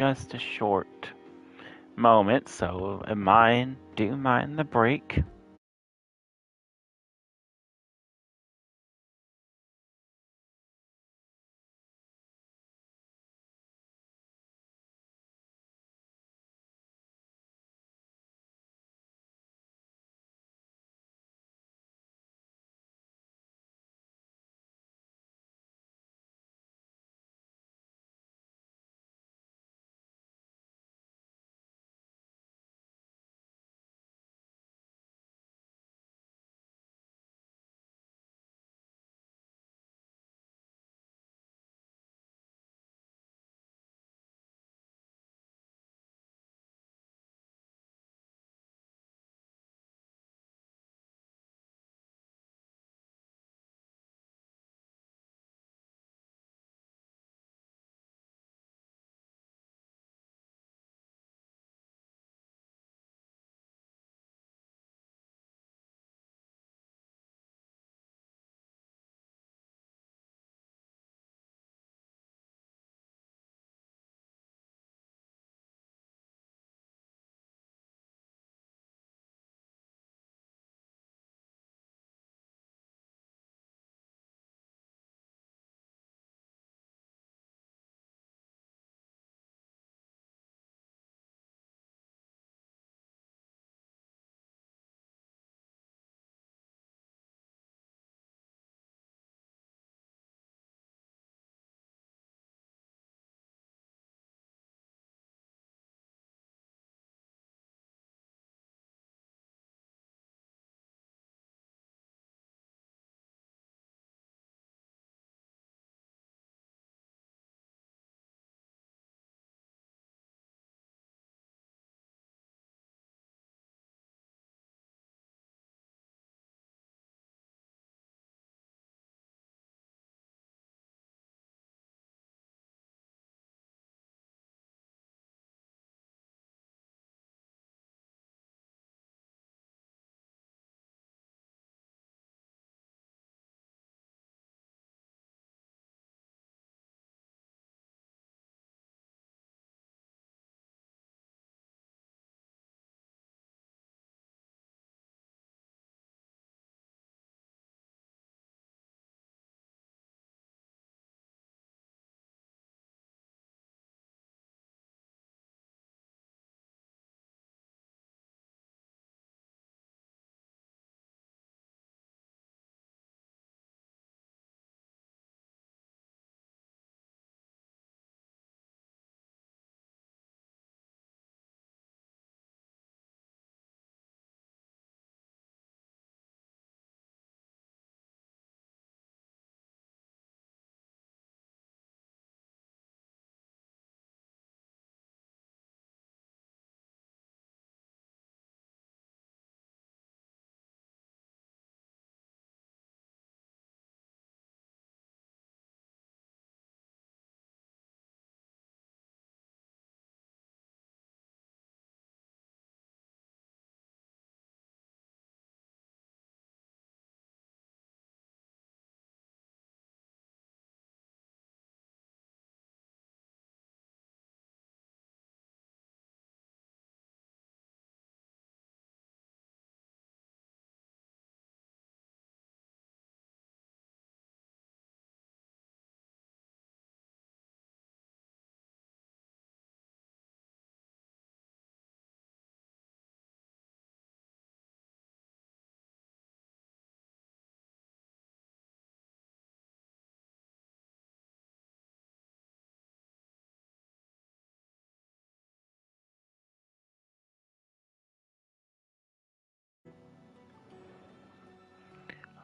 just a short moment, so do mind the break.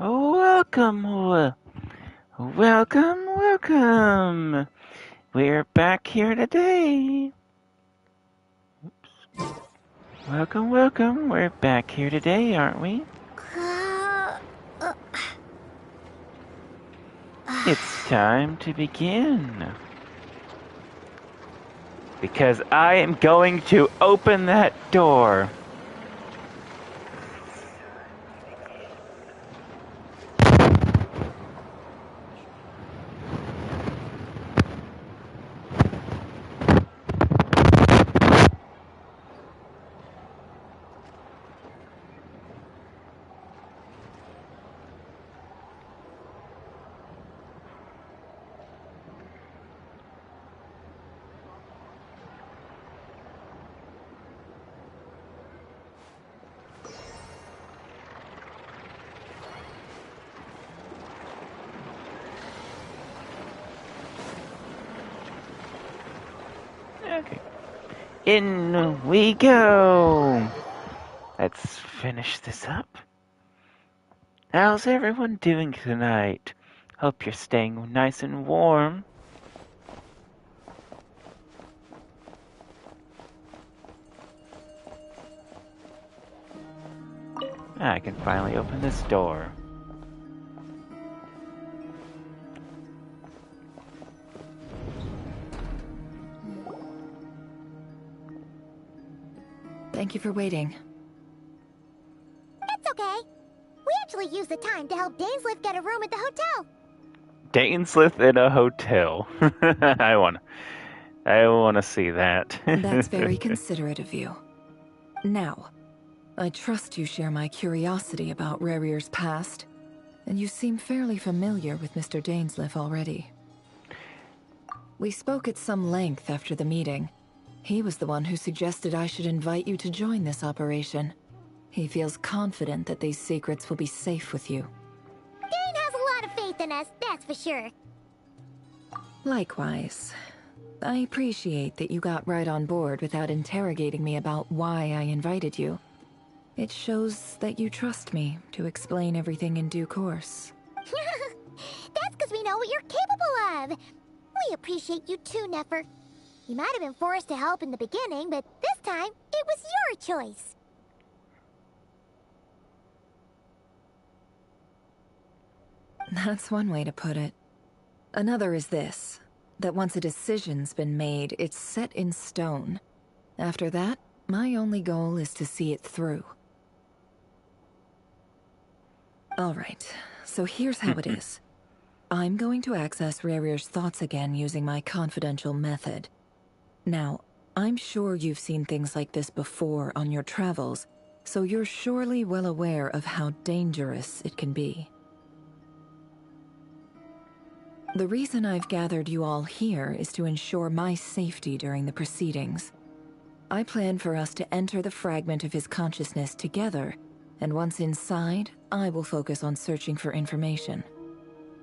Welcome. We're back here today. Welcome. We're back here today, aren't we? It's time to begin. Because I am going to open that door. Okay. In we go! Let's finish this up. How's everyone doing tonight? Hope you're staying nice and warm. I can finally open this door. Thank you for waiting. It's okay. We actually used the time to help Dainsliff get a room at the hotel. Dainsliff in a hotel. I wanna see that. That's very considerate of you. Now, I trust you share my curiosity about Rarier's past, and you seem fairly familiar with Mr. Dainsliff already. We spoke at some length after the meeting. He was the one who suggested I should invite you to join this operation. He feels confident that these secrets will be safe with you. Dane has a lot of faith in us, that's for sure. Likewise. I appreciate that you got right on board without interrogating me about why I invited you. It shows that you trust me to explain everything in due course. That's because we know what you're capable of. We appreciate you too, Nefer. You might have been forced to help in the beginning, but this time, it was your choice. That's one way to put it. Another is this, that once a decision's been made, it's set in stone. After that, my only goal is to see it through. Alright, so here's how it is. I'm going to access Rarier's thoughts again using my confidential method. Now, I'm sure you've seen things like this before on your travels, so you're surely well aware of how dangerous it can be. The reason I've gathered you all here is to ensure my safety during the proceedings. I plan for us to enter the fragment of his consciousness together, and once inside, I will focus on searching for information.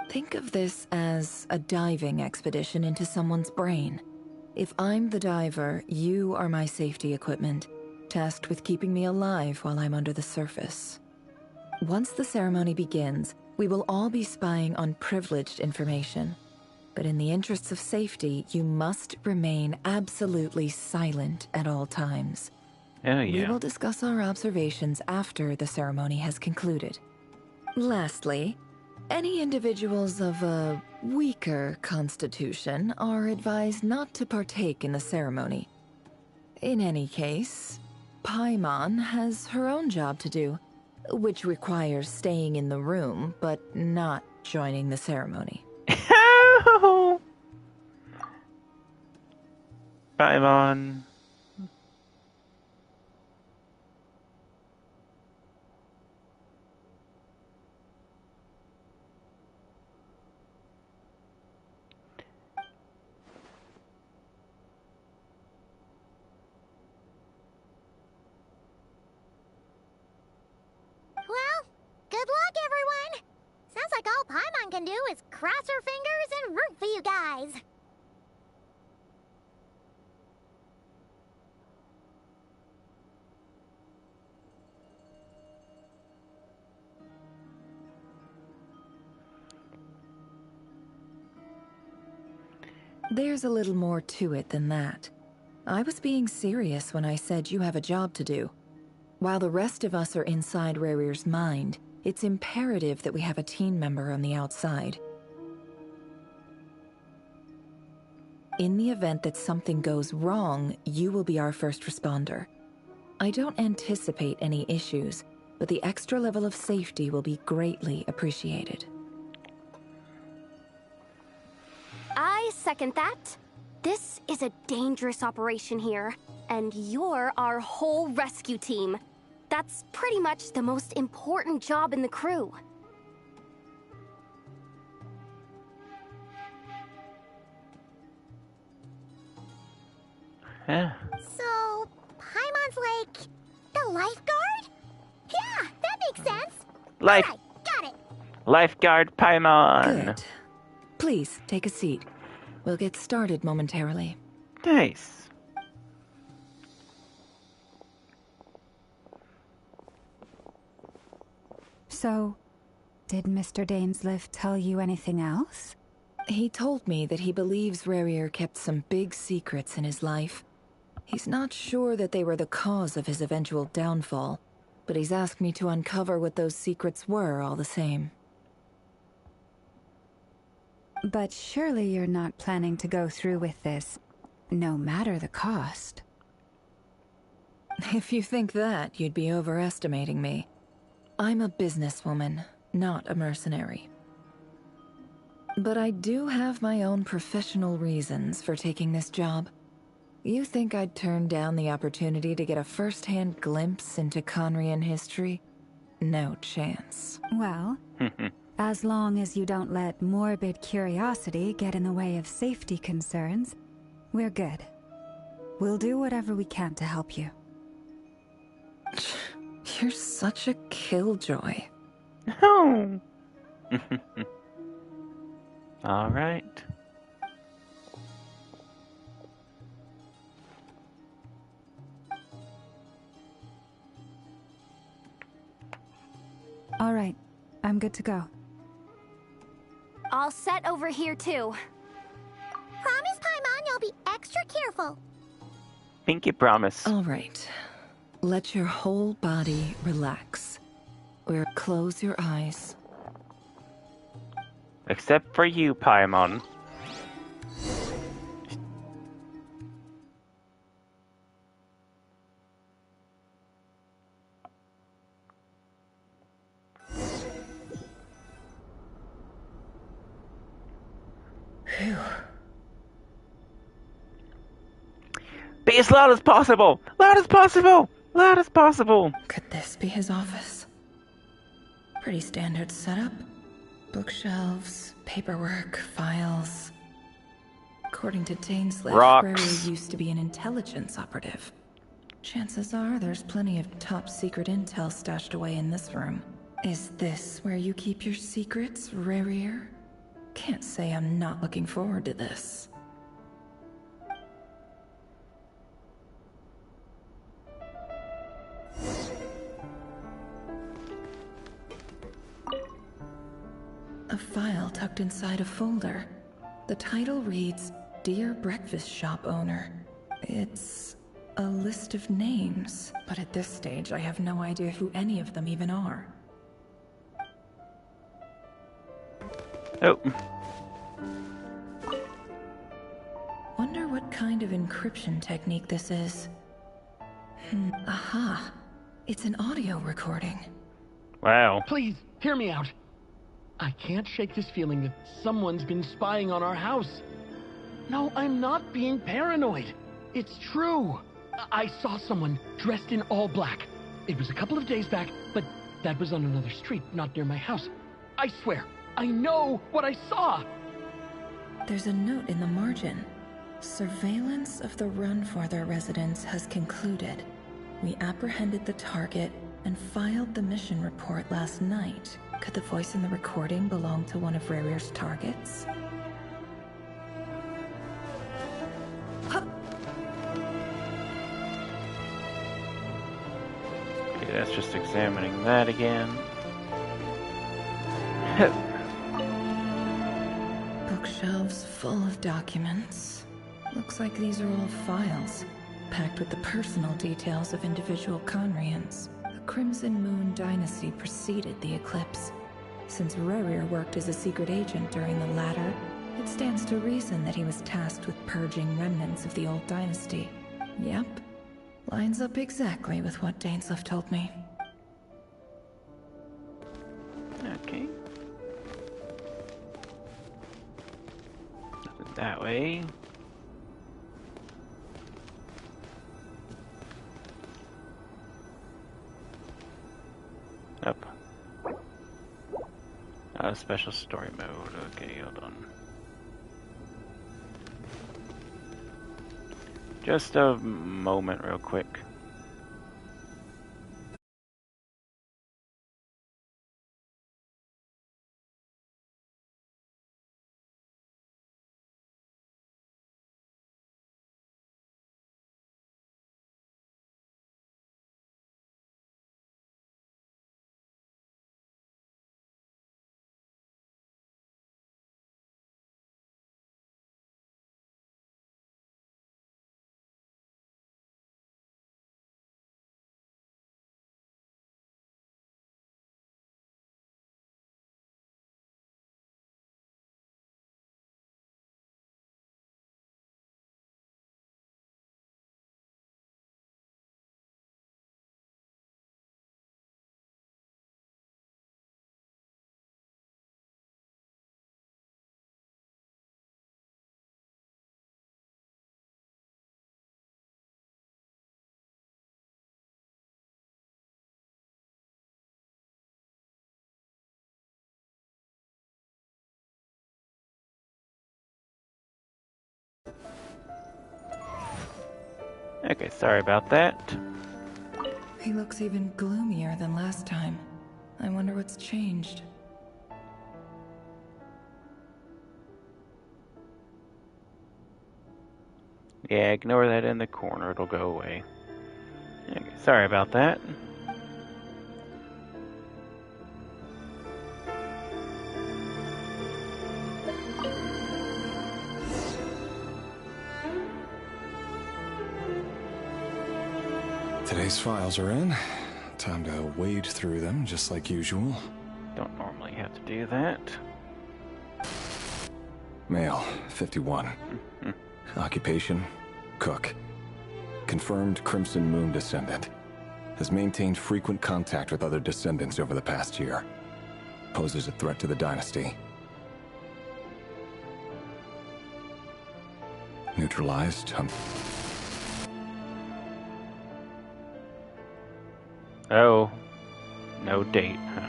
Think of this as a diving expedition into someone's brain. If I'm the diver, you are my safety equipment, tasked with keeping me alive while I'm under the surface. Once the ceremony begins, we will all be spying on privileged information. But in the interests of safety, you must remain absolutely silent at all times. Oh yeah. We will discuss our observations after the ceremony has concluded. Lastly, any individuals of a weaker constitution are advised not to partake in the ceremony. In any case, Paimon has her own job to do, which requires staying in the room, but not joining the ceremony. Paimon. Well, good luck, everyone. Sounds like all Paimon can do is cross her fingers and root for you guys. There's a little more to it than that. I was being serious when I said you have a job to do. While the rest of us are inside Rarier's mind, it's imperative that we have a team member on the outside. In the event that something goes wrong, you will be our first responder. I don't anticipate any issues, but the extra level of safety will be greatly appreciated. I second that. This is a dangerous operation here, and you're our whole rescue team. That's pretty much the most important job in the crew. Yeah. So, Paimon's like the lifeguard? Yeah, that makes sense. Life. Alright, got it. Lifeguard Paimon. Good. Please, take a seat. We'll get started momentarily. Nice. So, did Mr. Dainsliff tell you anything else? He told me that he believes Rarier kept some big secrets in his life. He's not sure that they were the cause of his eventual downfall, but he's asked me to uncover what those secrets were all the same. But surely you're not planning to go through with this, no matter the cost. If you think that, you'd be overestimating me. I'm a businesswoman, not a mercenary. But I do have my own professional reasons for taking this job. You think I'd turn down the opportunity to get a first-hand glimpse into Conrian history? No chance. Well, as long as you don't let morbid curiosity get in the way of safety concerns, we're good. We'll do whatever we can to help you. You're such a killjoy. Oh. All right. All right, I'm good to go. All set over here, too. Promise, Paimon, you'll be extra careful. Pinky promise. All right. Let your whole body relax. Or close your eyes. Except for you, Paimon. Phew. Be as loud as possible! Loud as possible! Loud as possible! Could this be his office? Pretty standard setup. Bookshelves, paperwork, files. According to Dainsliff, Rocks. Rarier used to be an intelligence operative. Chances are there's plenty of top secret intel stashed away in this room. Is this where you keep your secrets, Rarier? Can't say I'm not looking forward to this. A file tucked inside a folder. The title reads, Dear Breakfast Shop Owner. It's a list of names, but at this stage I have no idea who any of them even are. Oh. Wonder what kind of encryption technique this is. Aha. It's an audio recording. Wow. Please, hear me out. I can't shake this feeling that someone's been spying on our house. No, I'm not being paranoid. It's true. I saw someone dressed in all black. It was a couple of days back, but that was on another street, not near my house. I swear, I know what I saw. There's a note in the margin. Surveillance of the Runfarther residence has concluded. We apprehended the target and filed the mission report last night. Could the voice in the recording belong to one of Rarier's targets? Okay, that's just examining that again. Bookshelves full of documents. Looks like these are all files, packed with the personal details of individual Conrians. The Crimson Moon dynasty preceded the eclipse. Since Rarier worked as a secret agent during the latter, it stands to reason that he was tasked with purging remnants of the old dynasty. Yep, lines up exactly with what Dainsliff told me. Okay. Nothing that way. Up. Special story mode. Okay, hold on. Just a moment real quick. Okay, sorry about that. He looks even gloomier than last time. I wonder what's changed. Yeah, ignore that in the corner, it'll go away. Okay, sorry about that. Today's files are in. Time to wade through them, just like usual. Don't normally have to do that. Male, 51. Occupation, cook. Confirmed Crimson Moon descendant. Has maintained frequent contact with other descendants over the past year. Poses a threat to the dynasty. Neutralized. Oh, no date, huh?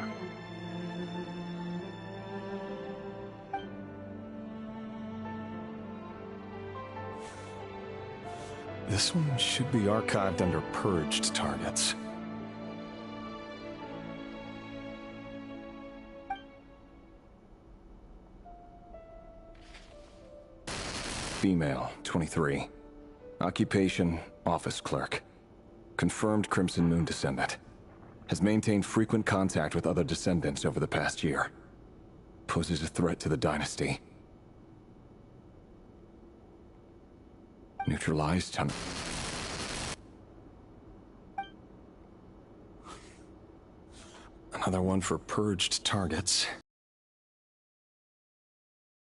This one should be archived under purged targets. Female, 23. Occupation, office clerk. Confirmed Crimson Moon descendant. Has maintained frequent contact with other descendants over the past year. Poses a threat to the dynasty. Neutralized. Another one for purged targets.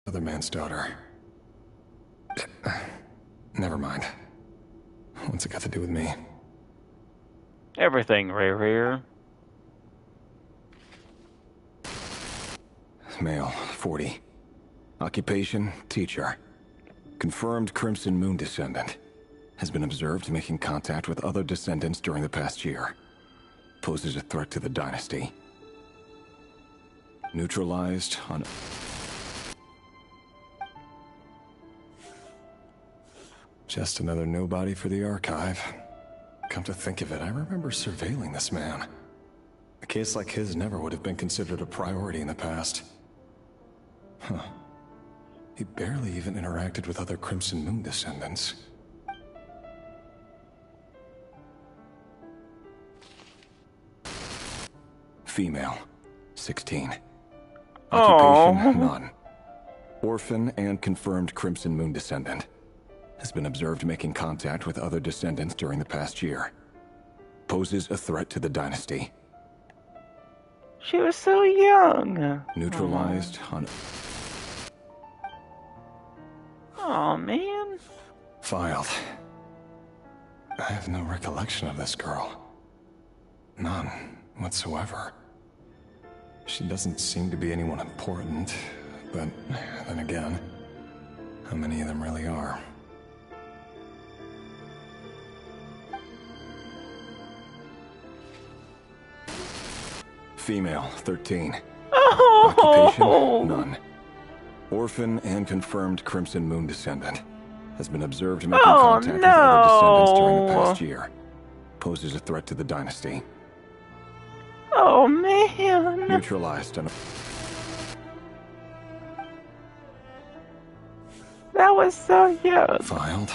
Other man's daughter. Never mind. What's it got to do with me? Everything, Rare. Male, 40. Occupation, teacher. Confirmed Crimson Moon descendant. Has been observed making contact with other descendants during the past year. Poses a threat to the dynasty. Neutralized on... Just another nobody for the archive. Come to think of it, I remember surveilling this man. A case like his never would have been considered a priority in the past. Huh. He barely even interacted with other Crimson Moon descendants. Female, 16. Occupation, none. Orphan and confirmed Crimson Moon descendant. Has been observed making contact with other descendants during the past year. Poses a threat to the dynasty. She was so young. Neutralized on... Aw, man. Filed. I have no recollection of this girl. None whatsoever. She doesn't seem to be anyone important, but then again, how many of them really are? Female, 13. Occupation, none. Orphan and confirmed Crimson Moon descendant. Has been observed making contact with other descendants during the past year. Poses a threat to the dynasty. Oh, man. Neutralized on... That was so young. Filed.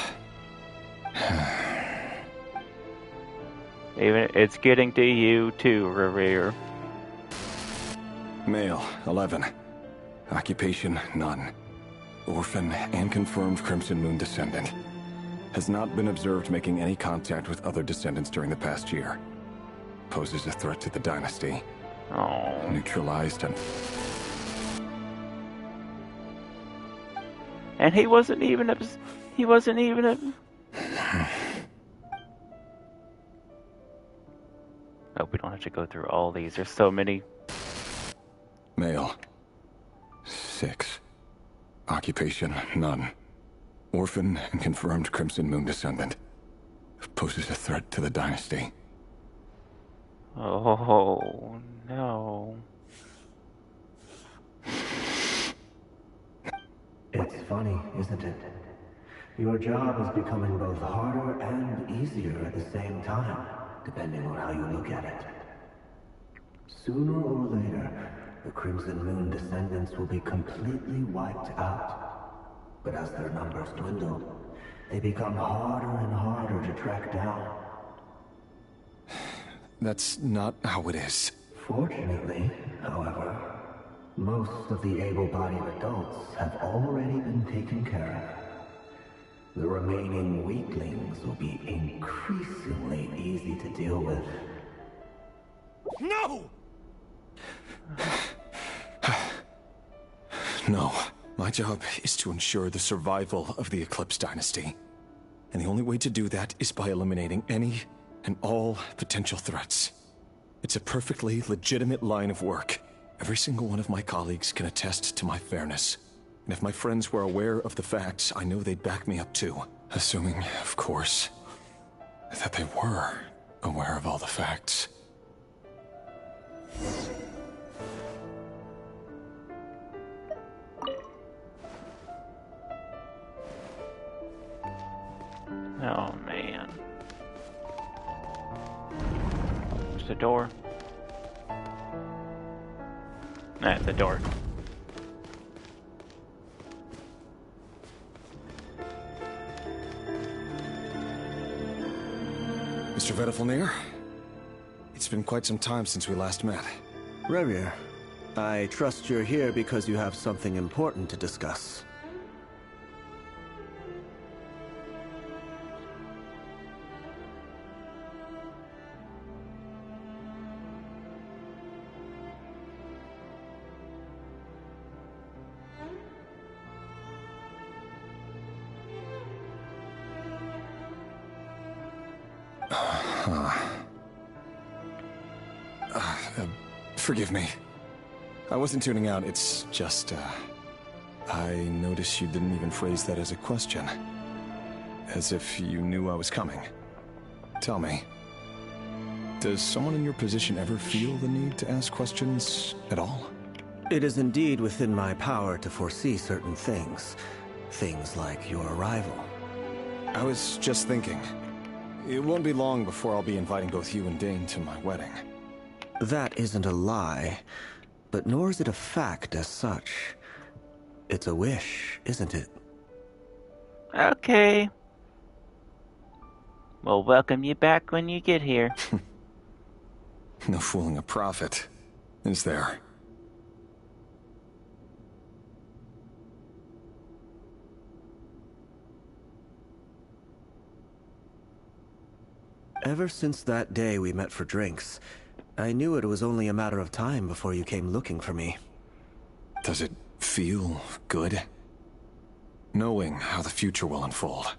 Even it's getting to you too, Revere. Male, 11. Occupation, none. Orphan and confirmed Crimson Moon descendant. Has not been observed making any contact with other descendants during the past year. Poses a threat to the dynasty. Oh. Neutralized and... And he wasn't even a... Oh, we don't have to go through all these. There's so many. Male, 6. Occupation, none. Orphan and confirmed Crimson Moon descendant. Poses a threat to the dynasty. Oh, no. It's funny, isn't it? Your job is becoming both harder and easier at the same time, depending on how you look at it. Sooner or later, the Crimson Moon descendants will be completely wiped out. But as their numbers dwindle, they become harder and harder to track down. That's not how it is. Fortunately, however, most of the able-bodied adults have already been taken care of. The remaining weaklings will be increasingly easy to deal with. No! No. My job is to ensure the survival of the Eclipse Dynasty. And the only way to do that is by eliminating any and all potential threats. It's a perfectly legitimate line of work. Every single one of my colleagues can attest to my fairness. And if my friends were aware of the facts, I know they'd back me up too. Assuming, of course, that they were aware of all the facts. Oh, man. There's the door. That's the door. Mr. Vedifalnir? It's been quite some time since we last met. Rerir, I trust you're here because you have something important to discuss. Forgive me. I wasn't tuning out, it's just, I noticed you didn't even phrase that as a question. As if you knew I was coming. Tell me, does someone in your position ever feel the need to ask questions at all? It is indeed within my power to foresee certain things. Things like your arrival. I was just thinking. It won't be long before I'll be inviting both you and Dane to my wedding. That isn't a lie, but nor is it a fact as such. It's a wish, isn't it? Okay. We'll welcome you back when you get here. No fooling a prophet, is there? Ever since that day we met for drinks, I knew it was only a matter of time before you came looking for me. Does it feel good? Knowing how the future will unfold.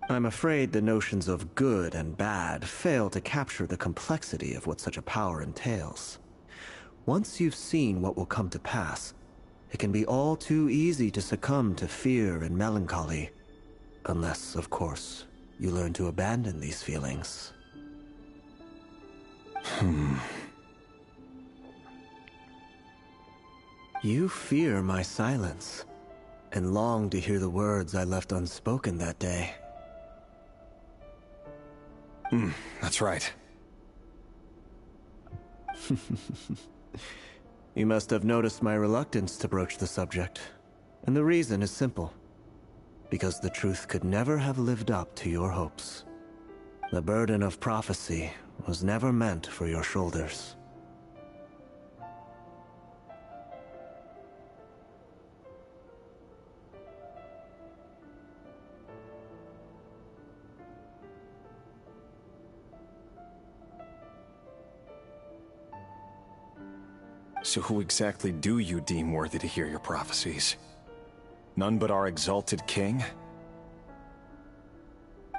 I'm afraid the notions of good and bad fail to capture the complexity of what such a power entails. Once you've seen what will come to pass, it can be all too easy to succumb to fear and melancholy. Unless, of course, you learn to abandon these feelings. You fear my silence, and long to hear the words I left unspoken that day. That's right. You must have noticed my reluctance to broach the subject, and the reason is simple. Because the truth could never have lived up to your hopes. The burden of prophecy was never meant for your shoulders. So who exactly do you deem worthy to hear your prophecies? None but our exalted king?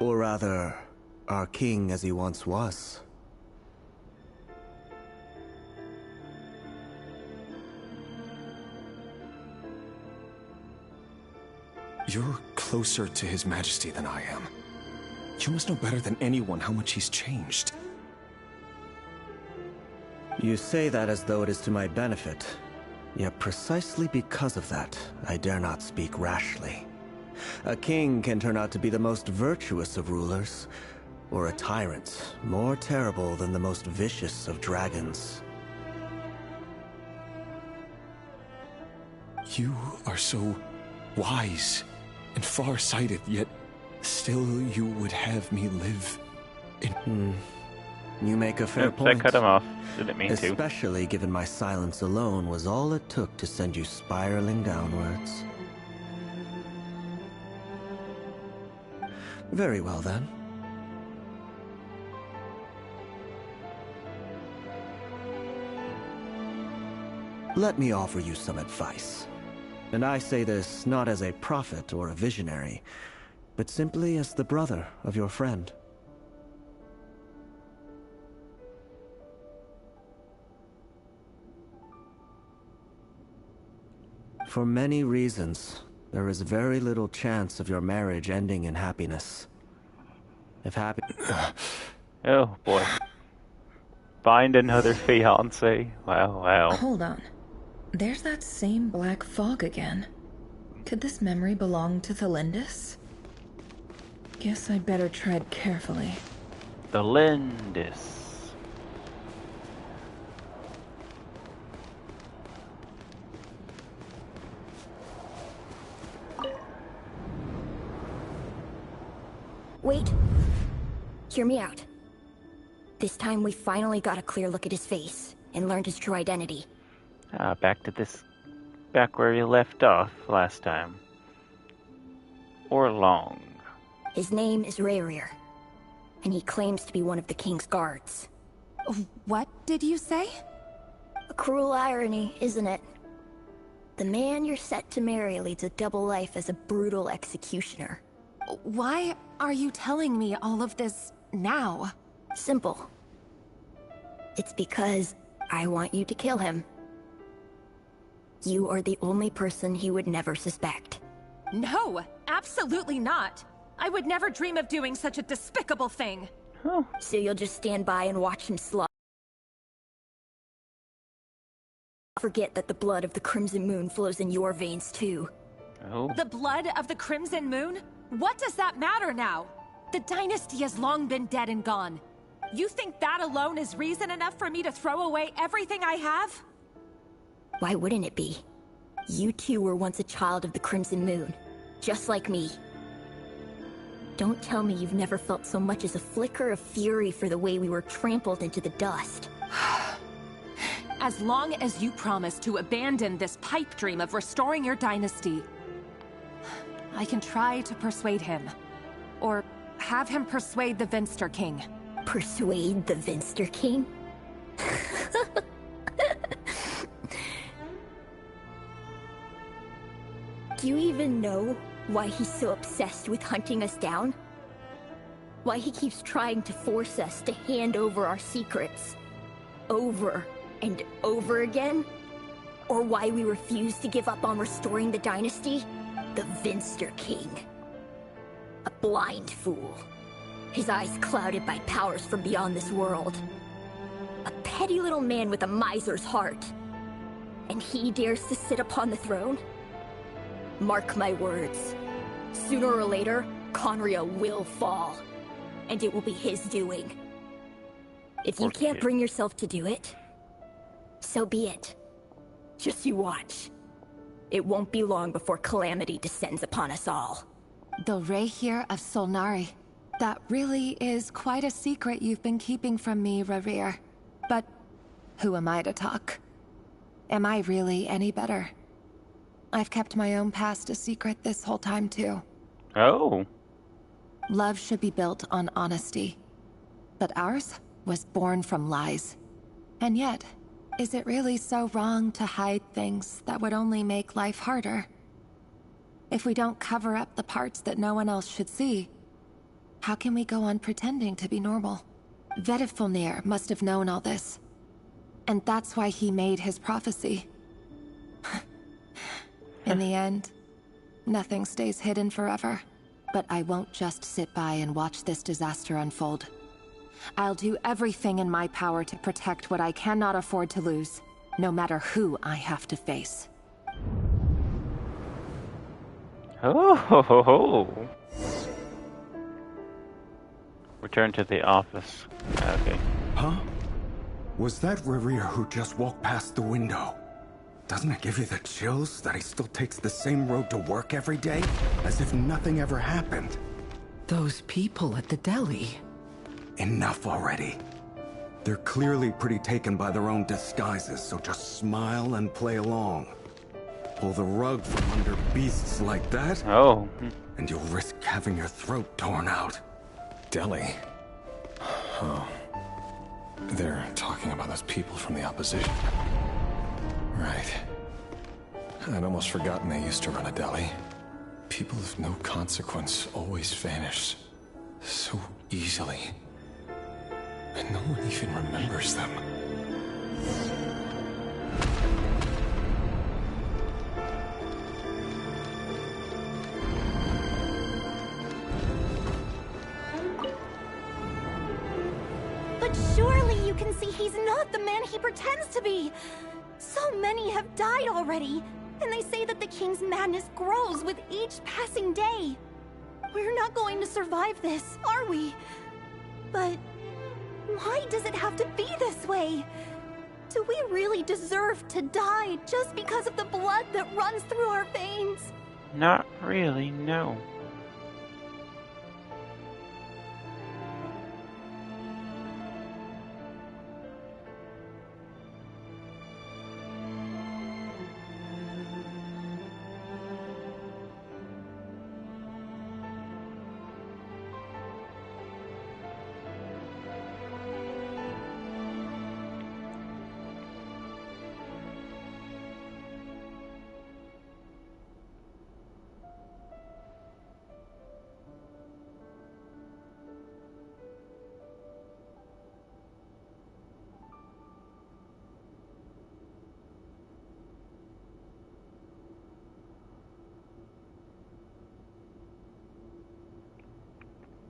Or rather, our king as he once was. You're closer to His Majesty than I am. You must know better than anyone how much he's changed. You say that as though it is to my benefit. Yet precisely because of that, I dare not speak rashly. A king can turn out to be the most virtuous of rulers, or a tyrant more terrible than the most vicious of dragons. You are so wise and far-sighted, yet still you would have me live in... You make a fair Oops, point. I cut him off. Didn't mean to. Especially given my silence alone was all it took to send you spiraling downwards. Very well, then. Let me offer you some advice. And I say this not as a prophet or a visionary, but simply as the brother of your friend. For many reasons, there is very little chance of your marriage ending in happiness. If happy... Oh, boy. Find another fiancé. Wow. Hold on. There's that same black fog again. Could this memory belong to Thelindis? Guess I'd better tread carefully. The Lindis. Wait. Hear me out. This time we finally got a clear look at his face and learned his true identity. Back where you left off last time. Or long. His name is Rayrir, and he claims to be one of the king's guards. What did you say? A cruel irony, isn't it? The man you're set to marry leads a double life as a brutal executioner. Why are you telling me all of this now? Simple. It's because I want you to kill him. You are the only person he would never suspect. No, absolutely not. I would never dream of doing such a despicable thing. Oh. So you'll just stand by and watch him slaughter. Forget that the blood of the Crimson Moon flows in your veins too. Oh. The blood of the Crimson Moon? What does that matter now? The dynasty has long been dead and gone. You think that alone is reason enough for me to throw away everything I have? Why wouldn't it be? You two were once a child of the Crimson Moon, just like me. Don't tell me you've never felt so much as a flicker of fury for the way we were trampled into the dust. As long as you promise to abandon this pipe dream of restoring your dynasty, I can try to persuade him. Or have him persuade the Vinster King. Persuade the Vinster King? Do you even know why he's so obsessed with hunting us down? Why he keeps trying to force us to hand over our secrets? Over and over again? Or why we refuse to give up on restoring the dynasty? The Vinster King. A blind fool. His eyes clouded by powers from beyond this world. A petty little man with a miser's heart. And he dares to sit upon the throne? Mark my words. Sooner or later, Conria will fall. And it will be his doing. If you can't bring yourself to do it, so be it. Just you watch. It won't be long before calamity descends upon us all. The Rayrir of Solnari. That really is quite a secret you've been keeping from me, Rayrir. But who am I to talk? Am I really any better? I've kept my own past a secret this whole time, too. Oh. Love should be built on honesty. But ours was born from lies. And yet, is it really so wrong to hide things that would only make life harder? If we don't cover up the parts that no one else should see, how can we go on pretending to be normal? Vedifulnir must have known all this. And that's why he made his prophecy. In the end, nothing stays hidden forever. But I won't just sit by and watch this disaster unfold. I'll do everything in my power to protect what I cannot afford to lose, no matter who I have to face. Oh. Return to the office. Okay. Huh? Was that Revere who just walked past the window? Doesn't it give you the chills that he still takes the same road to work every day? As if nothing ever happened. Those people at the deli. Enough already. They're clearly pretty taken by their own disguises, so just smile and play along. Pull the rug from under beasts like that, Oh. and you'll risk having your throat torn out. Deli? Oh. They're talking about those people from the opposition. Right. I'd almost forgotten they used to run a deli. People of no consequence always vanish so easily. And no one even remembers them. But surely you can see he's not the man he pretends to be. So many have died already, and they say that the king's madness grows with each passing day. We're not going to survive this, are we? But why does it have to be this way? Do we really deserve to die just because of the blood that runs through our veins? Not really, no.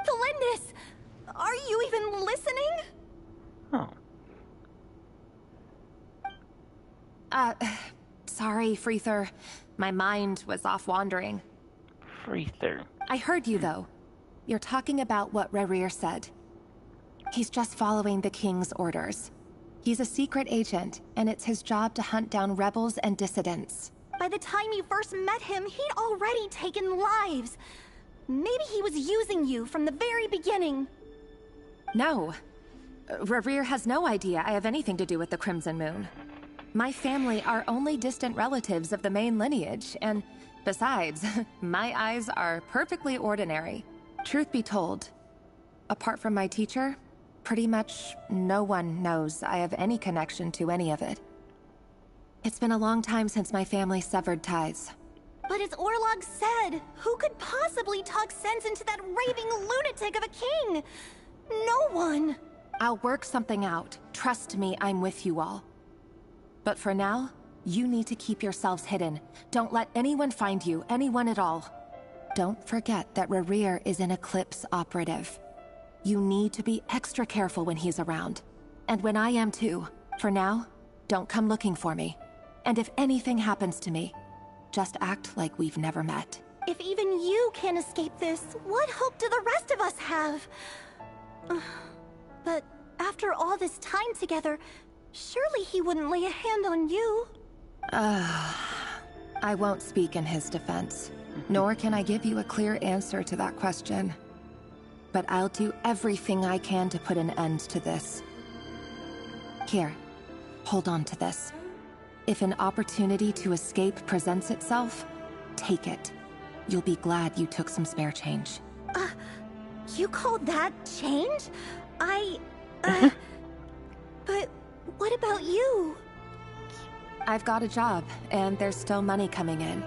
Felindis! Are you even listening? Oh. Sorry, Freether. My mind was off wandering. Freether. I heard you, though. You're talking about what Revere said. He's just following the king's orders. He's a secret agent, and it's his job to hunt down rebels and dissidents. By the time you first met him, he'd already taken lives. Maybe he was using you from the very beginning. No. Revere has no idea I have anything to do with the Crimson Moon. My family are only distant relatives of the main lineage, and besides, my eyes are perfectly ordinary. Truth be told, apart from my teacher, pretty much no one knows I have any connection to any of it. It's been a long time since my family severed ties. But as Orlog said, who could possibly talk sense into that raving lunatic of a king? No one. I'll work something out. Trust me, I'm with you all. But for now, you need to keep yourselves hidden. Don't let anyone find you, anyone at all. Don't forget that Revere is an Eclipse operative. You need to be extra careful when he's around. And when I am too. For now, don't come looking for me. And if anything happens to me, just act like we've never met. If even you can't escape this, what hope do the rest of us have? But after all this time together, surely he wouldn't lay a hand on you. I won't speak in his defense, nor can I give you a clear answer to that question. But I'll do everything I can to put an end to this. Here, hold on to this. If an opportunity to escape presents itself, take it. You'll be glad you took some spare change. You call that change? But what about you? I've got a job, and there's still money coming in.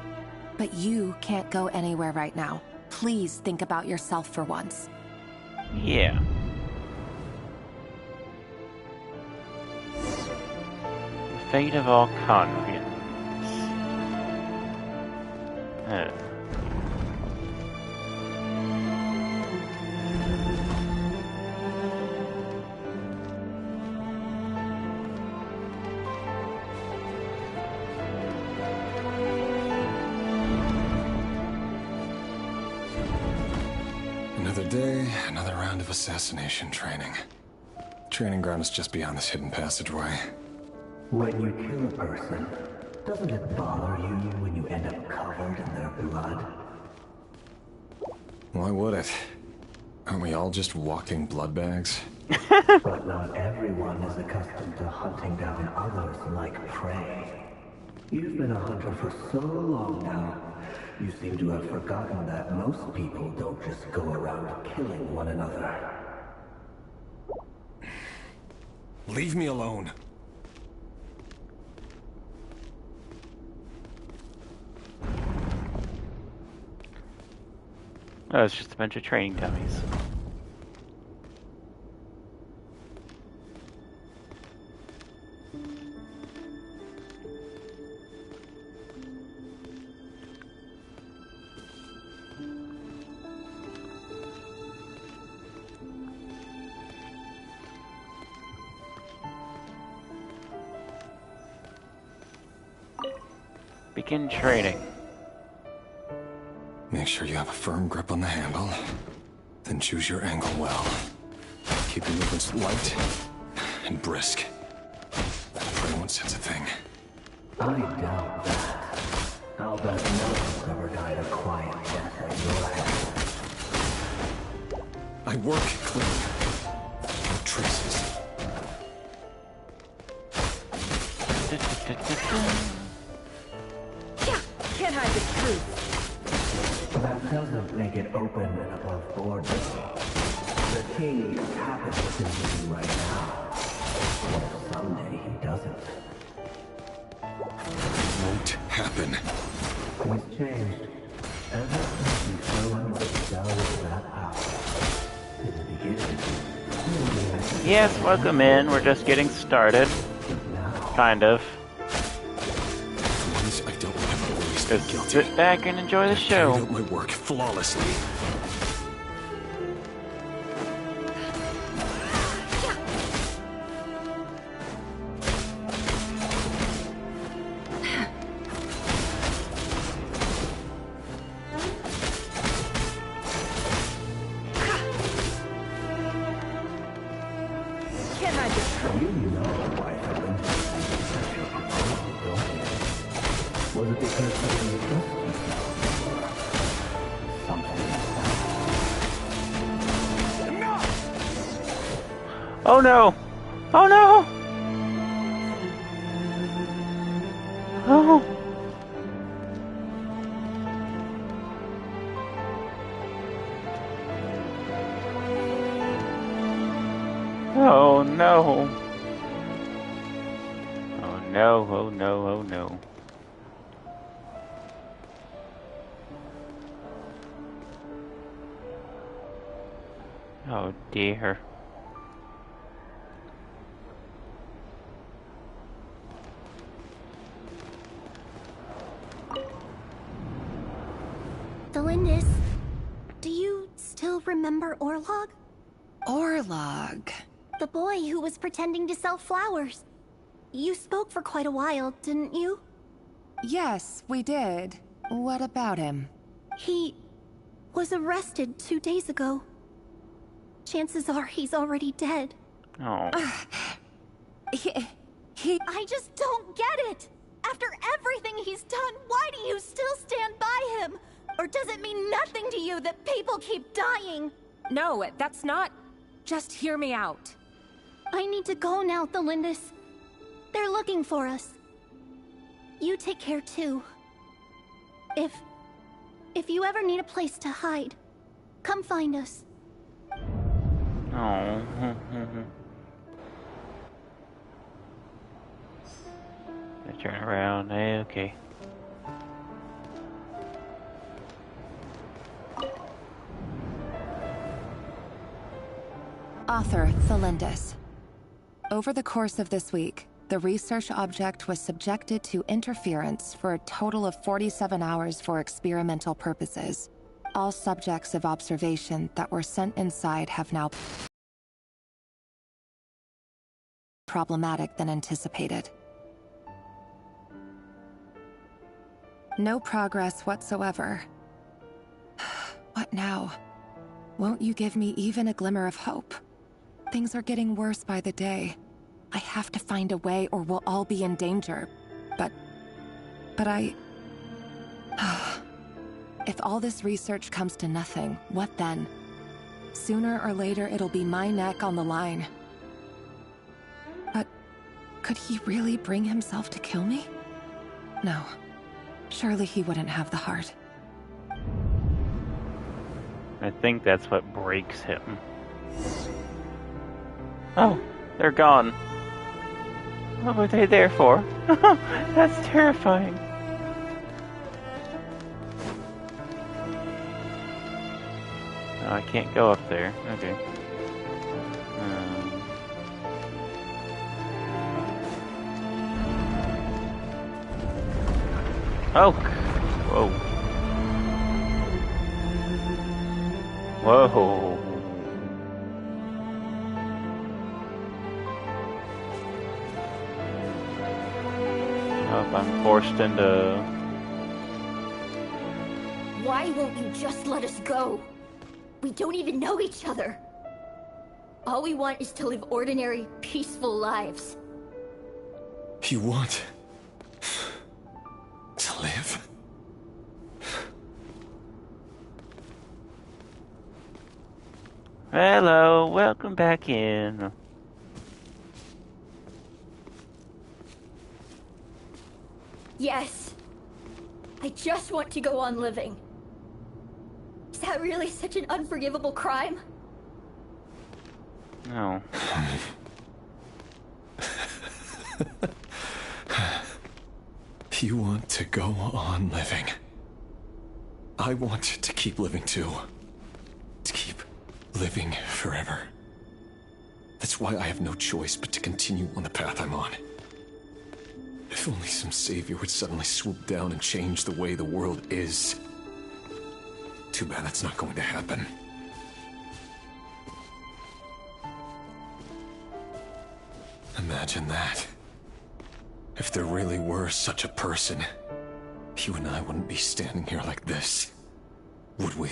But you can't go anywhere right now. Please think about yourself for once. Yeah. The fate of all convicts. Another day, Okay, another round of assassination training. Training ground is just beyond this hidden passageway. When you kill a person, doesn't it bother you when you end up covered in their blood? Why would it? Aren't we all just walking blood bags? But not everyone is accustomed to hunting down others like prey. You've been a hunter for so long now, you seem to have forgotten that most people don't just go around killing one another. Leave me alone. Oh, it's just a bunch of training dummies. Begin training. Make sure you have a firm grip on the handle, then choose your angle well. Keep your movements light and brisk. Pray once it's a thing. I doubt that. I'll bet no one's ever died a quiet death at your hands. I work clean. No traces. Can't hide the truth. That doesn't make it open and above board, though. The king happens to be right now. What if someday he doesn't? Won't happen. He's changed. Ever since he fell under the spell of that power. In the beginning, Yes, welcome in. We're just getting started. Kind of. Once I don't have to always be Just guilty. sit back and enjoy the I show. carried out my work flawlessly. Can't hide the truth. you know why the Winter such your proposal, don't you? Was it because you didn't trust yourself? Or something like that? Oh no! Oh no! Oh! Oh no! Oh no, oh no, oh no. Oh dear. Delindis, do you still remember Orlog? Orlog. The boy who was pretending to sell flowers. You spoke for quite a while, didn't you? Yes, we did. What about him? He was arrested 2 days ago. Chances are he's already dead. Oh. I just don't get it! After everything he's done, why do you still stand by him? Or does it mean nothing to you that people keep dying? No, that's not... Just hear me out. I need to go now, Thelindis. They're looking for us. You take care too. If you ever need a place to hide, come find us. Oh. I turn around. Okay. Author Thelindis. Over the course of this week, the research object was subjected to interference for a total of 47 hours for experimental purposes. All subjects of observation that were sent inside have now problematic than anticipated. No progress whatsoever. What now? Won't you give me even a glimmer of hope? Things are getting worse by the day. I have to find a way or we'll all be in danger. But I... If all this research comes to nothing, what then? Sooner or later, it'll be my neck on the line. But could he really bring himself to kill me? No. Surely he wouldn't have the heart. I think that's what breaks him. Oh, they're gone. What were they there for? That's terrifying. Oh, I can't go up there. Okay. Oh! Whoa. Whoa. Oh, if I'm forced into... Why won't you just let us go? We don't even know each other. All we want is to live ordinary, peaceful lives. You want... to live? Hello, welcome back in. Yes. I just want to go on living. Is that really such an unforgivable crime? No. You want to go on living. I want to keep living too. To keep living forever. That's why I have no choice but to continue on the path I'm on. If only some savior would suddenly swoop down and change the way the world is. Too bad that's not going to happen. Imagine that. If there really were such a person, you and I wouldn't be standing here like this, would we?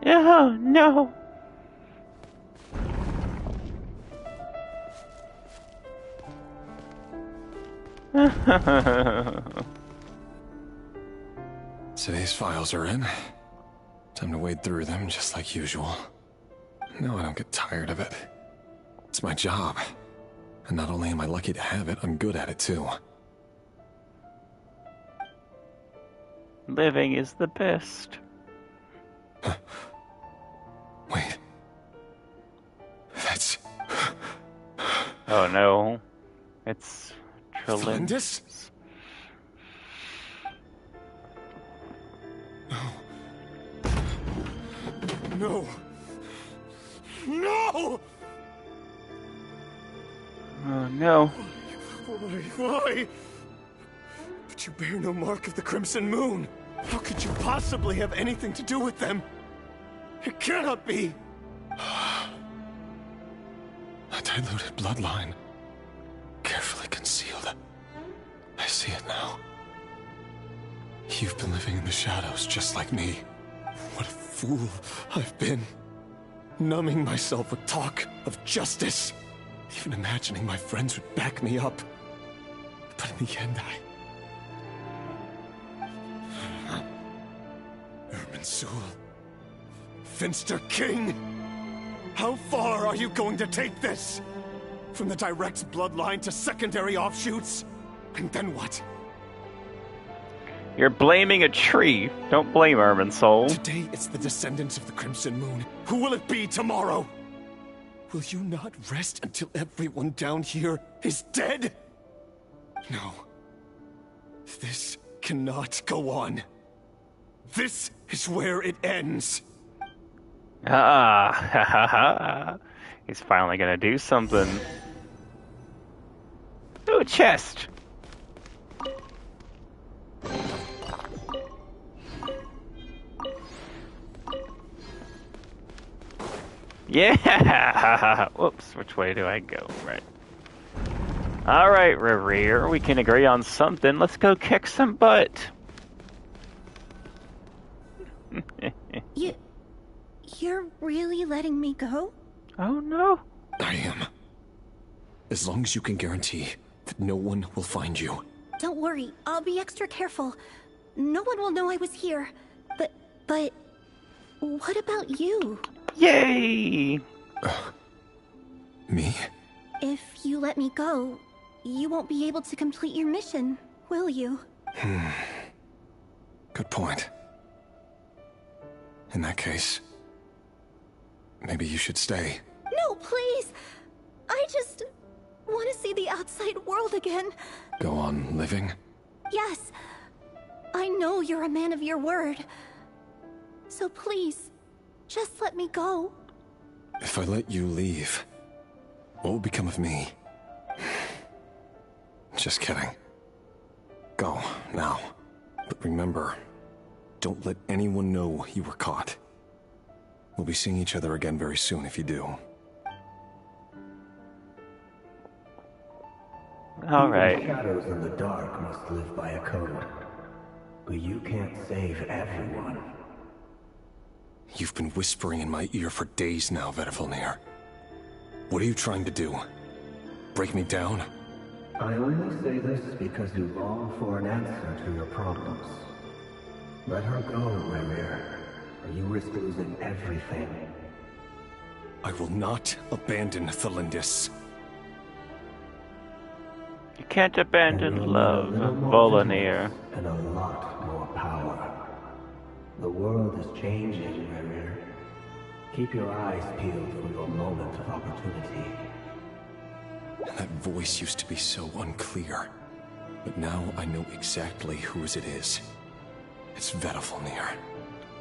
Oh, no. Today's files are in. Time to wade through them just like usual. No, I don't get tired of it. It's my job. And not only am I lucky to have it, I'm good at it too. Living is the best. Wait. That's... Oh no. It's Trelendis? No. No! Oh no. Why? But you bear no mark of the Crimson Moon. How could you possibly have anything to do with them? It cannot be. A diluted bloodline. Carefully concealed. I see it now. You've been living in the shadows just like me. What a fool I've been. Numbing myself with talk of justice. Even imagining my friends would back me up. But in the end, Irminsul. Finster King! How far are you going to take this? From the direct bloodline to secondary offshoots? And then what? You're blaming a tree. Don't blame Irminsul. Today it's the descendants of the Crimson Moon. Who will it be tomorrow? Will you not rest until everyone down here is dead? No. This cannot go on. This is where it ends. Ah, ha ha ha. He's finally gonna do something. Ooh, a chest. Yeah! Whoops, which way do I go? Right. Alright, Reverie, we can agree on something. Let's go kick some butt. You're really letting me go? Oh no. I am. As long as you can guarantee that no one will find you. Don't worry, I'll be extra careful. No one will know I was here. But what about you? Yay! Me? If you let me go, you won't be able to complete your mission, will you? Good point. In that case, maybe you should stay. No, please! I just want to see the outside world again. Go on living? Yes. I know you're a man of your word. So please, just let me go. If I let you leave, what will become of me? Just kidding. Go, now. But remember, don't let anyone know you were caught. We'll be seeing each other again very soon if you do. Alright. Even shadows in the dark must live by a code. But you can't save everyone. You've been whispering in my ear for days now, Vedifalnir. What are you trying to do? Break me down? I only say this because you long for an answer to your problems. Let her go, Remir, or you risk losing everything. I will not abandon Thelindis. You can't abandon love, Volnir. And a lot more power. The world is changing, Remir. Keep your eyes peeled for your moment of opportunity. That voice used to be so unclear. But now I know exactly whose it is. It's Vedifalnir.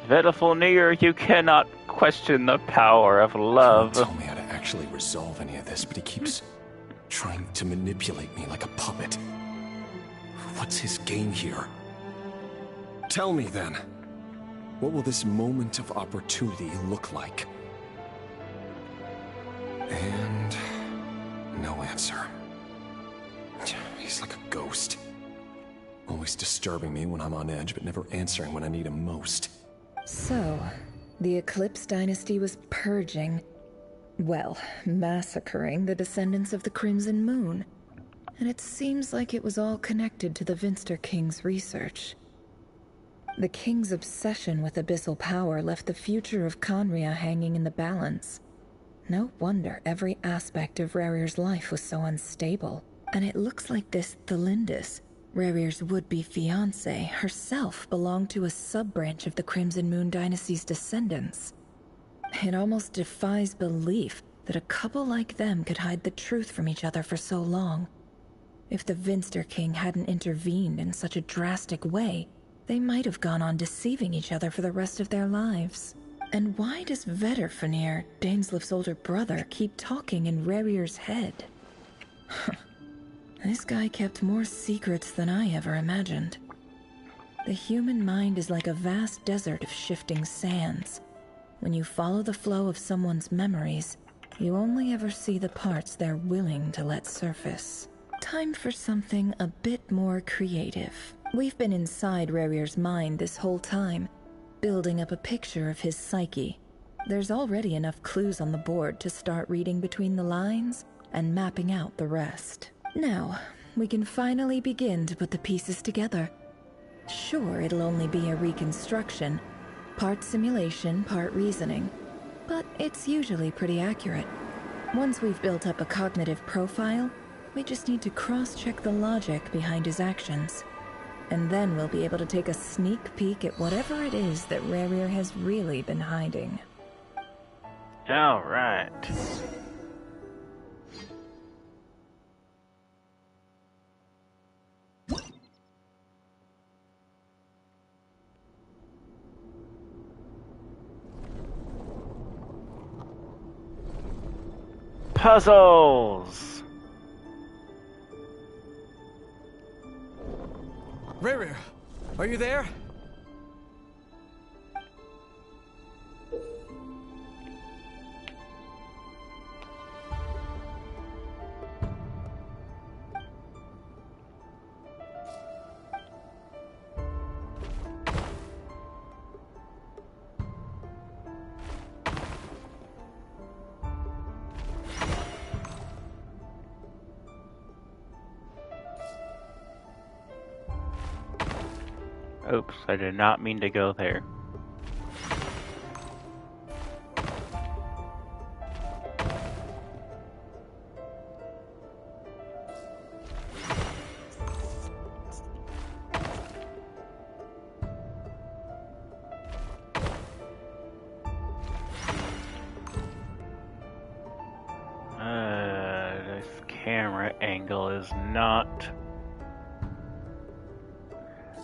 Vedifalnir, you cannot question the power of love. He won't tell me how to actually resolve any of this, but he keeps trying to manipulate me like a puppet. What's his game here? Tell me then. What will this moment of opportunity look like? And no answer. He's like a ghost. Always disturbing me when I'm on edge, but never answering when I need him most. So, the Eclipse Dynasty was purging, well, massacring the descendants of the Crimson Moon. And it seems like it was all connected to the Vinster King's research. The King's obsession with abyssal power left the future of Conria hanging in the balance. No wonder every aspect of Rarir's life was so unstable. And it looks like this Thelindis, Rarir's would-be fiancée, herself belonged to a sub-branch of the Crimson Moon Dynasty's descendants. It almost defies belief that a couple like them could hide the truth from each other for so long. If the Vinster King hadn't intervened in such a drastic way, they might have gone on deceiving each other for the rest of their lives. And why does Vedifalnir, Daneslif's older brother, keep talking in Rarir's head? This guy kept more secrets than I ever imagined. The human mind is like a vast desert of shifting sands. When you follow the flow of someone's memories, you only ever see the parts they're willing to let surface. Time for something a bit more creative. We've been inside Rarir's mind this whole time, building up a picture of his psyche. There's already enough clues on the board to start reading between the lines and mapping out the rest. Now, we can finally begin to put the pieces together. Sure, it'll only be a reconstruction, part simulation, part reasoning, but it's usually pretty accurate. Once we've built up a cognitive profile, we just need to cross-check the logic behind his actions. And then we'll be able to take a sneak peek at whatever it is that Rarir has really been hiding. Alright. Puzzles! Rarir, are you there? Oops, I did not mean to go there. This camera angle is not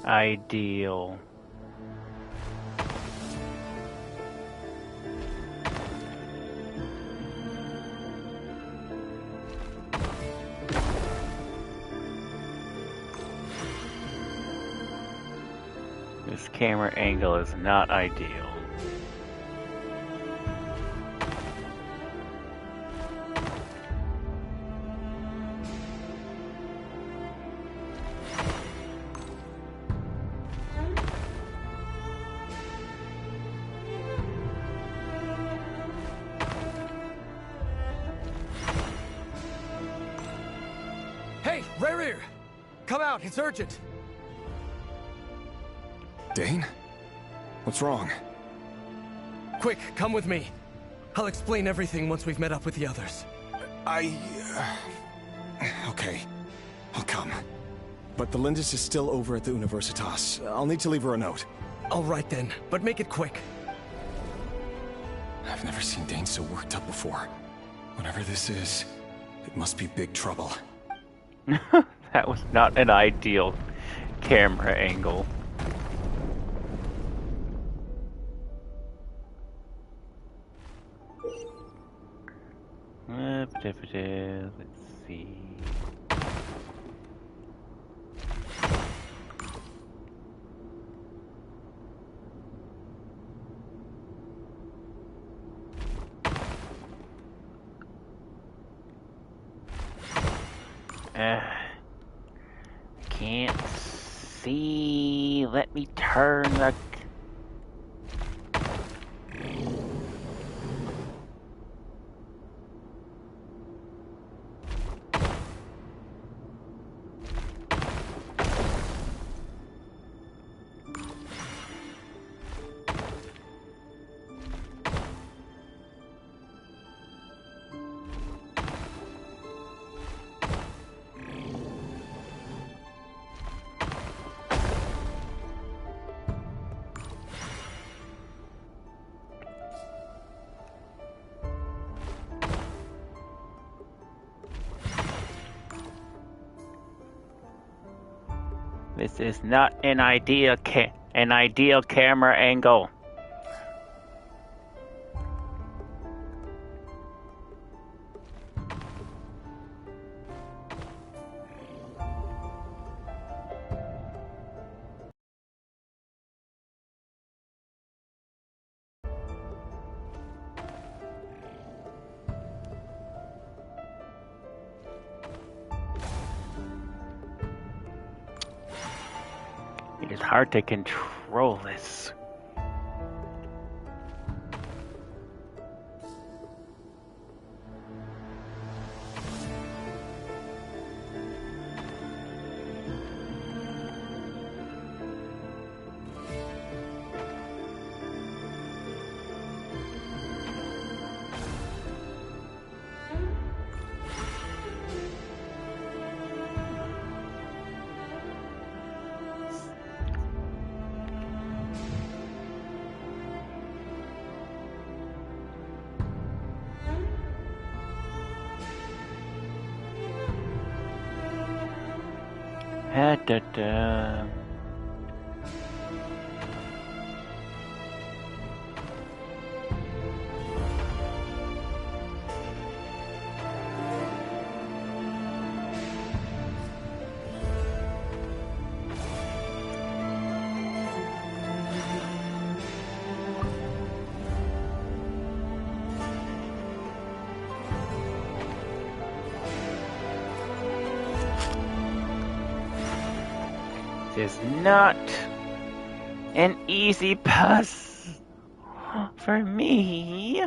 ideal. This camera angle is not ideal. Hey, Rerir! Come out, it's urgent! Dane? What's wrong? Quick, come with me. I'll explain everything once we've met up with the others. Okay. I'll come. But the Lindis is still over at the Universitas. I'll need to leave her a note. All right then, but make it quick. I've never seen Dane so worked up before. Whatever this is, it must be big trouble. That was not an ideal camera angle. Let's see. Can't see. Let me turn the... This is not an ideal camera angle. It is hard to control this. Da, da. This is not an easy puzzle for me.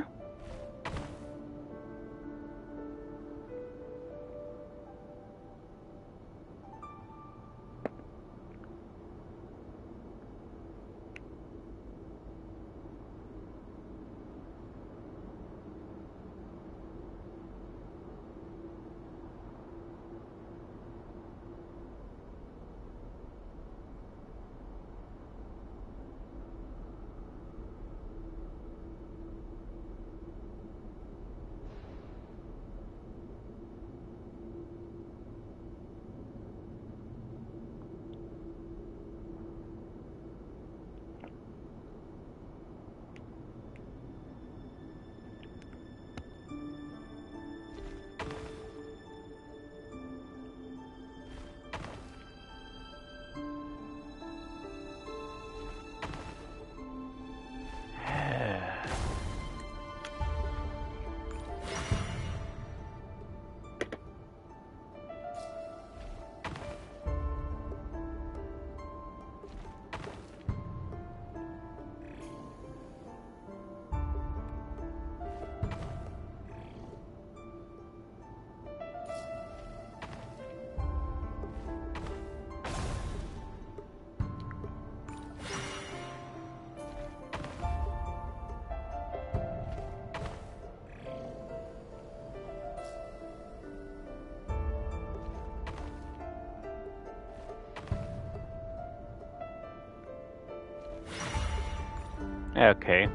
Okay.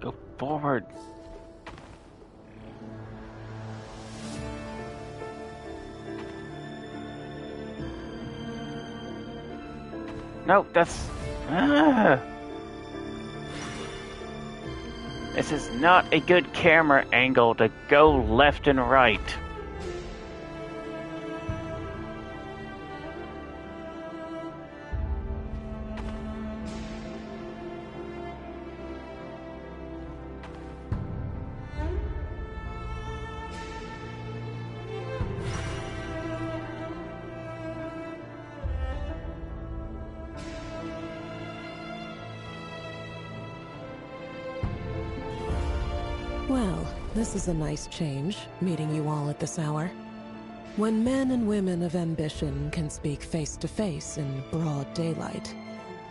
Go forward. No, that's... This is not a good camera angle to go left and right. Well, this is a nice change, meeting you all at this hour. When men and women of ambition can speak face to face in broad daylight,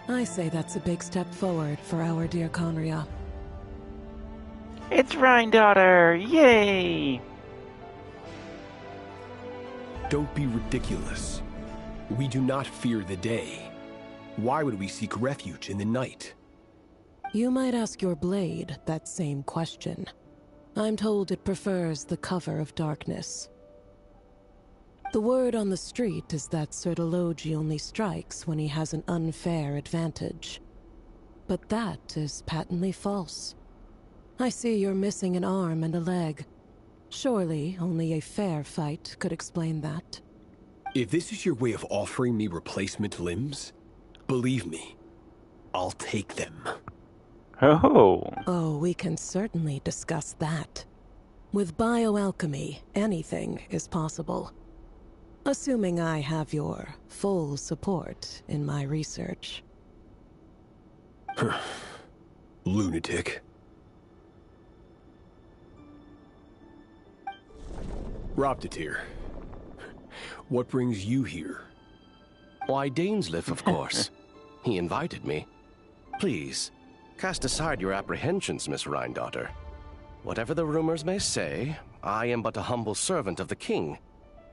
I say that's a big step forward for our dear Conria. It's Rhine-daughter! Yay! Don't be ridiculous. We do not fear the day. Why would we seek refuge in the night? You might ask your blade that same question. I'm told it prefers the cover of darkness. The word on the street is that Sir Delogi only strikes when he has an unfair advantage. But that is patently false. I see you're missing an arm and a leg. Surely only a fair fight could explain that. If this is your way of offering me replacement limbs, believe me, I'll take them. Oh, we can certainly discuss that. With bioalchemy, anything is possible. Assuming I have your full support in my research. Lunatic. Roptatir, what brings you here? Why, Dainsleif, of course. He invited me. Please, cast aside your apprehensions, Miss Rhine-daughter. Whatever the rumors may say, I am but a humble servant of the king,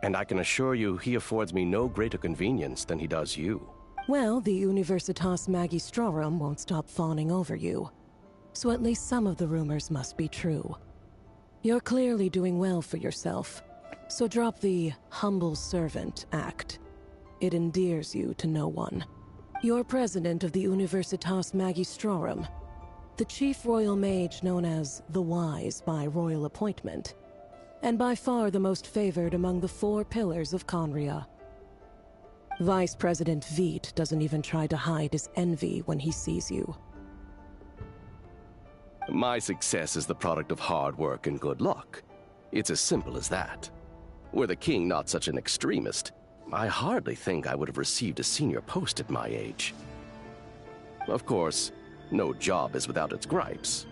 and I can assure you he affords me no greater convenience than he does you. Well, the Universitas Magistrorum won't stop fawning over you, so at least some of the rumors must be true. You're clearly doing well for yourself, so drop the humble servant act. It endears you to no one. You're president of the Universitas Magistrorum, the chief royal mage known as the Wise by royal appointment, and by far the most favored among the 4 pillars of Conria. Vice President Veit doesn't even try to hide his envy when he sees you. My success is the product of hard work and good luck. It's as simple as that. Were the king not such an extremist, I hardly think I would have received a senior post at my age. Of course, no job is without its gripes.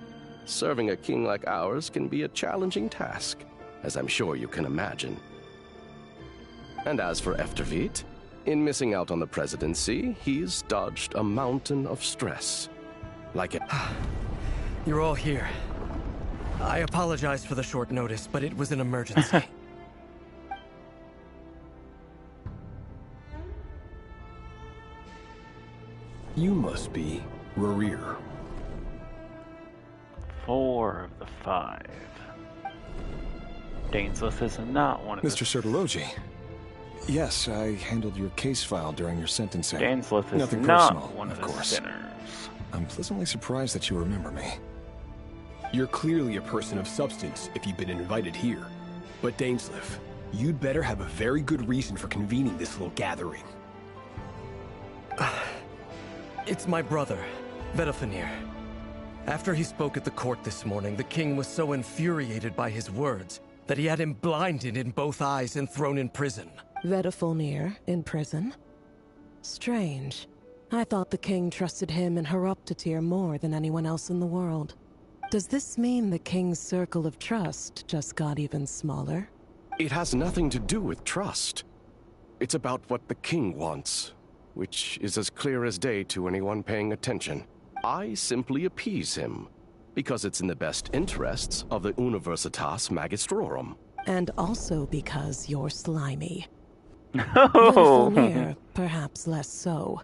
Serving a king like ours can be a challenging task, as I'm sure you can imagine. And as for Efterveit, in missing out on the presidency, he's dodged a mountain of stress. Like it. You're all here. I apologize for the short notice, but it was an emergency. You must be Rarir. 4 of the 5. Dainsleif is not one of Mr. Sertologi. Yes, I handled your case file during your sentencing. Dainsleif is Nothing not personal, one of the course. sinners. I'm pleasantly surprised that you remember me. You're clearly a person of substance if you've been invited here. But Dainsleif, you'd better have a very good reason for convening this little gathering. It's my brother, Vedalfenir. After he spoke at the court this morning, the king was so infuriated by his words that he had him blinded in both eyes and thrown in prison. Vedalfenir in prison? Strange. I thought the king trusted him and Horoptatir more than anyone else in the world. Does this mean the king's circle of trust just got even smaller? It has nothing to do with trust. It's about what the king wants, which is as clear as day to anyone paying attention. I simply appease him, because it's in the best interests of the Universitas Magistrorum. And also because you're slimy. Vilfilnir, perhaps less so.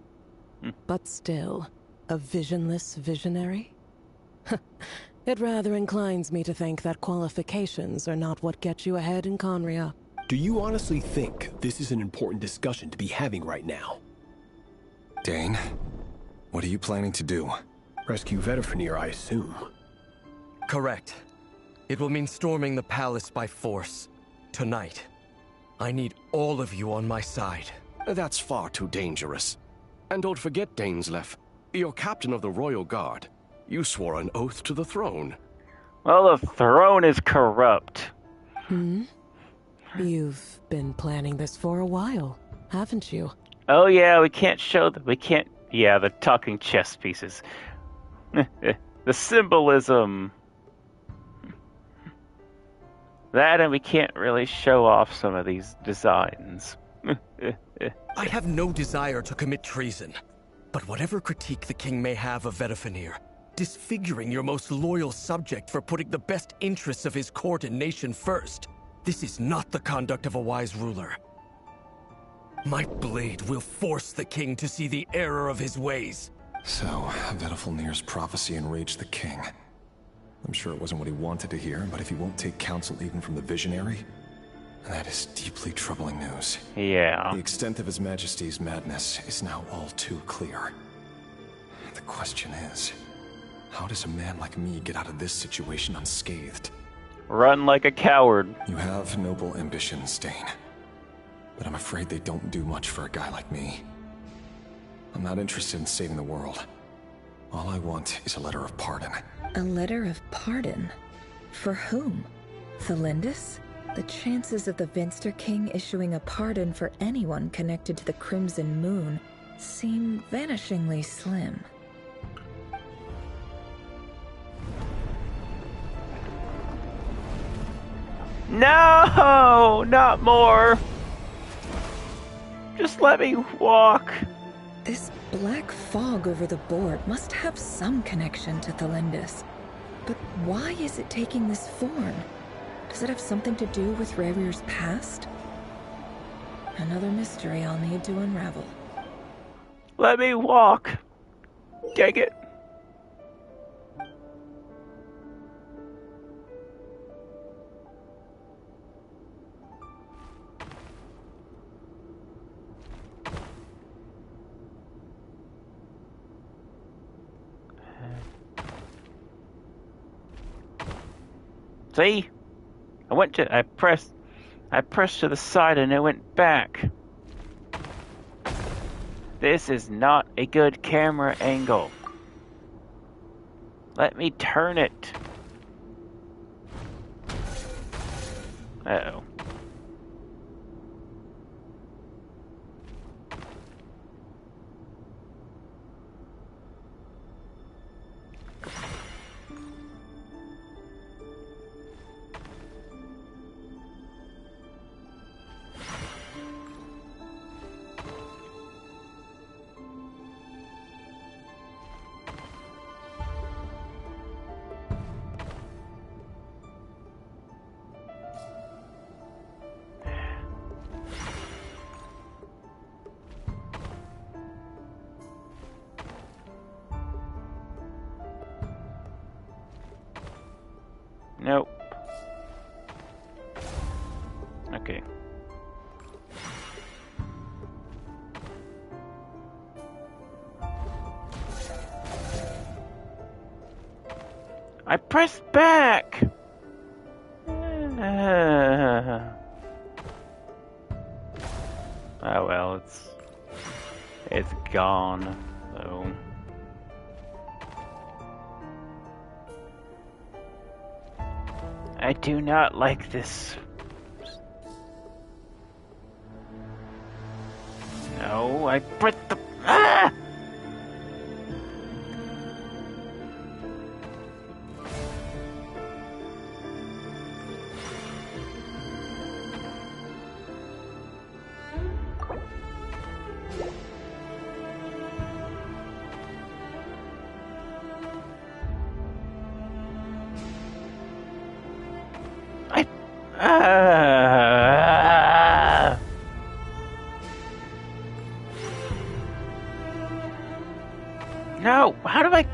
But still, a visionless visionary? It rather inclines me to think that qualifications are not what get you ahead in Conria. Do you honestly think this is an important discussion to be having right now? Dane, what are you planning to do? Rescue Vedifenir, I assume. Correct. It will mean storming the palace by force. Tonight. I need all of you on my side. That's far too dangerous. And don't forget, Dainsleif, you're captain of the Royal Guard. You swore an oath to the throne. Well, the throne is corrupt. You've been planning this for a while, haven't you? Oh yeah, we can't show the... We can't... Yeah, the talking chess pieces. The symbolism. That, and we can't really show off some of these designs. I have no desire to commit treason. But whatever critique the king may have of Vedifenir, disfiguring your most loyal subject for putting the best interests of his court and nation first, this is not the conduct of a wise ruler. My blade will force the king to see the error of his ways. So, Vedifilnir's prophecy enraged the king. I'm sure it wasn't what he wanted to hear, but if he won't take counsel even from the visionary, that is deeply troubling news. Yeah. The extent of His Majesty's madness is now all too clear. The question is, how does a man like me get out of this situation unscathed? Run like a coward. You have noble ambitions, Dane. But I'm afraid they don't do much for a guy like me. I'm not interested in saving the world. All I want is a letter of pardon. A letter of pardon? For whom? Thelindis? The chances of the Vinster King issuing a pardon for anyone connected to the Crimson Moon seem vanishingly slim. No! Not more! Just let me walk. This black fog over the board must have some connection to Thelindis. But why is it taking this form? Does it have something to do with Rerir's past? Another mystery I'll need to unravel. Let me walk. Dang it. See? I pressed to the side and it went back. This is not a good camera angle. Let me turn it. Uh-oh. Nope. Okay. I pressed back! Oh well, it's gone, so... I do not like this. No, I pressed the... Ah! No! How do I...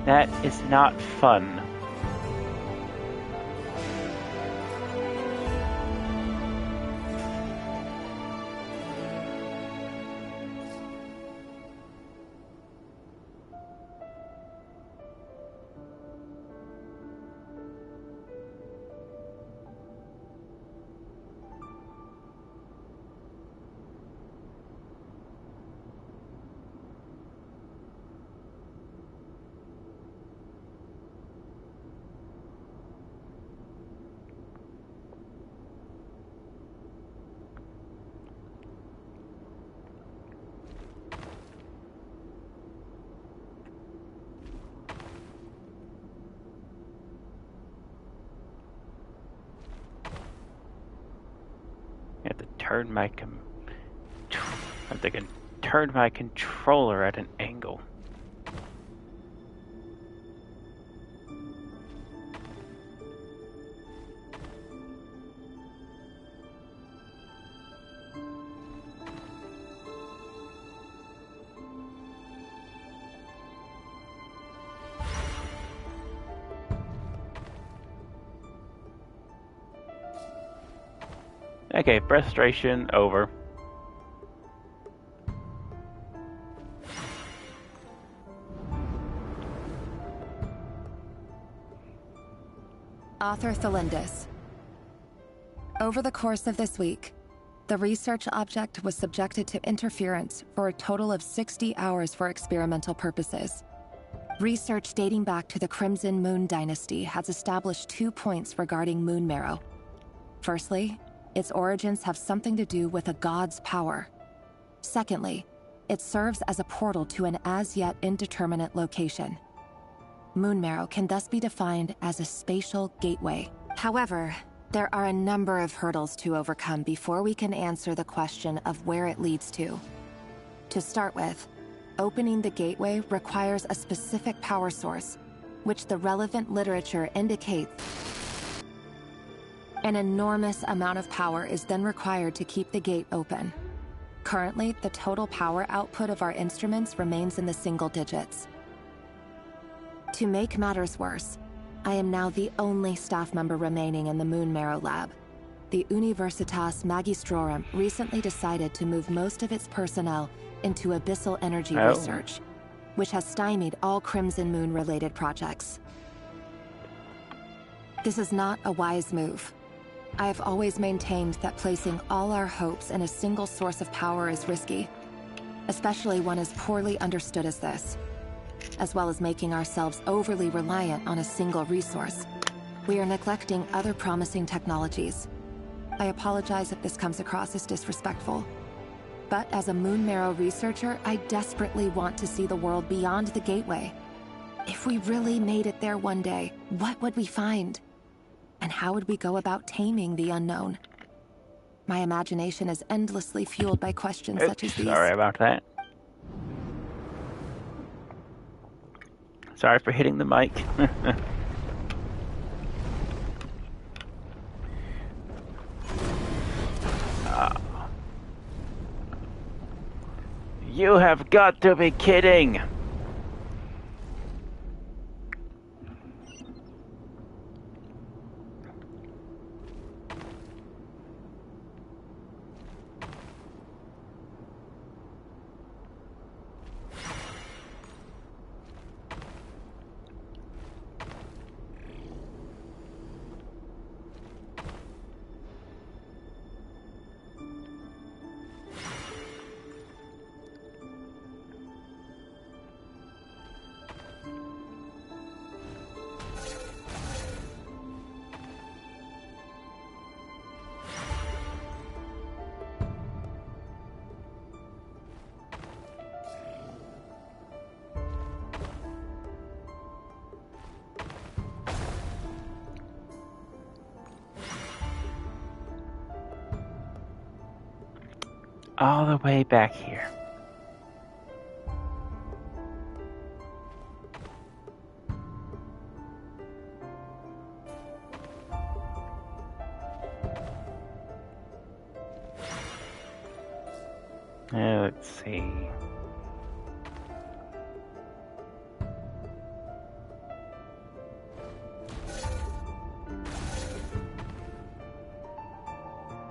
That is not fun. I have to turn my turn my controller at an angle. Okay, frustration over. Author Thelindis. Over the course of this week, the research object was subjected to interference for a total of 60 hours for experimental purposes. Research dating back to the Crimson Moon Dynasty has established 2 points regarding moon marrow. Firstly, its origins have something to do with a god's power. Secondly, it serves as a portal to an as-yet indeterminate location. Moon marrow can thus be defined as a spatial gateway. However, there are a number of hurdles to overcome before we can answer the question of where it leads to. To start with, opening the gateway requires a specific power source, which the relevant literature indicates. An enormous amount of power is then required to keep the gate open. Currently, the total power output of our instruments remains in the single digits. To make matters worse, I am now the only staff member remaining in the Moon Marrow lab. The Universitas Magistrorum recently decided to move most of its personnel into abyssal energy research, which has stymied all Crimson Moon-related projects. This is not a wise move. I have always maintained that placing all our hopes in a single source of power is risky, especially one as poorly understood as this. As well as making ourselves overly reliant on a single resource, we are neglecting other promising technologies. I apologize if this comes across as disrespectful. But as a Moon Marrow researcher, I desperately want to see the world beyond the gateway. If we really made it there one day, what would we find? And how would we go about taming the unknown? My imagination is endlessly fueled by questions such as these. Sorry about that. Sorry for hitting the mic. You have got to be kidding! all the way back here. Let's see.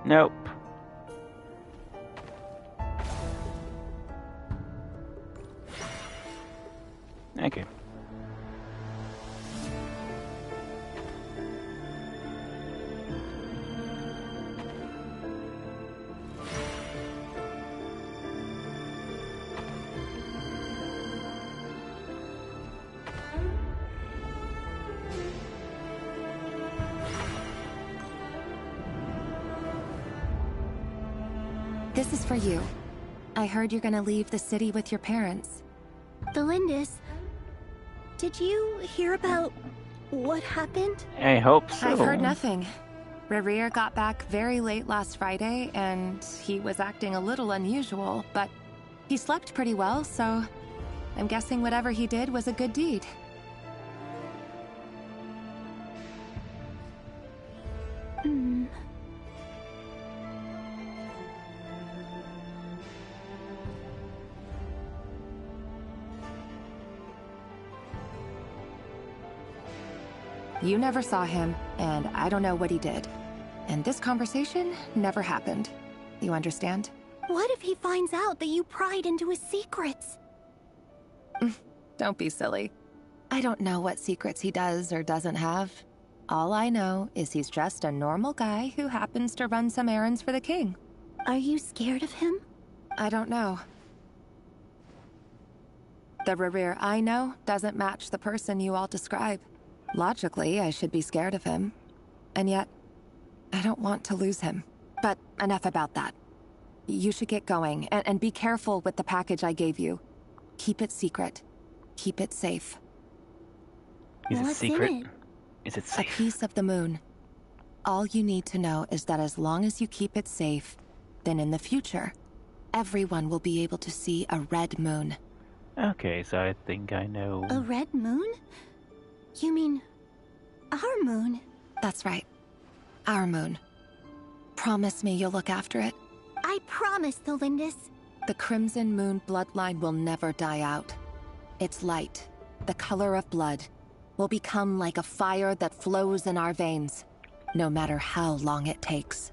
Nope. Okay. This is for you. I heard you're gonna leave the city with your parents. Delindis, did you hear about what happened? I hope so. I've heard nothing. Rerir got back very late last Friday, and he was acting a little unusual, but he slept pretty well, so I'm guessing whatever he did was a good deed. You never saw him, and I don't know what he did. And this conversation never happened. You understand? What if he finds out that you pried into his secrets? Don't be silly. I don't know what secrets he does or doesn't have. All I know is he's just a normal guy who happens to run some errands for the king. Are you scared of him? I don't know. The Rerir I know doesn't match the person you all describe. Logically, I should be scared of him. And yet, I don't want to lose him. But enough about that. You should get going, and be careful with the package I gave you. Keep it secret. Keep it safe. Is it secret? Is it safe? A piece of the moon. All you need to know is that as long as you keep it safe, then in the future, everyone will be able to see a red moon. Okay, so I think I know. A red moon? You mean our moon? That's right. Our moon. Promise me you'll look after it. I promise, Delindis. The Crimson Moon bloodline will never die out. Its light, the color of blood, will become like a fire that flows in our veins, no matter how long it takes.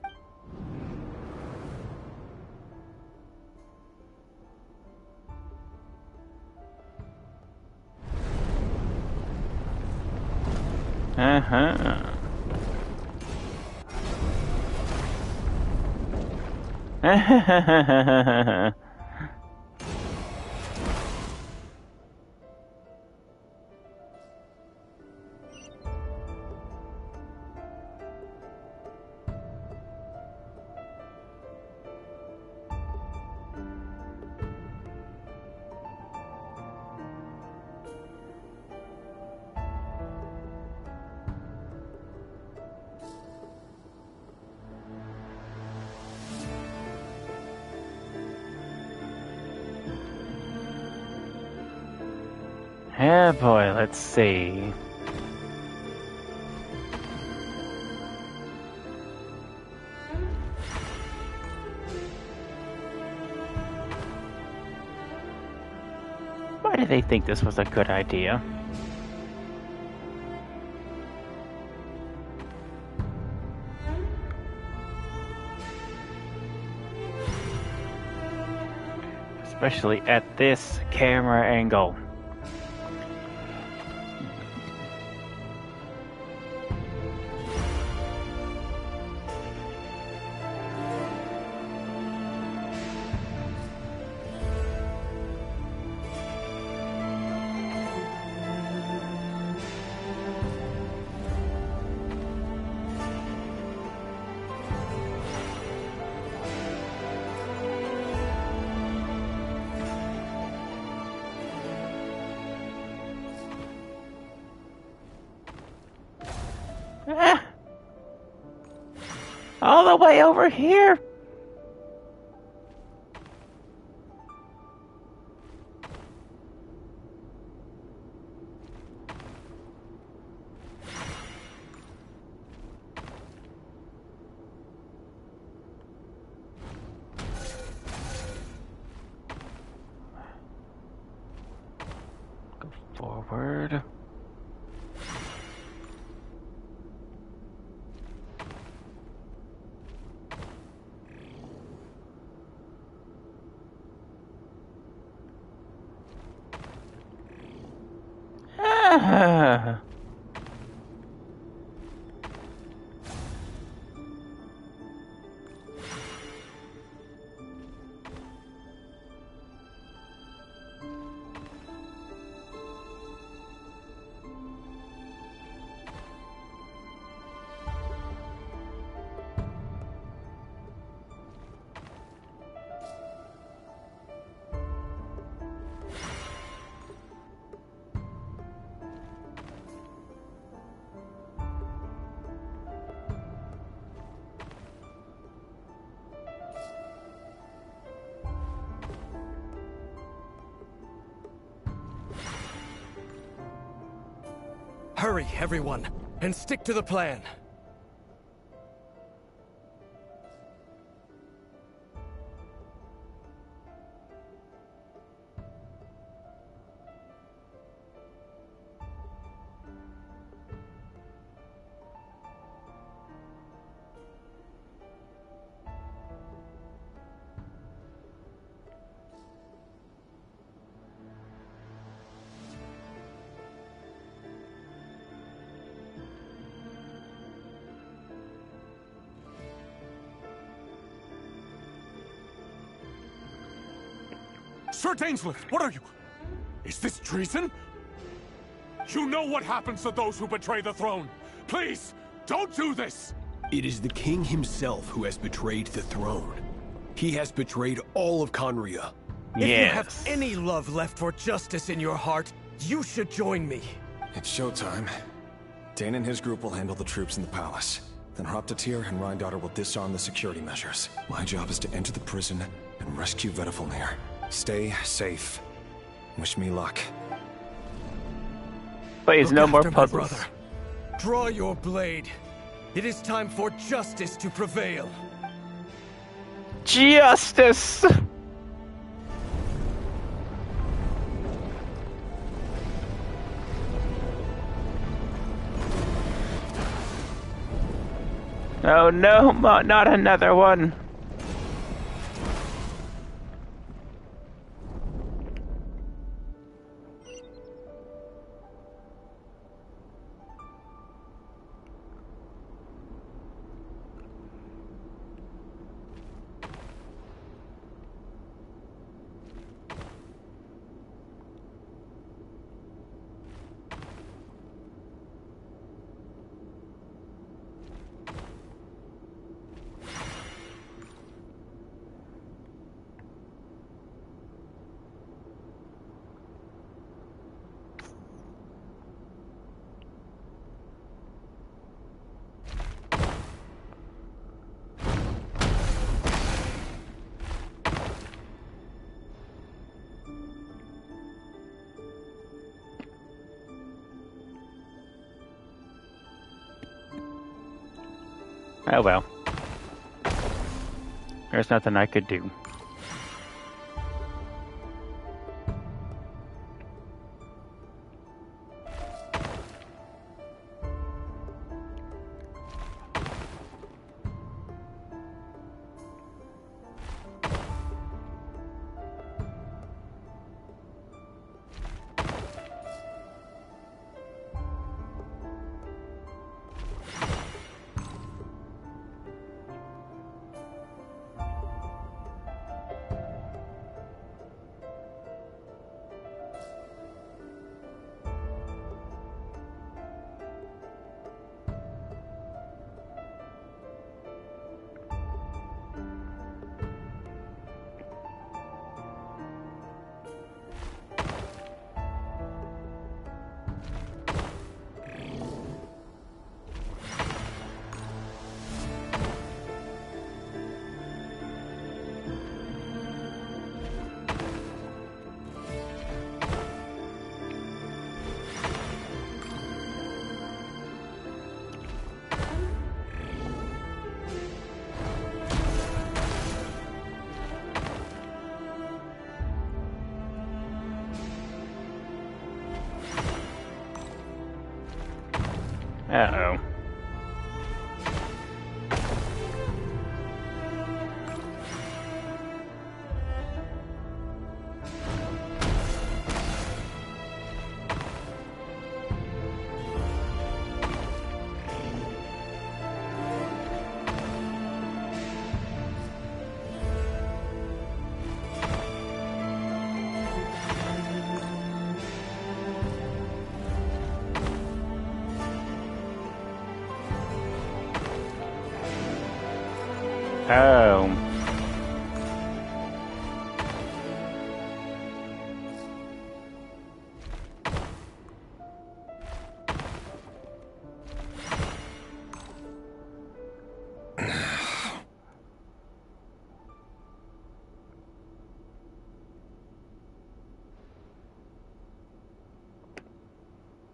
Uh-huh. Yeah, boy, let's see. Why do they think this was a good idea? Especially at this camera angle. All the way over here? Hurry, everyone, and stick to the plan. Sir Dainsleif, what are you? Is this treason? You know what happens to those who betray the throne. Please, don't do this! It is the king himself who has betrayed the throne. He has betrayed all of Conria. If you have any love left for justice in your heart, you should join me. It's showtime. Dane and his group will handle the troops in the palace. Then Hraptatir and Rhindaughter will disarm the security measures. My job is to enter the prison and rescue Vedifalnir. Stay safe. Wish me luck. Please, no more puzzles. Brother. Draw your blade. It is time for justice to prevail. Justice! Oh no, not another one. Oh well. There's nothing I could do. Uh-oh. Oh.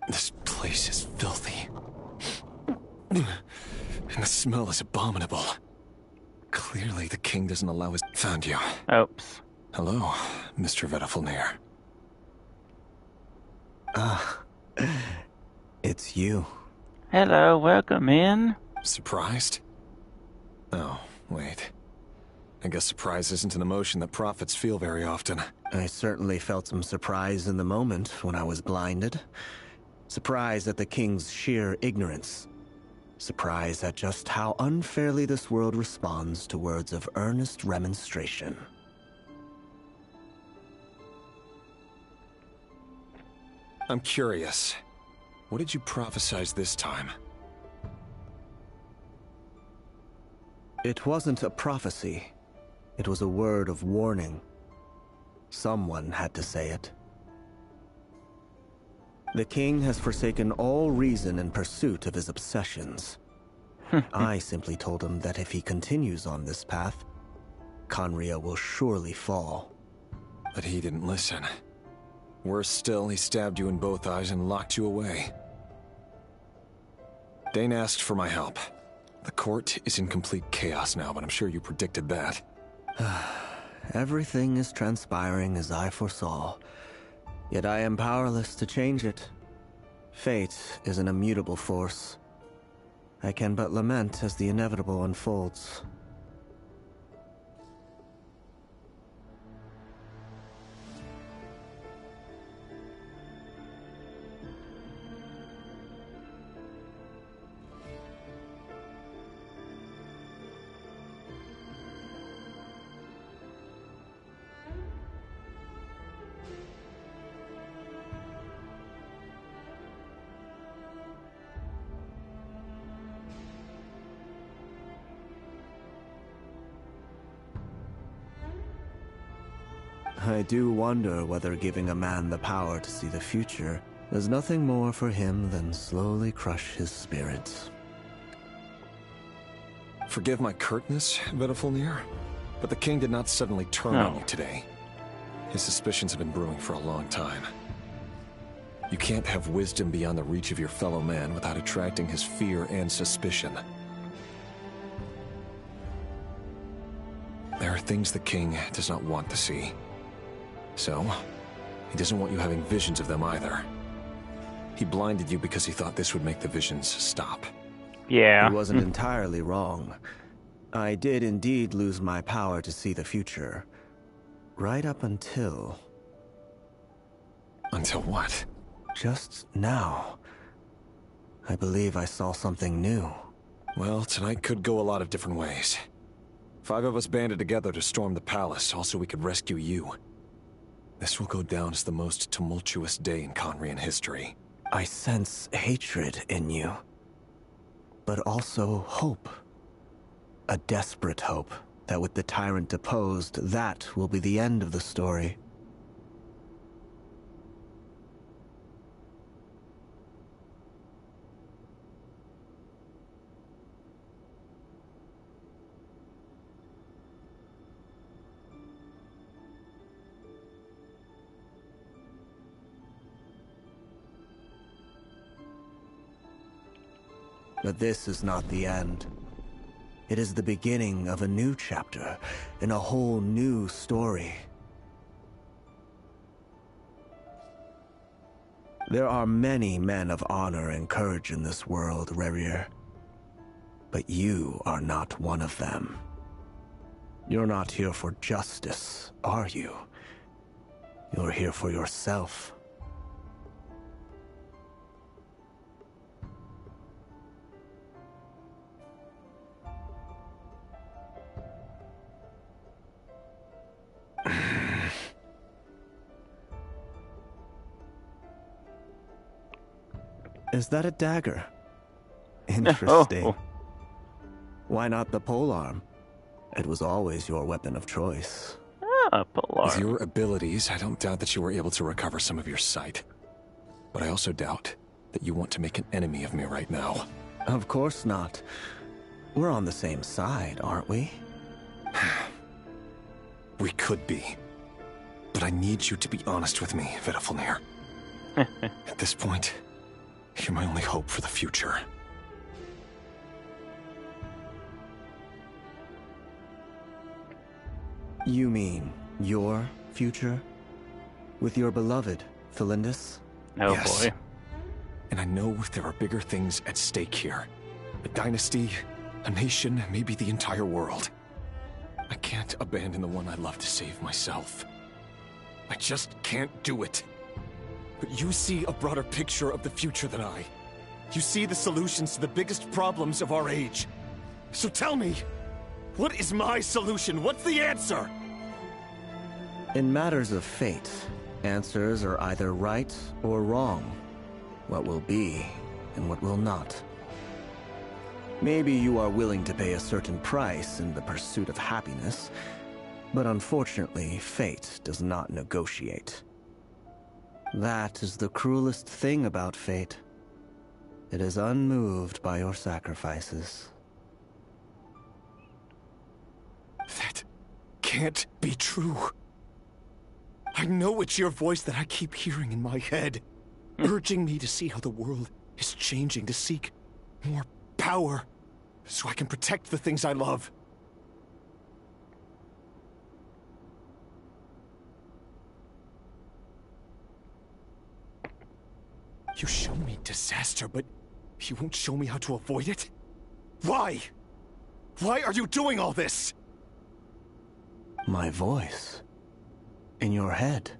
This place is filthy. And the smell is abominable. Clearly, the king doesn't allow his... Found you. Oops. Hello, Mr. Vedafilnir. Ah, it's you. Hello, welcome in. Surprised? Oh, wait. I guess surprise isn't an emotion that prophets feel very often. I certainly felt some surprise in the moment when I was blinded. Surprise at the king's sheer ignorance. Surprise at just how unfairly this world responds to words of earnest remonstration. I'm curious. What did you prophesize this time? It wasn't a prophecy. It was a word of warning. Someone had to say it. The king has forsaken all reason in pursuit of his obsessions. I simply told him that if he continues on this path, Khaenri'ah will surely fall. But he didn't listen. Worse still, he stabbed you in both eyes and locked you away. Dane asked for my help. The court is in complete chaos now, but I'm sure you predicted that. Everything is transpiring as I foresaw. Yet I am powerless to change it. Fate is an immutable force. I can but lament as the inevitable unfolds. I do wonder whether giving a man the power to see the future does nothing more for him than slowly crush his spirit. Forgive my curtness, Vedafilnir, but the king did not suddenly turn on you today. His suspicions have been brewing for a long time. You can't have wisdom beyond the reach of your fellow man without attracting his fear and suspicion. There are things the king does not want to see. So, he doesn't want you having visions of them either. He blinded you because he thought this would make the visions stop. Yeah. He wasn't entirely wrong. I did indeed lose my power to see the future. Right up until... Until what? Just now. I believe I saw something new. Well, tonight could go a lot of different ways. 5 of us banded together to storm the palace, also we could rescue you. This will go down as the most tumultuous day in Khaenri'ah history. I sense hatred in you. But also hope. A desperate hope that with the tyrant deposed, that will be the end of the story. But this is not the end. It is the beginning of a new chapter, in a whole new story. There are many men of honor and courage in this world, Rerir. But you are not one of them. You're not here for justice, are you? You're here for yourself. Is that a dagger? Interesting. Oh. Why not the polearm? It was always your weapon of choice. Ah, Polar. With your abilities, I don't doubt that you were able to recover some of your sight. But I also doubt that you want to make an enemy of me right now. Of course not. We're on the same side, aren't we? We could be. But I need you to be honest with me, Vedafilnir. At this point, you're my only hope for the future. You mean your future? With your beloved, Felindus? Oh Yes. boy. And I know there are bigger things at stake here. A dynasty, a nation, maybe the entire world. I can't abandon the one I love to save myself. I just can't do it. But you see a broader picture of the future than I. You see the solutions to the biggest problems of our age. So tell me, what is my solution? What's the answer? In matters of fate, answers are either right or wrong. What will be, and what will not. Maybe you are willing to pay a certain price in the pursuit of happiness, but unfortunately, fate does not negotiate. That is the cruelest thing about fate. It is unmoved by your sacrifices. That can't be true. I know it's your voice that I keep hearing in my head, urging me to see how the world is changing, to seek more power, so I can protect the things I love. You show me disaster, but you won't show me how to avoid it? Why? Why are you doing all this? My voice. In your head.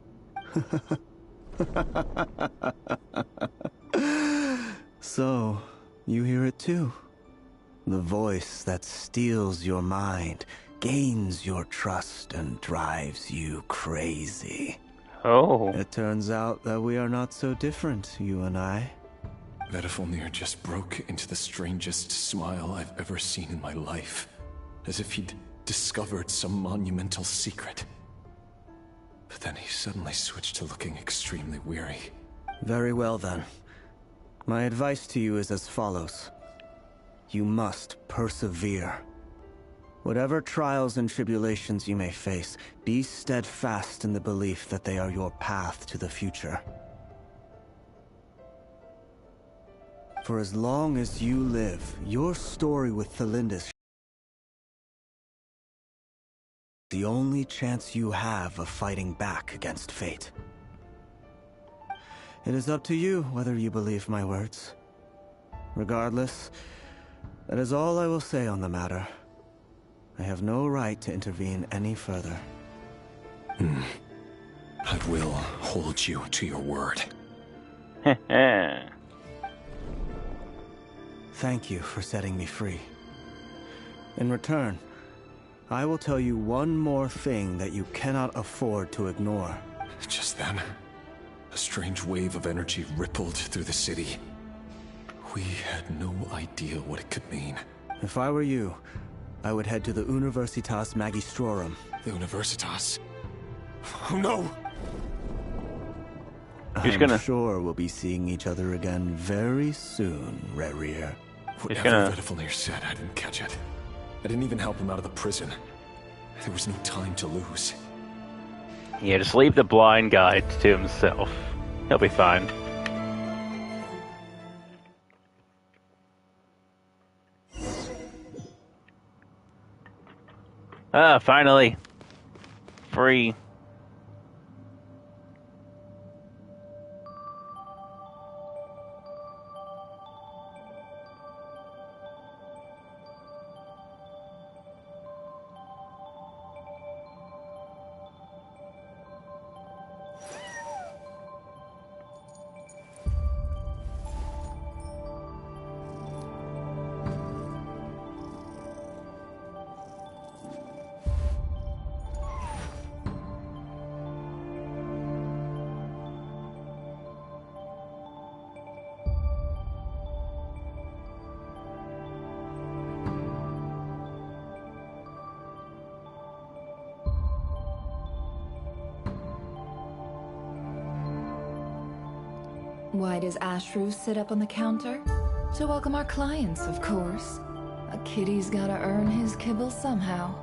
So, you hear it too? The voice that steals your mind, gains your trust, and drives you crazy. Oh. It turns out that we are not so different, you and I. Vedafilnir just broke into the strangest smile I've ever seen in my life, as if he'd discovered some monumental secret. But then he suddenly switched to looking extremely weary. Very well then. My advice to you is as follows. You must persevere. Whatever trials and tribulations you may face, be steadfast in the belief that they are your path to the future. For as long as you live, your story with Felindus the only chance you have of fighting back against fate. It is up to you whether you believe my words. Regardless, that is all I will say on the matter. I have no right to intervene any further. I will hold you to your word. Thank you for setting me free. In return, I will tell you one more thing that you cannot afford to ignore. Just then, a strange wave of energy rippled through the city. We had no idea what it could mean. If I were you, I would head to the Universitas Magistrorum. The Universitas? Oh no! I'm sure we'll be seeing each other again very soon, Rerir. Whatever Vedafilnir said, I didn't catch it. I didn't even help him out of the prison. There was no time to lose. Yeah, just leave the blind guy to himself. He'll be fine. Ah, finally. Free. Why does Ashru sit up on the counter? To welcome our clients, of course. A kitty's gotta earn his kibble somehow.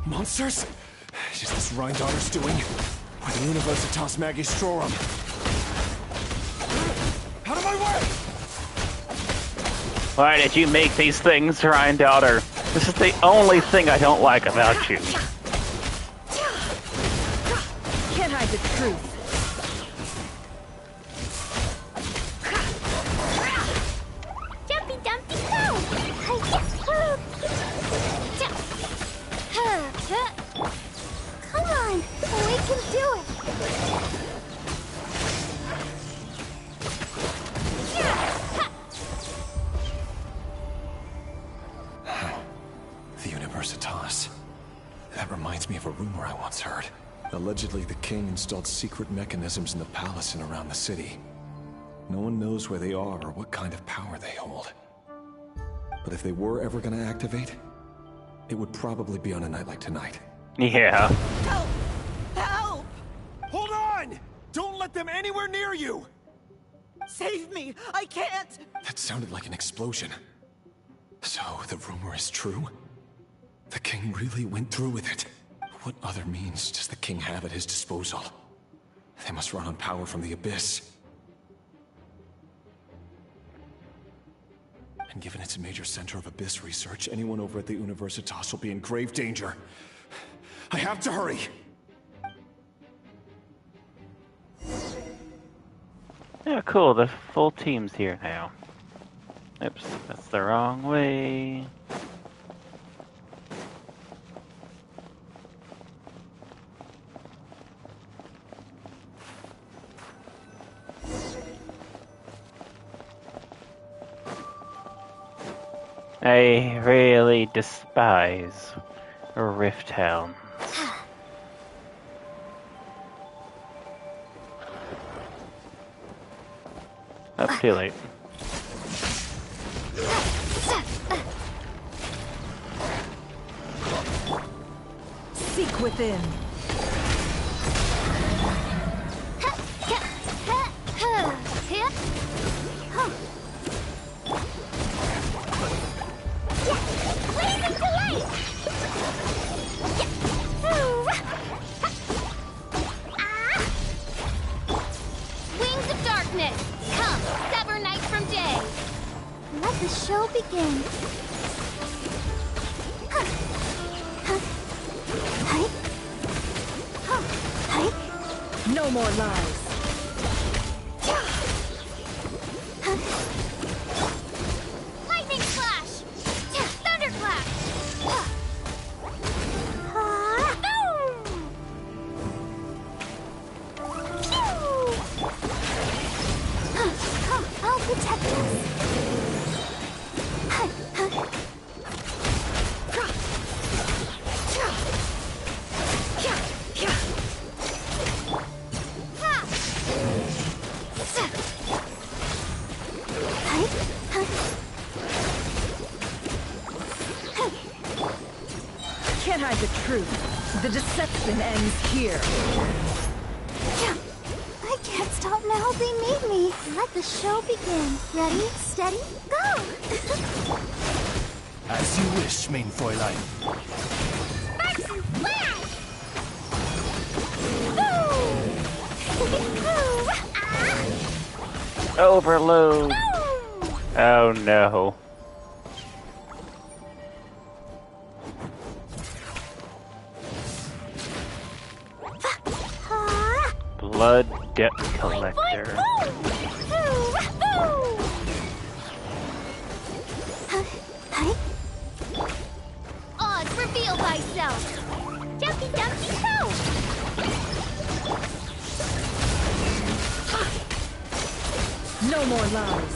Monsters? Is this Rhindaughter's doing? Or the Universitas Magistrorum? Out of my way! Why did you make these things, Rhindaughter? This is the only thing I don't like about you. Can't hide the truth. Jumpy Dumpty go! Come on, we can do it! The Universitas. That reminds me of a rumor I once heard. Allegedly, the king installed secret mechanisms in the palace and around the city. No one knows where they are or what kind of power they hold. But if they were ever gonna activate, it would probably be on a night like tonight. Yeah. Help! Help! Hold on! Don't let them anywhere near you! Save me! I can't! That sounded like an explosion. So, the rumor is true? The king really went through with it. What other means does the king have at his disposal? They must run on power from the Abyss. And given it's a major center of Abyss research, anyone over at the Universitas will be in grave danger. I have to hurry! Yeah, cool, the full team's here now. Oops, that's the wrong way. I really despise Rift Hounds. Oh, too late. Seek within. Wings of darkness, come, sever night from day. Let the show begin. No more lies. Lightning flash, thunderclap. I'll protect us. Can't hide the truth. The deception ends here. I can't stop now. They made me. Let the show begin. Ready, steady, go! As you wish, main Fräulein. Sparks and flash! Overload! Oh no. Blood debt collector. Oz, reveal thyself. Jumpy Dumpty go! No more lies.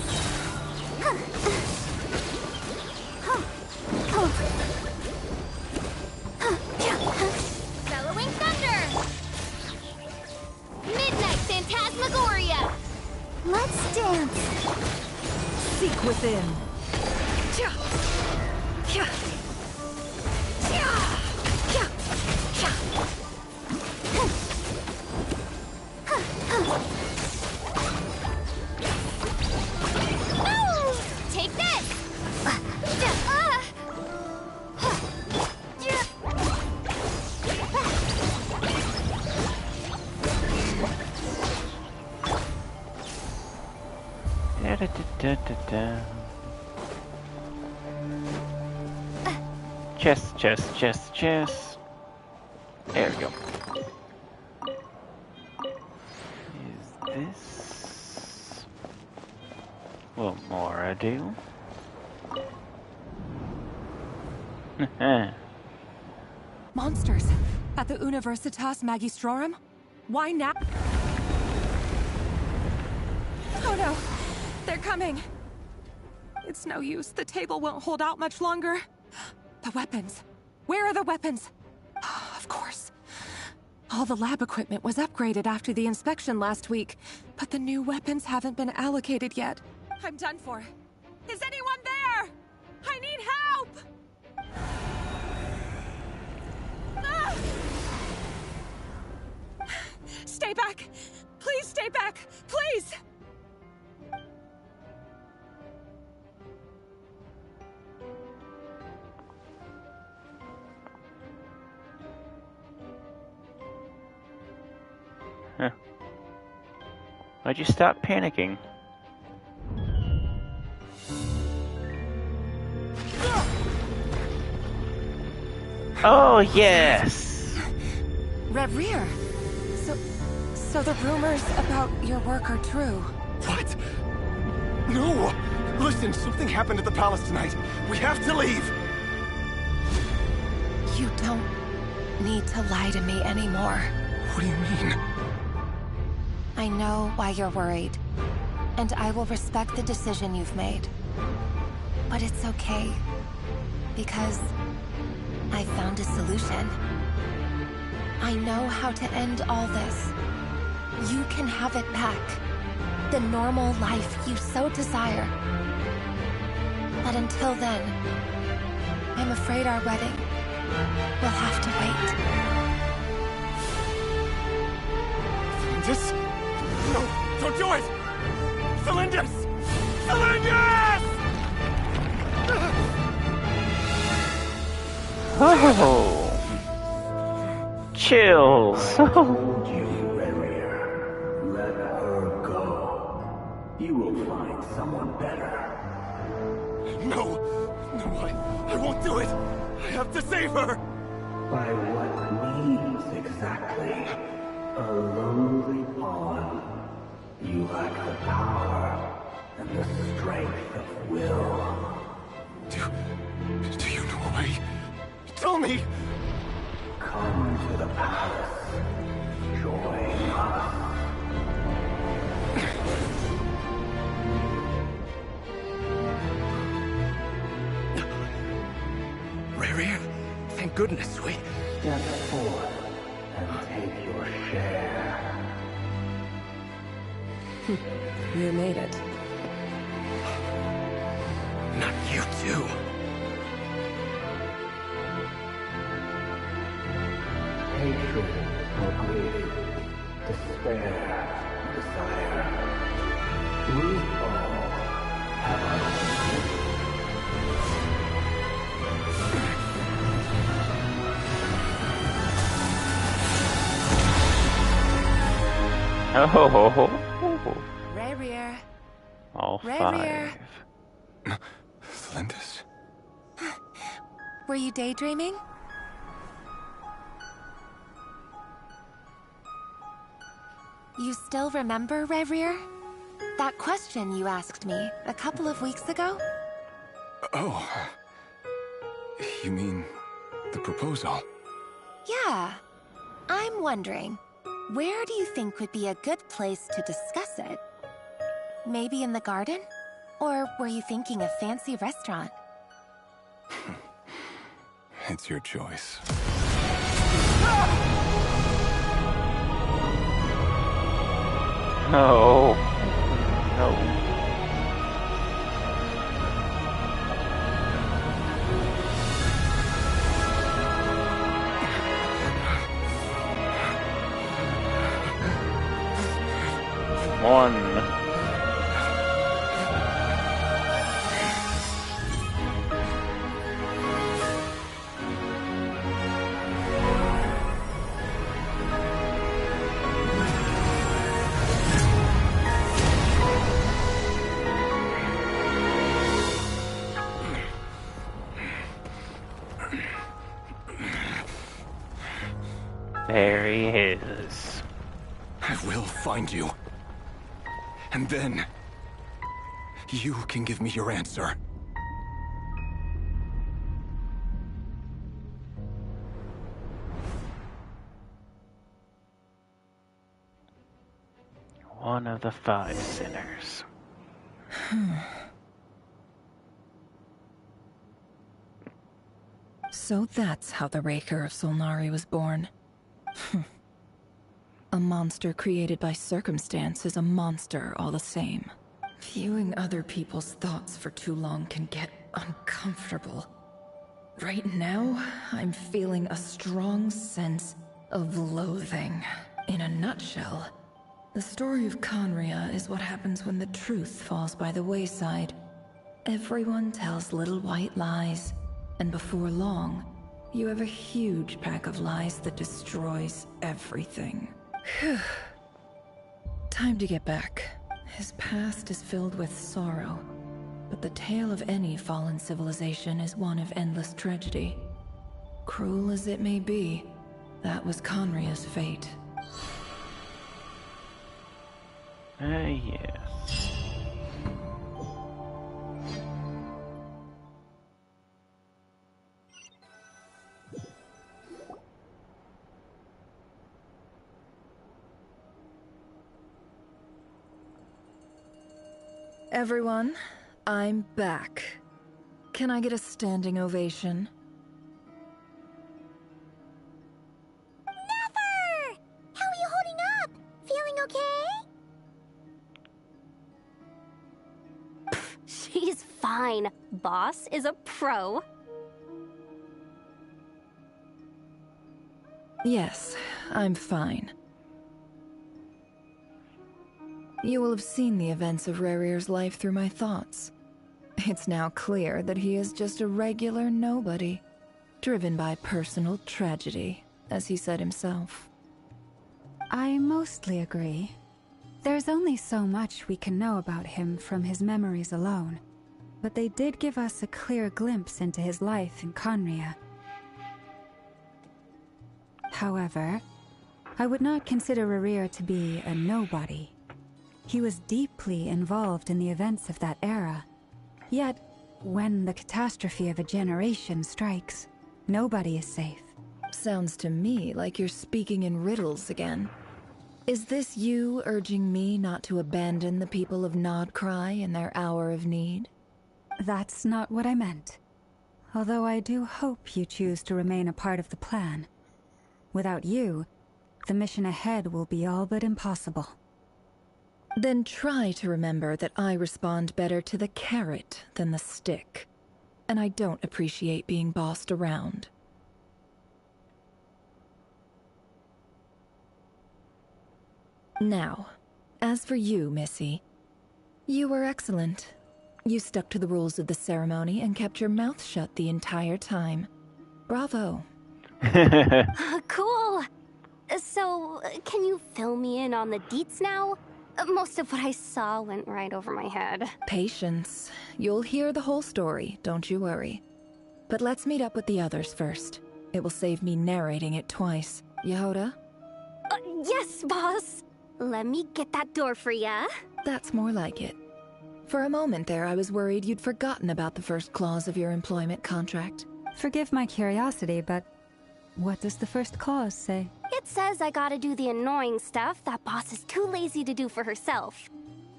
Let's dance. Seek within. Take this! Da-da-da-da-da-da. Chest, chest, chest, chest. There we go. Is this a little more ado? Monsters! At the Universitas Magistrorum? Why now? Oh no! They're coming! It's no use. The table won't hold out much longer. The weapons. Where are the weapons? Of course. All the lab equipment was upgraded after the inspection last week, but the new weapons haven't been allocated yet. I'm done for. Is anyone there? I need help! Ah! Stay back! Please stay back! Please! Huh. Why'd you stop panicking? Oh, yes! Reverie! So the rumors about your work are true. What? No! Listen, something happened at the palace tonight. We have to leave! You don't need to lie to me anymore. What do you mean? I know why you're worried, and I will respect the decision you've made. But it's okay, because I found a solution. I know how to end all this. You can have it back. The normal life you so desire. But until then, I'm afraid our wedding will have to wait. Felindus? No, don't do it! Felindus! Felindus! Oh! Chills! Let her go. You will find someone better. No! No, I won't do it! I have to save her! By what means exactly? A lonely pawn. You lack the power and the strength of will. Do you know a way? Tell me! Come to the palace. Join us. Reverie, thank goodness we... Step forth and take your share. You made it. Not you too. Hatred or grief, despair, desire. We all have our own. Oh! Reverie. All Reverie. five. Felindus? Were you daydreaming? You still remember, Reverie? That question you asked me a couple of weeks ago? Oh. You mean the proposal? Yeah. I'm wondering, where do you think would be a good place to discuss it? Maybe in the garden? Or were you thinking a fancy restaurant? It's your choice. Oh. No. One. There he is. I will find you. And then, you can give me your answer. One of the 5 sinners. So that's how the Raker of Solnari was born. A monster created by circumstance is a monster all the same. Viewing other people's thoughts for too long can get uncomfortable. Right now, I'm feeling a strong sense of loathing. In a nutshell, the story of Conria is what happens when the truth falls by the wayside. Everyone tells little white lies, and before long, you have a huge pack of lies that destroys everything. Time to get back. His past is filled with sorrow, but the tale of any fallen civilization is one of endless tragedy. Cruel as it may be, that was Conria's fate. Yes. Everyone, I'm back. Can I get a standing ovation? Never! How are you holding up? Feeling okay? She's fine. Boss is a pro. Yes, I'm fine. You will have seen the events of Rarir's life through my thoughts. It's now clear that he is just a regular nobody, driven by personal tragedy, as he said himself. I mostly agree. There's only so much we can know about him from his memories alone, but they did give us a clear glimpse into his life in Conria. However, I would not consider Rarir to be a nobody. He was deeply involved in the events of that era. Yet, when the catastrophe of a generation strikes, nobody is safe. Sounds to me like you're speaking in riddles again. Is this you urging me not to abandon the people of Nodcry in their hour of need? That's not what I meant. Although I do hope you choose to remain a part of the plan. Without you, the mission ahead will be all but impossible. Then try to remember that I respond better to the carrot than the stick. And I don't appreciate being bossed around. Now, as for you, Missy, you were excellent. You stuck to the rules of the ceremony and kept your mouth shut the entire time. Bravo. Cool. So, can you fill me in on the deets now? Most of what I saw went right over my head. Patience. You'll hear the whole story, don't you worry. But let's meet up with the others first. It will save me narrating it twice. Yehoda? Yes, boss. Let me get that door for ya. That's more like it. For a moment there, I was worried you'd forgotten about the first clause of your employment contract. Forgive my curiosity, but what does the first clause say? It says I gotta do the annoying stuff that boss is too lazy to do for herself.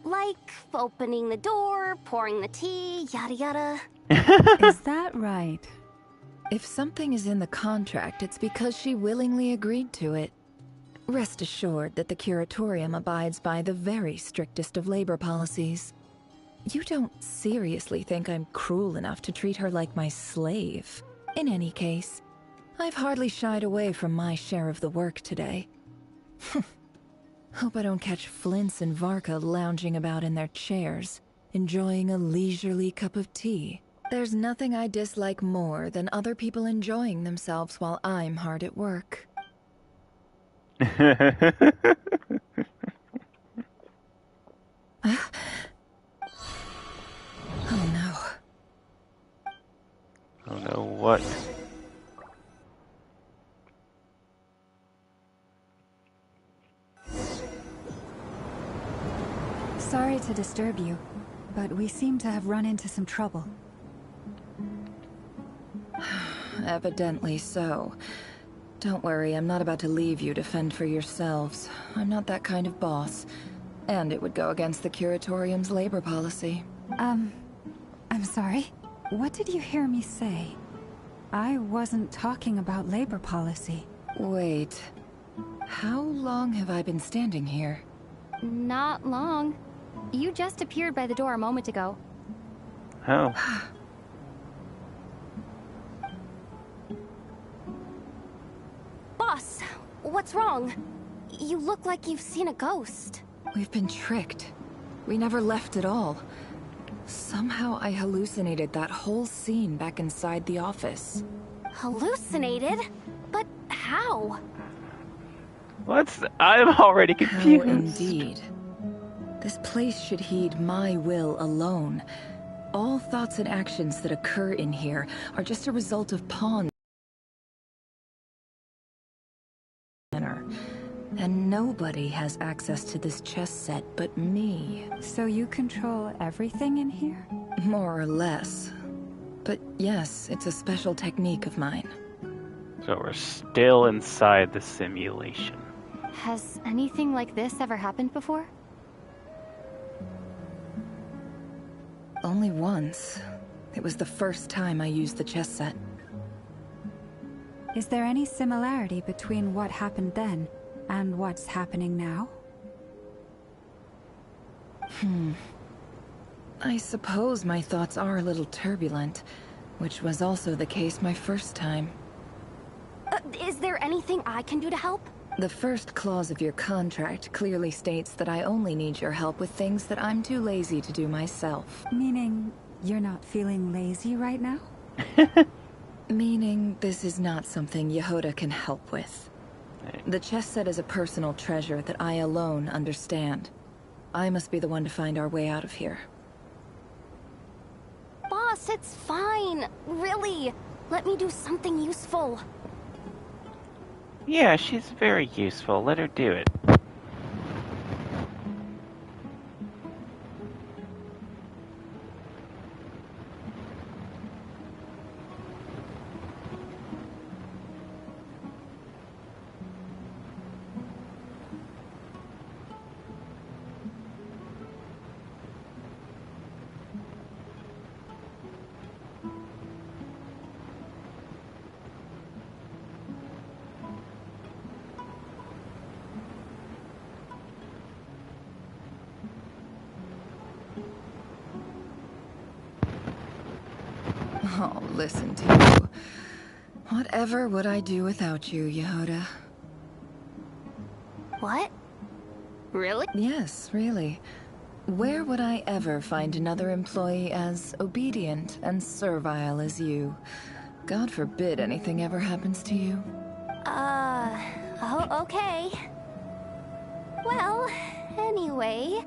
Like opening the door, pouring the tea, yada yada. Is that right? If something is in the contract, it's because she willingly agreed to it. Rest assured that the Curatorium abides by the very strictest of labor policies. You don't seriously think I'm cruel enough to treat her like my slave? In any case, I've hardly shied away from my share of the work today. Hope I don't catch Flintz and Varka lounging about in their chairs, enjoying a leisurely cup of tea. There's nothing I dislike more than other people enjoying themselves while I'm hard at work. Oh no. Oh no, what? Sorry to disturb you, but we seem to have run into some trouble. Evidently so. Don't worry, I'm not about to leave you to fend for yourselves. I'm not that kind of boss. And it would go against the Curatorium's labor policy. I'm sorry. What did you hear me say? I wasn't talking about labor policy. Wait. How long have I been standing here? Not long. You just appeared by the door a moment ago. Oh. Boss, what's wrong? You look like you've seen a ghost. We've been tricked. We never left at all. Somehow I hallucinated that whole scene back inside the office. Hallucinated? But how? I'm already confused. How indeed. This place should heed my will alone. All thoughts and actions that occur in here are just a result of pawns. And nobody has access to this chess set but me. So you control everything in here? More or less. But yes, it's a special technique of mine. So we're still inside the simulation. Has anything like this ever happened before? Only once. It was the first time I used the chess set. Is there any similarity between what happened then and what's happening now? I suppose my thoughts are a little turbulent, which was also the case my first time. Is there anything I can do to help? The first clause of your contract clearly states that I only need your help with things that I'm too lazy to do myself. Meaning, you're not feeling lazy right now? Meaning, this is not something Yehoda can help with. The chess set is a personal treasure that I alone understand. I must be the one to find our way out of here. Boss, it's fine. Really. Let me do something useful. Yeah, she's very useful. Let her do it. Oh, listen to you. Whatever would I do without you, Yehoda? What? Really? Yes, really. Where would I ever find another employee as obedient and servile as you? God forbid anything ever happens to you. Oh, okay. Well, anyway,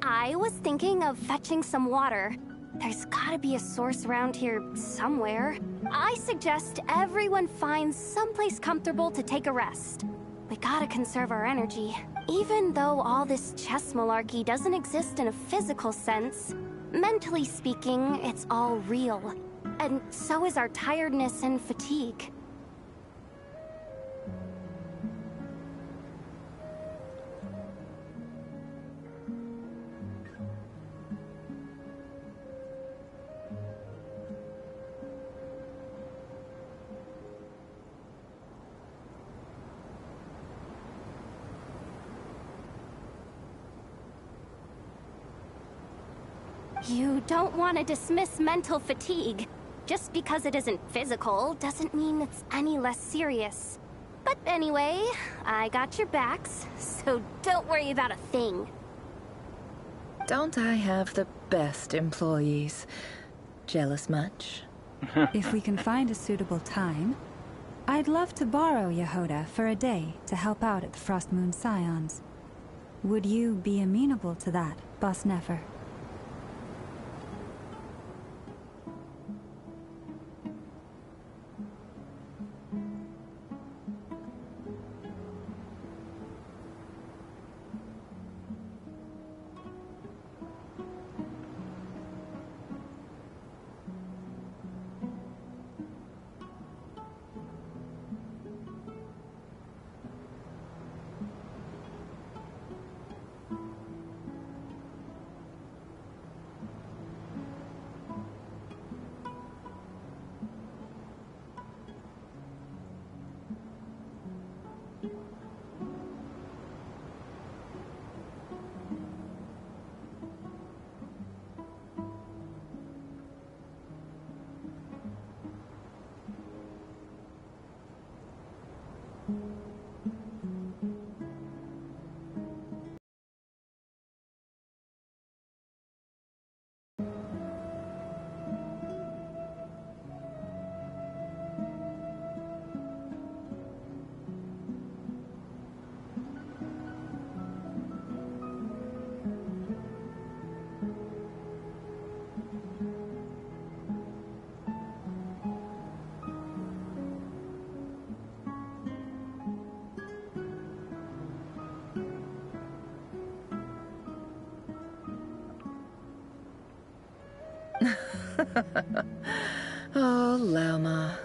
I was thinking of fetching some water. There's gotta be a source around here somewhere. I suggest everyone finds someplace comfortable to take a rest. We gotta conserve our energy. Even though all this chess malarkey doesn't exist in a physical sense, mentally speaking, it's all real. And so is our tiredness and fatigue. You don't want to dismiss mental fatigue. Just because it isn't physical doesn't mean it's any less serious. But anyway, I got your backs, so don't worry about a thing. Don't I have the best employees? Jealous much? If we can find a suitable time, I'd love to borrow Yehoda for a day to help out at the Frostmoon Scions. Would you be amenable to that, Boss Nefer? Oh, Lama.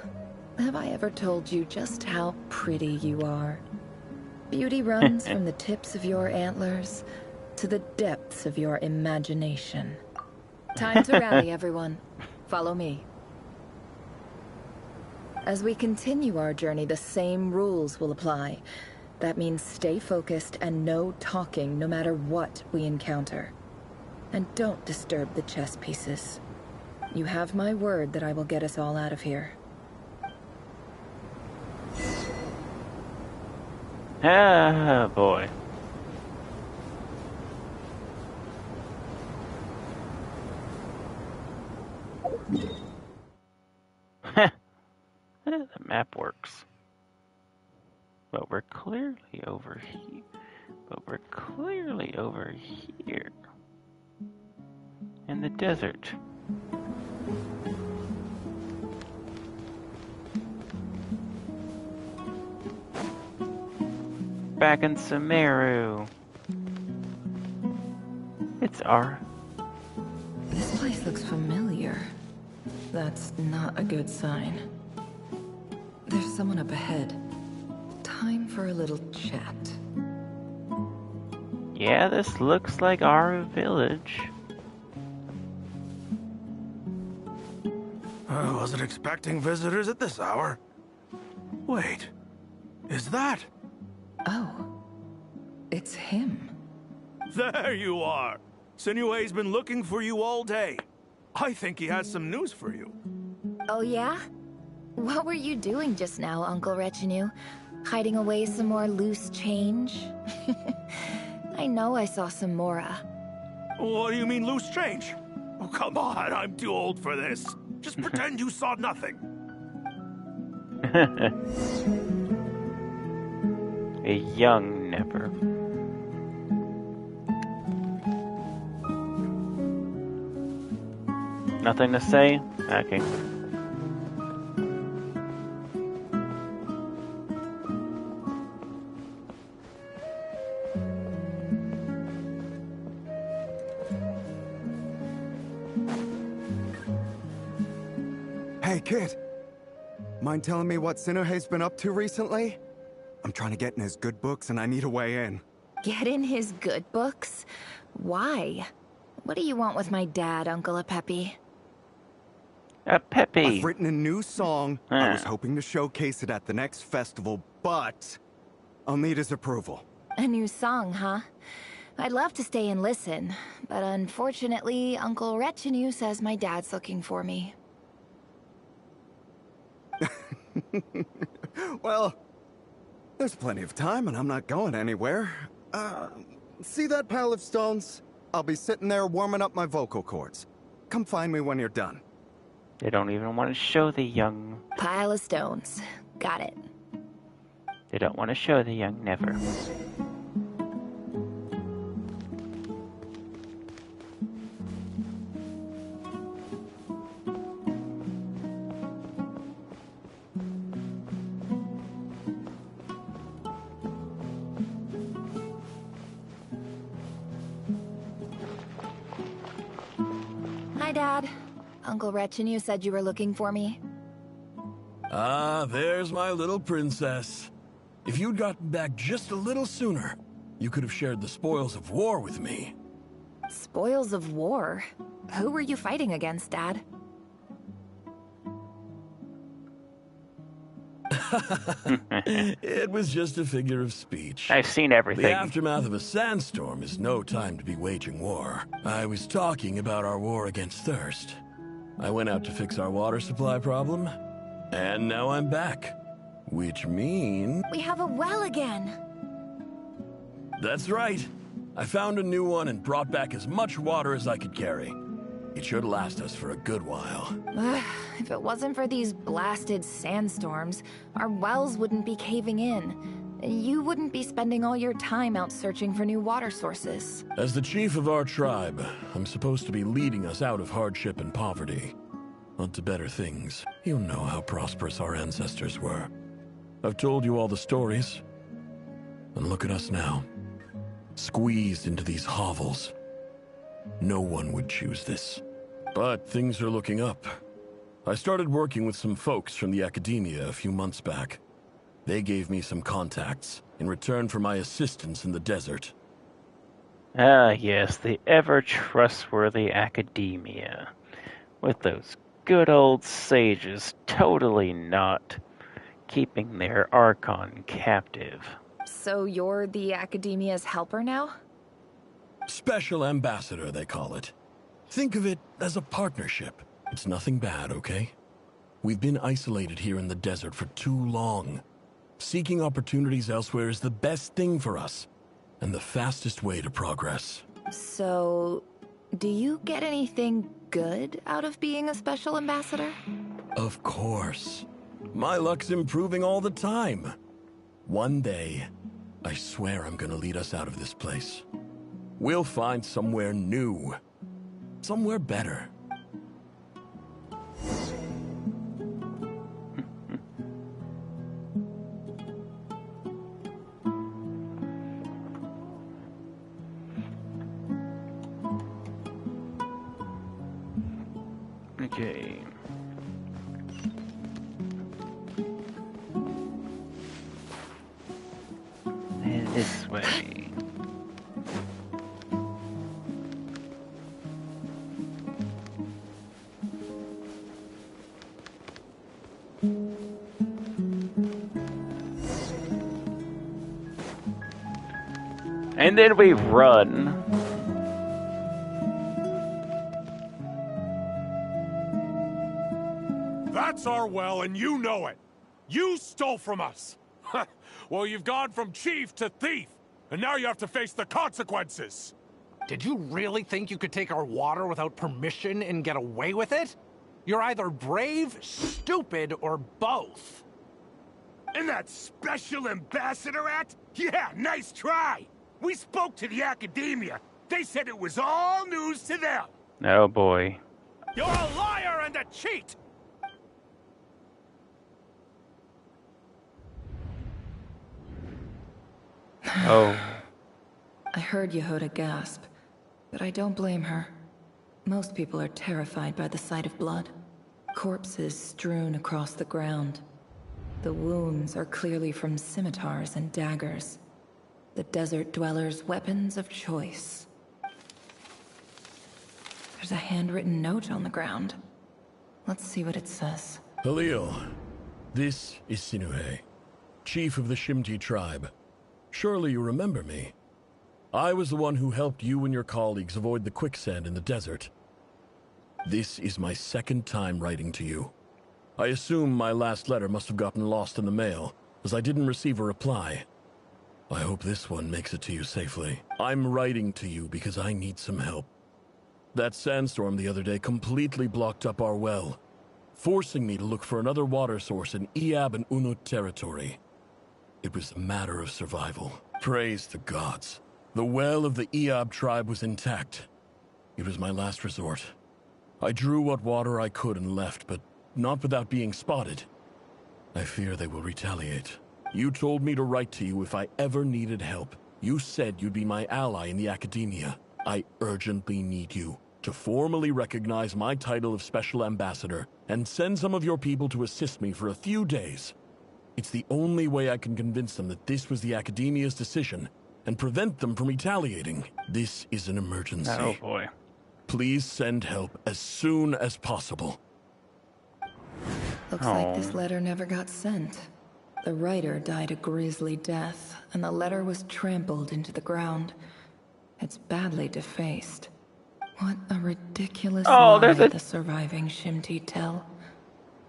Have I ever told you just how pretty you are? Beauty runs from the tips of your antlers to the depths of your imagination. Time to rally, everyone. Follow me. As we continue our journey, the same rules will apply. That means stay focused and no talking no matter what we encounter. And don't disturb the chess pieces. You have my word that I will get us all out of here. Ah, boy. The map works. But we're clearly over here. In the desert. Back in Sumeru. It's our... This place looks familiar. That's not a good sign. There's someone up ahead. Time for a little chat. Yeah, this looks like our village. I wasn't expecting visitors at this hour. Wait, is that? Oh, it's him. There you are! Sinue's been looking for you all day. I think he has some news for you. Oh yeah? What were you doing just now, Uncle Retinue? Hiding away some more loose change? I know I saw some Mora. What do you mean loose change? Oh, come on, I'm too old for this. Just pretend you saw nothing. A young Nefer. Nothing to say? Okay. Hey, kid. Mind telling me what Sinuhe's been up to recently? I'm trying to get in his good books and I need a way in. Get in his good books? Why? What do you want with my dad, Uncle Apepi? Peppy. I've written a new song. I was hoping to showcase it at the next festival, but I'll need his approval. A new song, huh? I'd love to stay and listen, but unfortunately, Uncle Retinue says my dad's looking for me. Well, there's plenty of time and I'm not going anywhere. See that pile of stones? I'll be sitting there warming up my vocal cords. Come find me when you're done. They don't even want to show the young... Pile of stones. Got it. They don't want to show the young Never. Hi, Dad. Uncle Retinue said you were looking for me. Ah, there's my little princess. If you'd gotten back just a little sooner, you could have shared the spoils of war with me. Spoils of war? Who were you fighting against, Dad? It was just a figure of speech. I've seen everything. The aftermath of a sandstorm is no time to be waging war. I was talking about our war against thirst. I went out to fix our water supply problem, and now I'm back. Which means... We have a well again! That's right. I found a new one and brought back as much water as I could carry. It should last us for a good while. If it wasn't for these blasted sandstorms, our wells wouldn't be caving in. You wouldn't be spending all your time out searching for new water sources. As the chief of our tribe, I'm supposed to be leading us out of hardship and poverty. Onto better things. You know how prosperous our ancestors were. I've told you all the stories. And look at us now. Squeezed into these hovels. No one would choose this. But things are looking up. I started working with some folks from the academia a few months back. They gave me some contacts in return for my assistance in the desert. Ah, yes, the ever-trustworthy academia. With those good old sages totally not keeping their Archon captive. So you're the academia's helper now? Special ambassador, they call it. Think of it as a partnership. It's nothing bad, okay? We've been isolated here in the desert for too long. Seeking opportunities elsewhere is the best thing for us, and the fastest way to progress. So, do you get anything good out of being a special ambassador? Of course. My luck's improving all the time. One day, I swear I'm gonna lead us out of this place. We'll find somewhere new. Somewhere better. Okay. And this way. And then we run. That's our well, and you know it. You stole from us. Well, you've gone from chief to thief, and now you have to face the consequences. Did you really think you could take our water without permission and get away with it? You're either brave, stupid, or both. And that special ambassador act? Yeah, nice try. We spoke to the academia. They said it was all news to them. Oh boy. You're a liar and a cheat! Oh. I heard Yehuda gasp, but I don't blame her. Most people are terrified by the sight of blood. Corpses strewn across the ground. The wounds are clearly from scimitars and daggers. The desert dwellers' weapons of choice. There's a handwritten note on the ground. Let's see what it says. Halil, this is Sinuhe, chief of the Shimti tribe. Surely you remember me. I was the one who helped you and your colleagues avoid the quicksand in the desert. This is my second time writing to you. I assume my last letter must have gotten lost in the mail, as I didn't receive a reply. I hope this one makes it to you safely. I'm writing to you because I need some help. That sandstorm the other day completely blocked up our well, forcing me to look for another water source in Iab and Unut territory. It was a matter of survival. Praise the gods. The well of the Iab tribe was intact. It was my last resort. I drew what water I could and left, but not without being spotted. I fear they will retaliate. You told me to write to you if I ever needed help. You said you'd be my ally in the academia. I urgently need you to formally recognize my title of Special Ambassador and send some of your people to assist me for a few days. It's the only way I can convince them that this was the academia's decision and prevent them from retaliating. This is an emergency. Oh boy. Please send help as soon as possible. Looks like this letter never got sent. The writer died a grisly death, and the letter was trampled into the ground. It's badly defaced. What a ridiculous lie the surviving Shimti tell.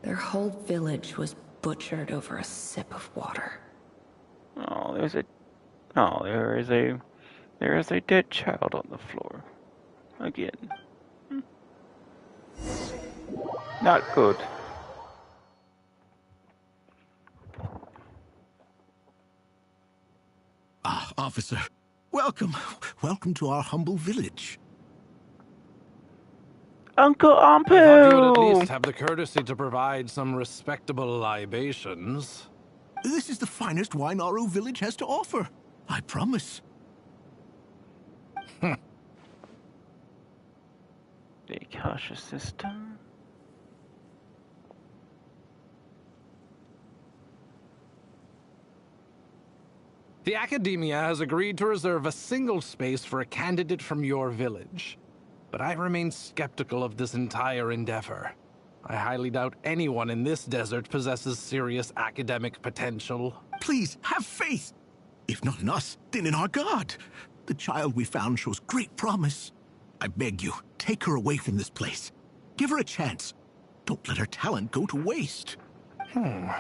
Their whole village was butchered over a sip of water. There is a dead child on the floor. Again. Not good. Ah, officer. Welcome. Welcome to our humble village. Uncle I thought you would at Ampu! least have the courtesy to provide some respectable libations. This is the finest wine Aru village has to offer. I promise. The Akasha system. The Academia has agreed to reserve a single space for a candidate from your village. But I remain skeptical of this entire endeavor. I highly doubt anyone in this desert possesses serious academic potential. Please, have faith. If not in us, then in our god. The child we found shows great promise. I beg you, take her away from this place. Give her a chance. Don't let her talent go to waste. I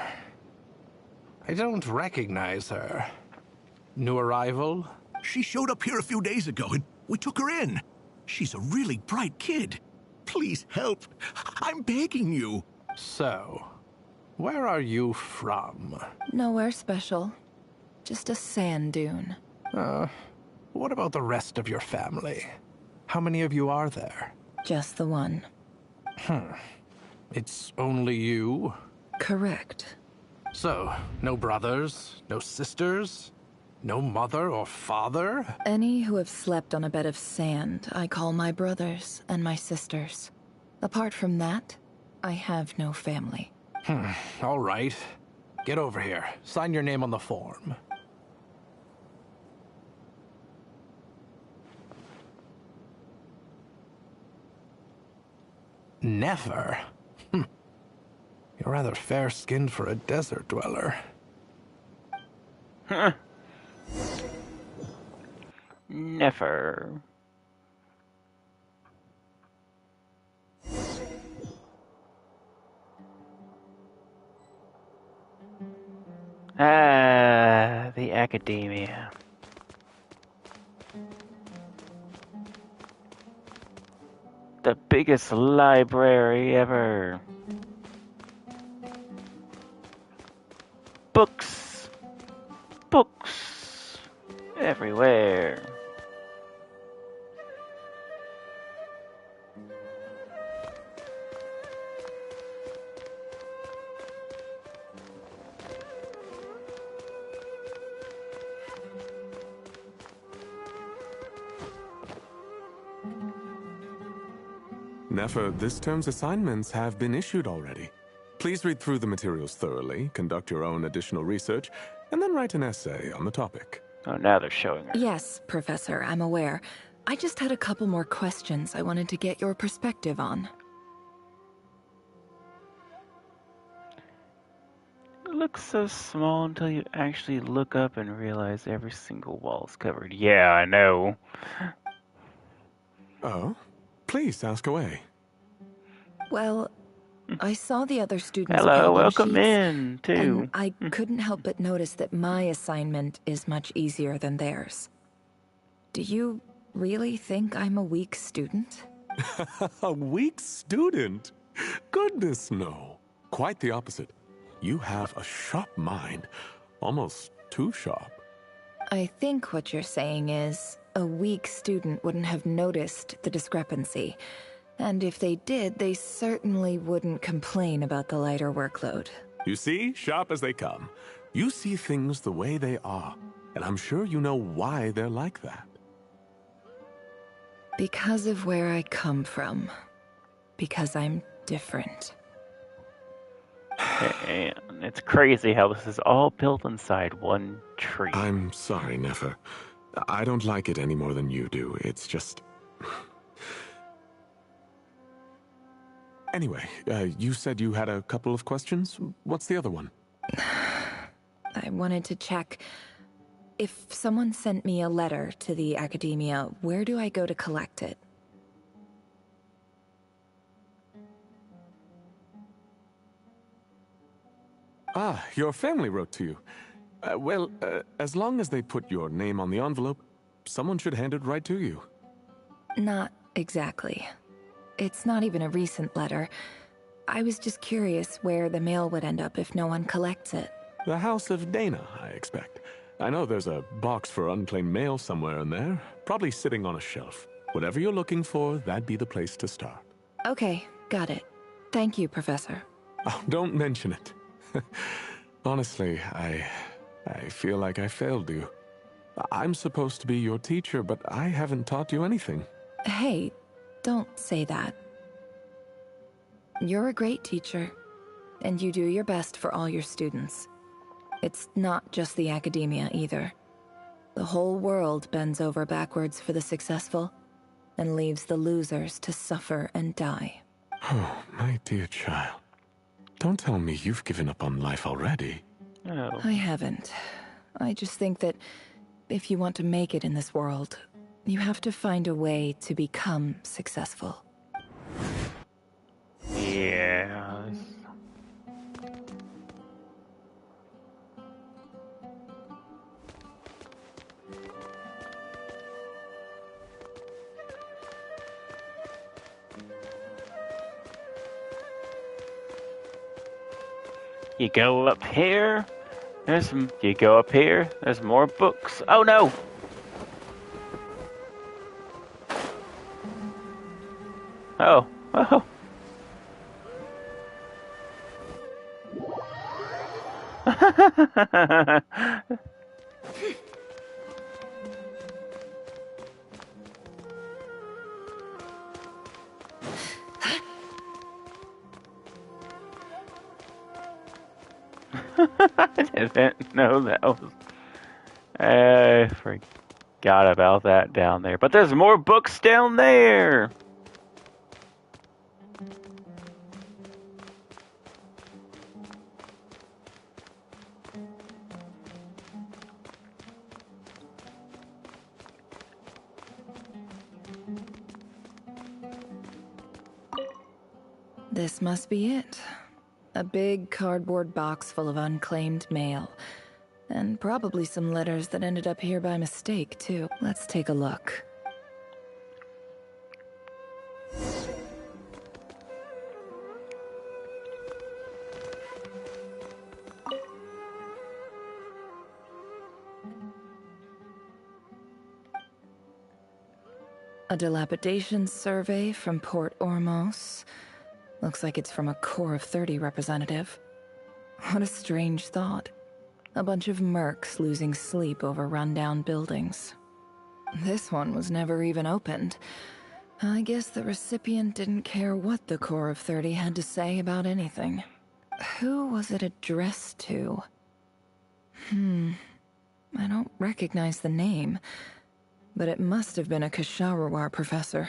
don't recognize her. New arrival? She showed up here a few days ago and we took her in. She's a really bright kid. Please help. I'm begging you. So, where are you from? Nowhere special. Just a sand dune. What about the rest of your family? How many of you are there? Just the one. It's only you? Correct. So, no brothers, no sisters, no mother or father? Any who have slept on a bed of sand, I call my brothers and my sisters. Apart from that, I have no family. All right. Get over here. Sign your name on the form. Never? You're rather fair-skinned for a desert dweller. Never. Ah, the academia. The biggest library ever. Books. Books. Everywhere. Nefer, this term's assignments have been issued already. Please read through the materials thoroughly, conduct your own additional research, and then write an essay on the topic. Oh, now they're showing her. Yes, Professor, I'm aware. I just had a couple more questions I wanted to get your perspective on. It looks so small until you actually look up and realize every single wall is covered. Yeah, I know. Oh? Please, ask away. Well, I saw the other students' Hello, problem welcome sheets, in, too. and I couldn't help but notice that my assignment is much easier than theirs. Do you really think I'm a weak student? A weak student? Goodness, no. Quite the opposite. You have a sharp mind. Almost too sharp. I think what you're saying is, a weak student wouldn't have noticed the discrepancy. And if they did, they certainly wouldn't complain about the lighter workload. You see, sharp as they come. You see things the way they are. And I'm sure you know why they're like that. Because of where I come from. Because I'm different. And it's crazy how this is all built inside one tree. I'm sorry, Nefer. I don't like it any more than you do. It's just... Anyway, you said you had a couple of questions. What's the other one? I wanted to check. If someone sent me a letter to the academia, where do I go to collect it? Ah, your family wrote to you. Well, as long as they put your name on the envelope, someone should hand it right to you. Not exactly. It's not even a recent letter. I was just curious where the mail would end up if no one collects it. The House of Dana, I expect. I know there's a box for unclaimed mail somewhere in there, probably sitting on a shelf. Whatever you're looking for, that'd be the place to start. Okay, got it. Thank you, Professor. Oh, don't mention it. Honestly, I feel like I failed you. I'm supposed to be your teacher, but I haven't taught you anything. Hey, don't say that. You're a great teacher, and you do your best for all your students. It's not just the academia either. The whole world bends over backwards for the successful, and leaves the losers to suffer and die. Oh, my dear child. Don't tell me you've given up on life already. Oh. I haven't. I just think that if you want to make it in this world, you have to find a way to become successful. Yeah. You go up here. You go up here. There's more books. Oh no! Oh. Oh. I didn't know that was... I forgot about that down there. But there's more books down there! This must be it. A big cardboard box full of unclaimed mail. And probably some letters that ended up here by mistake, too. Let's take a look. A dilapidation survey from Port Ormos. Looks like it's from a Core of 30 representative. What a strange thought. A bunch of mercs losing sleep over rundown buildings. This one was never even opened. I guess the recipient didn't care what the Core of 30 had to say about anything. Who was it addressed to? I don't recognize the name, but it must have been a Kasharawar professor.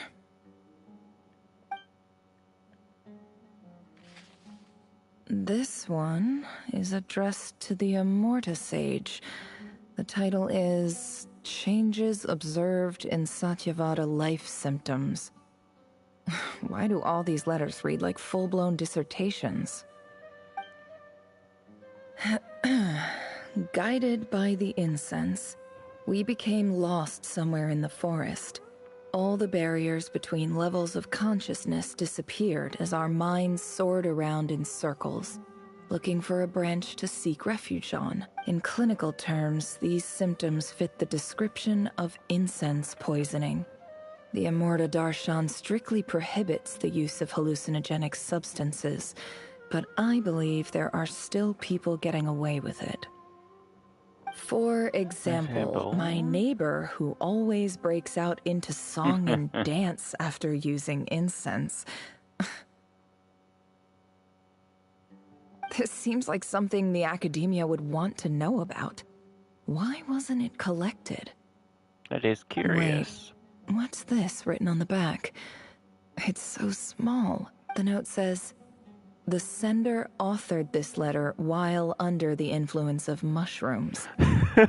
This one is addressed to the Immorta Sage. The title is Changes Observed in Satyavada Life Symptoms. Why do all these letters read like full-blown dissertations? Guided by the incense, we became lost somewhere in the forest. All the barriers between levels of consciousness disappeared as our minds soared around in circles, looking for a branch to seek refuge on. In clinical terms, these symptoms fit the description of incense poisoning. The Immorta Darshan strictly prohibits the use of hallucinogenic substances, but I believe there are still people getting away with it. For example, my neighbor who always breaks out into song and dance after using incense. This seems like something the academia would want to know about. Why wasn't it collected? That is curious. Wait, what's this written on the back? It's so small. The note says, "The sender authored this letter while under the influence of mushrooms.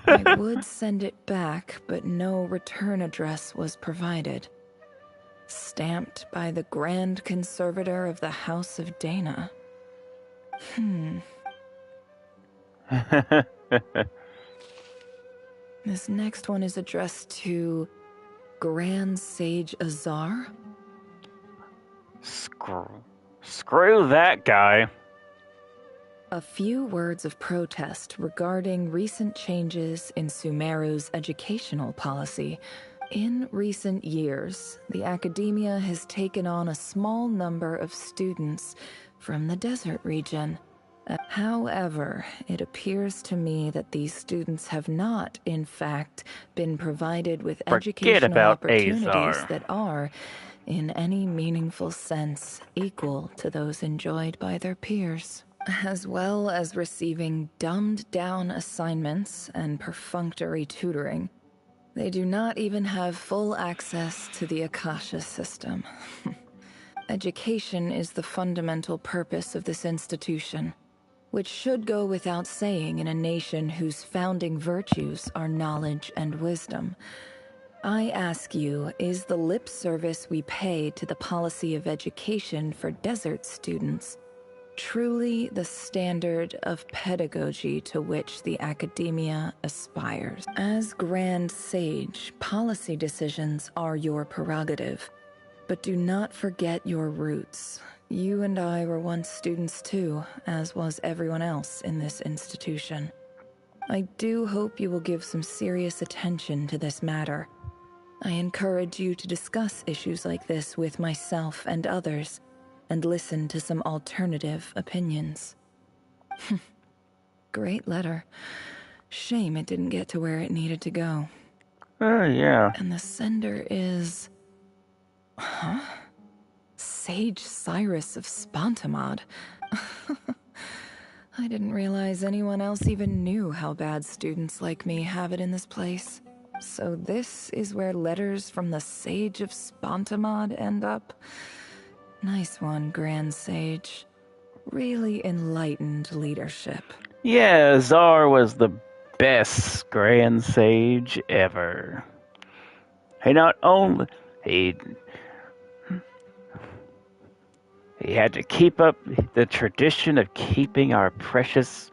I would send it back, but no return address was provided. Stamped by the Grand Conservator of the House of Dana." This next one is addressed to Grand Sage Azar. Screw that guy. A few words of protest regarding recent changes in Sumeru's educational policy. In recent years, the academia has taken on a small number of students from the desert region. However, it appears to me that these students have not, in fact, been provided with educational opportunities Azar. that are, in any meaningful sense, equal to those enjoyed by their peers. As well as receiving dumbed-down assignments and perfunctory tutoring, they do not even have full access to the Akasha system. Education is the fundamental purpose of this institution, which should go without saying in a nation whose founding virtues are knowledge and wisdom. I ask you, is the lip service we pay to the policy of education for desert students truly the standard of pedagogy to which the academia aspires? As Grand Sage, policy decisions are your prerogative, but do not forget your roots. You and I were once students too, as was everyone else in this institution. I do hope you will give some serious attention to this matter. I encourage you to discuss issues like this with myself and others, and listen to some alternative opinions. Great letter. Shame it didn't get to where it needed to go. Oh, yeah. And the sender is... Huh? Sage Cyrus of Spontamod. I didn't realize anyone else even knew how bad students like me have it in this place. So this is where letters from the Sage of Spontamod end up? Nice one, Grand Sage. Really enlightened leadership. Yeah, Azar was the best Grand Sage ever. He not only... He had to keep up the tradition of keeping our precious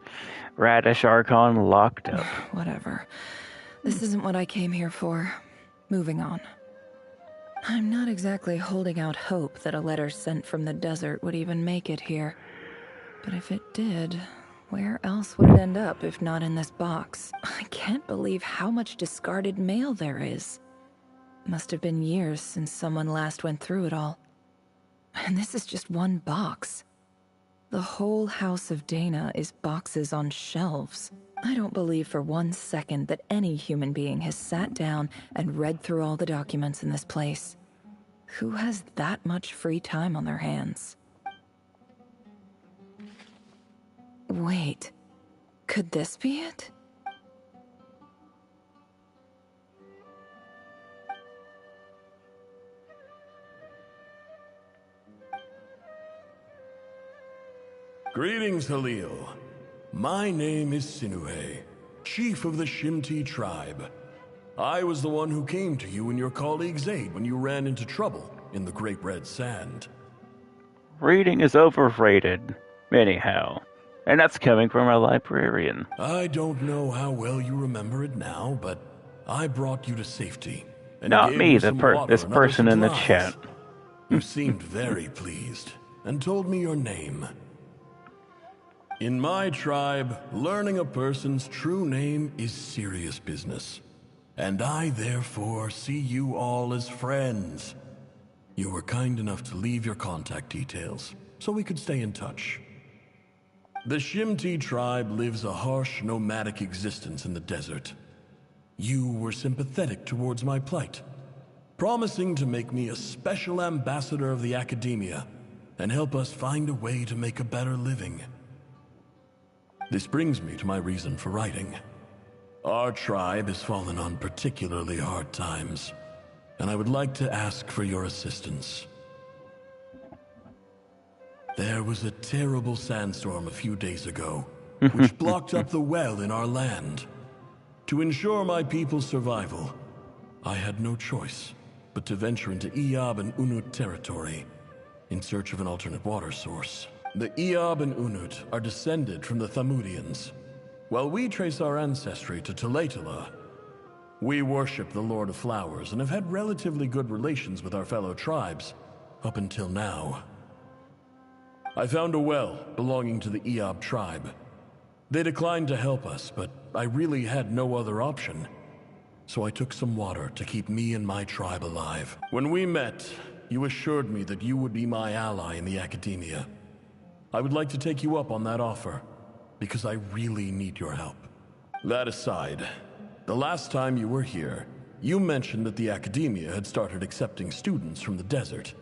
Radish Archon locked up. Whatever. This isn't what I came here for. Moving on. I'm not exactly holding out hope that a letter sent from the desert would even make it here. But if it did, where else would it end up if not in this box? I can't believe how much discarded mail there is. Must have been years since someone last went through it all. And this is just one box. The whole House of Dana is boxes on shelves. I don't believe for 1 second that any human being has sat down and read through all the documents in this place. Who has that much free time on their hands? Wait, could this be it? Greetings, Halil. My name is Sinuhe, chief of the Shimti tribe. I was the one who came to you and your colleague's aid when you ran into trouble in the Great Red Sand. Reading is overrated, anyhow. And that's coming from a librarian. I don't know how well you remember it now, but I brought you to safety. And Not gave me, you some water this and other person in the supplies. chat. You seemed very pleased, and told me your name. In my tribe, learning a person's true name is serious business. And I therefore see you all as friends. You were kind enough to leave your contact details, so we could stay in touch. The Shimti tribe lives a harsh, nomadic existence in the desert. You were sympathetic towards my plight, promising to make me a special ambassador of the Academia and help us find a way to make a better living. This brings me to my reason for writing. Our tribe has fallen on particularly hard times, and I would like to ask for your assistance. There was a terrible sandstorm a few days ago, which blocked up the well in our land. To ensure my people's survival, I had no choice but to venture into Iyab and Unut territory in search of an alternate water source. The Iyab and Unut are descended from the Thamudians. While we trace our ancestry to Tulatula, we worship the Lord of Flowers and have had relatively good relations with our fellow tribes up until now. I found a well belonging to the Iyab tribe. They declined to help us, but I really had no other option. So I took some water to keep me and my tribe alive. When we met, you assured me that you would be my ally in the Academia. I would like to take you up on that offer, because I really need your help. That aside, the last time you were here, you mentioned that the Academia had started accepting students from the desert,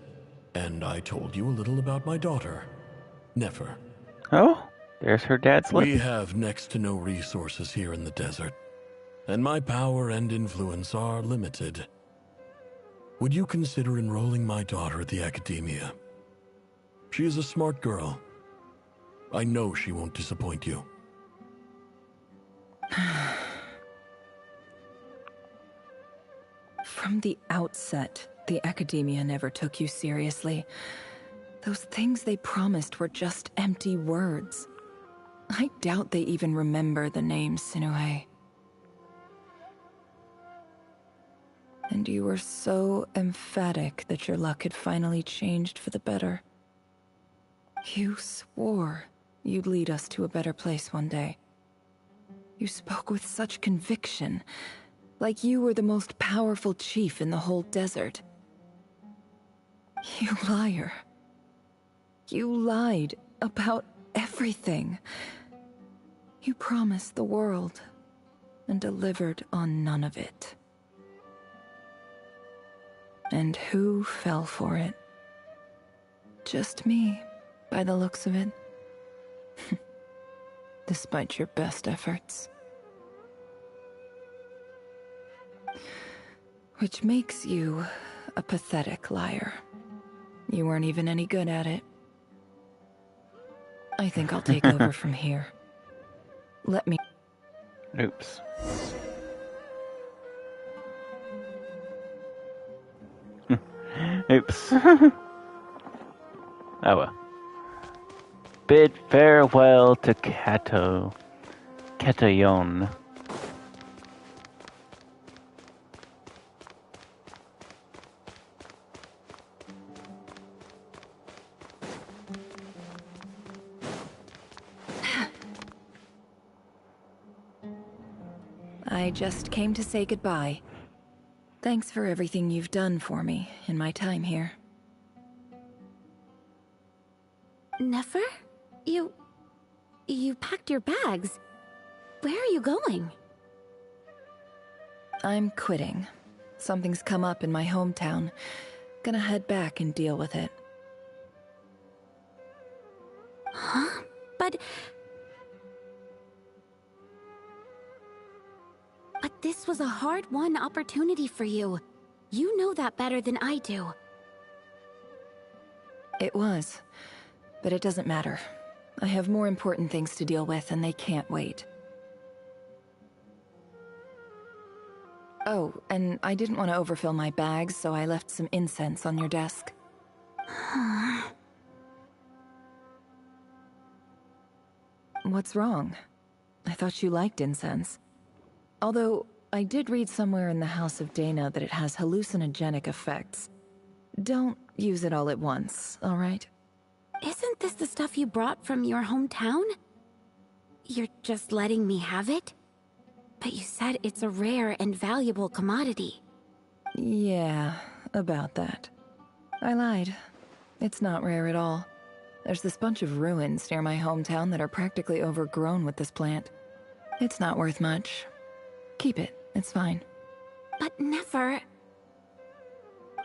and I told you a little about my daughter, Nefer. Oh, there's her dad's lip. We have next to no resources here in the desert, and my power and influence are limited. Would you consider enrolling my daughter at the Academia? She is a smart girl. I know she won't disappoint you. From the outset, the Academia never took you seriously. Those things they promised were just empty words. I doubt they even remember the name Sinuhe. And you were so emphatic that your luck had finally changed for the better. You swore you'd lead us to a better place one day. You spoke with such conviction, like you were the most powerful chief in the whole desert. You liar. You lied about everything. You promised the world and delivered on none of it. And who fell for it? Just me, by the looks of it. Despite your best efforts. Which makes you a pathetic liar. You weren't even any good at it. I think I'll take over from here. Let me... Oops. Oops. Oh well. Bid farewell to Catayon. I just came to say goodbye. Thanks for everything you've done for me in my time here. Nefer? You packed your bags. Where are you going? I'm quitting. Something's come up in my hometown. Gonna head back and deal with it. Huh? But this was a hard-won opportunity for you. You know that better than I do. It was, but it doesn't matter. I have more important things to deal with, and they can't wait. Oh, and I didn't want to overfill my bags, so I left some incense on your desk. What's wrong? I thought you liked incense. Although, I did read somewhere in the House of Dana that it has hallucinogenic effects. Don't use it all at once, alright? Isn't this the stuff you brought from your hometown? You're just letting me have it? But you said it's a rare and valuable commodity. Yeah, about that. I lied. It's not rare at all. There's this bunch of ruins near my hometown that are practically overgrown with this plant. It's not worth much. Keep it, it's fine. But never...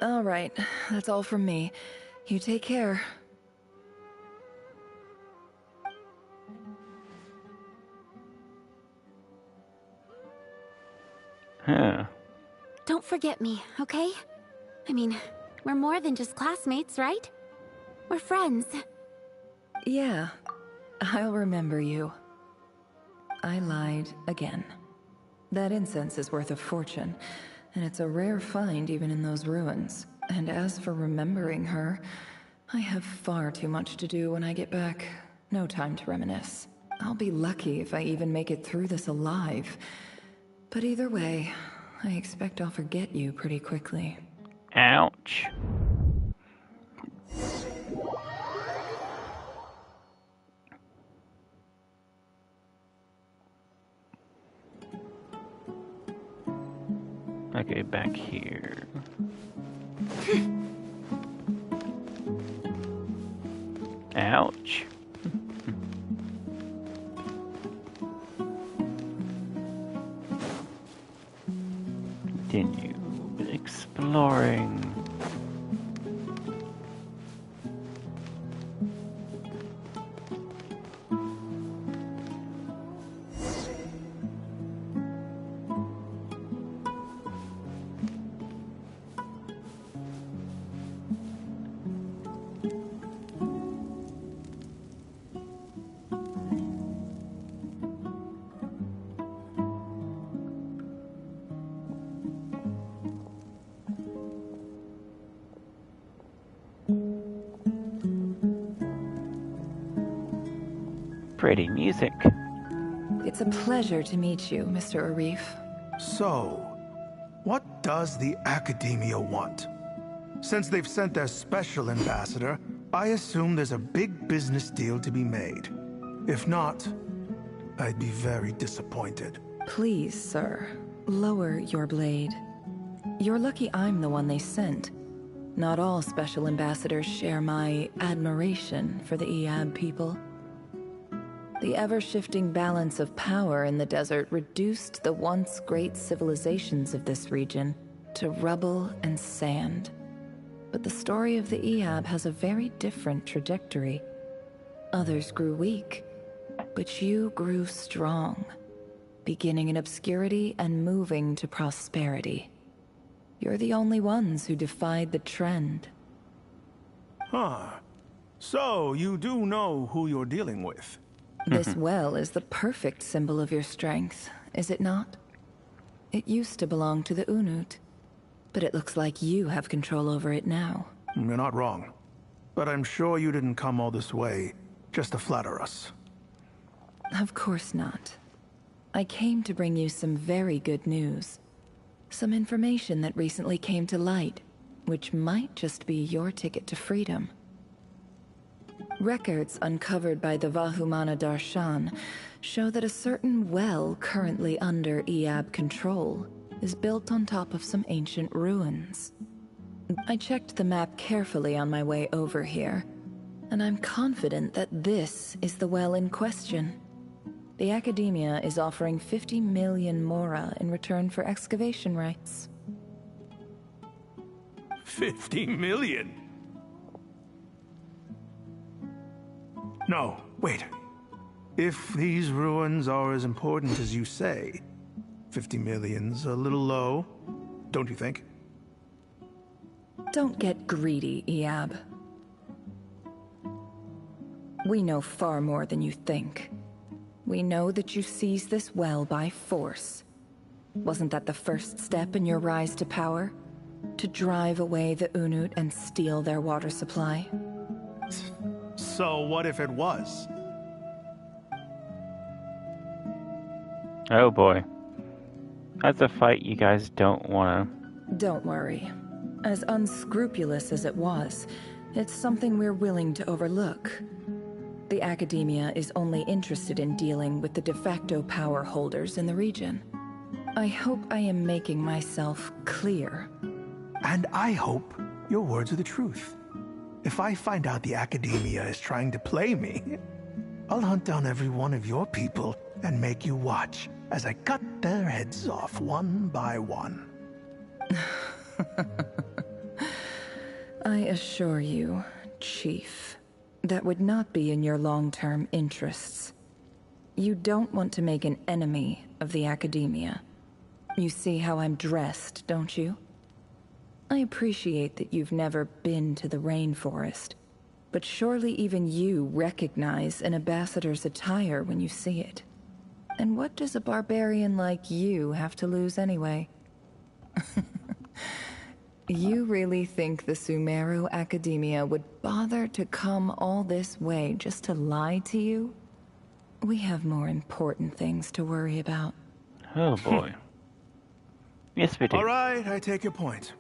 Alright, that's all from me. You take care. Huh. Don't forget me, okay? I mean, we're more than just classmates, right? We're friends. Yeah, I'll remember you. I lied again. That incense is worth a fortune, and it's a rare find even in those ruins. And as for remembering her, I have far too much to do when I get back. No time to reminisce. I'll be lucky if I even make it through this alive. But either way, I expect I'll forget you pretty quickly. Ouch. Okay, back here. Ouch. Continue exploring. Pretty music. It's a pleasure to meet you, Mr. Arif. So, what does the Academia want? Since they've sent their special ambassador, I assume there's a big business deal to be made. If not, I'd be very disappointed. Please, sir, lower your blade. You're lucky I'm the one they sent. Not all special ambassadors share my admiration for the Eab people. The ever-shifting balance of power in the desert reduced the once great civilizations of this region to rubble and sand. But the story of the Eab has a very different trajectory. Others grew weak, but you grew strong, beginning in obscurity and moving to prosperity. You're the only ones who defied the trend. Huh. So, you do know who you're dealing with. This well is the perfect symbol of your strength, is it not? It used to belong to the Unut, but it looks like you have control over it now. You're not wrong. But I'm sure you didn't come all this way just to flatter us. Of course not. I came to bring you some very good news. Some information that recently came to light, which might just be your ticket to freedom. Records uncovered by the Vahumana Darshan show that a certain well currently under Eab control is built on top of some ancient ruins. I checked the map carefully on my way over here, and I'm confident that this is the well in question. The Academia is offering 50 million mora in return for excavation rights. 50 million? No, wait. If these ruins are as important as you say, 50 million's a little low, don't you think? Don't get greedy, Eab. We know far more than you think. We know that you seized this well by force. Wasn't that the first step in your rise to power? To drive away the Unut and steal their water supply? So what if it was? Oh boy. That's a fight you guys don't wanna... Don't worry. As unscrupulous as it was, it's something we're willing to overlook. The Academia is only interested in dealing with the de facto power holders in the region. I hope I am making myself clear. And I hope your words are the truth. If I find out the Academia is trying to play me, I'll hunt down every one of your people and make you watch as I cut their heads off one by one. I assure you, Chief, that would not be in your long-term interests. You don't want to make an enemy of the Academia. You see how I'm dressed, don't you? I appreciate that you've never been to the rainforest, but surely even you recognize an ambassador's attire when you see it. And what does a barbarian like you have to lose anyway? You really think the Sumeru Academia would bother to come all this way just to lie to you? We have more important things to worry about. Oh boy. Yes, we do. All right, I take your point.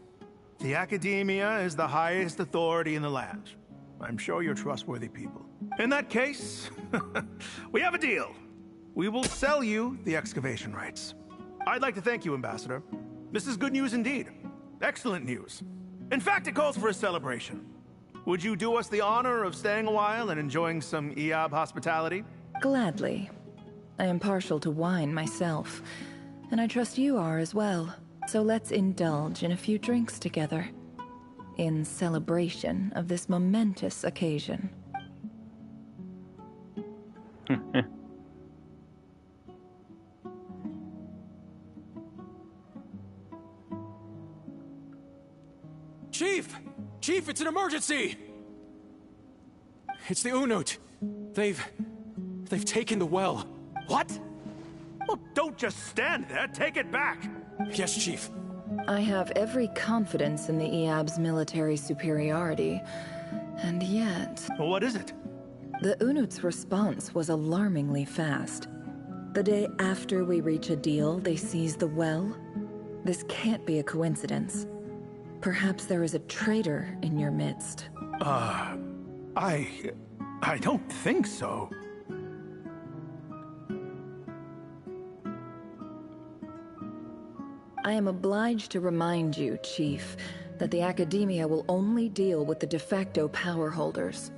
The Academia is the highest authority in the land. I'm sure you're trustworthy people. In that case, we have a deal. We will sell you the excavation rights. I'd like to thank you, Ambassador. This is good news indeed. Excellent news. In fact, it calls for a celebration. Would you do us the honor of staying a while and enjoying some Eob hospitality? Gladly. I am partial to wine myself, and I trust you are as well. So let's indulge in a few drinks together, in celebration of this momentous occasion. Chief! Chief, it's an emergency! It's the Unut. They've taken the well. What? Well, don't just stand there. Take it back. Yes, Chief. I have every confidence in the Eob's military superiority, and yet... What is it? The Unut's response was alarmingly fast. The day after we reach a deal, they seize the well. This can't be a coincidence. Perhaps there is a traitor in your midst. I don't think so. I am obliged to remind you, Chief, that the Academia will only deal with the de facto power holders.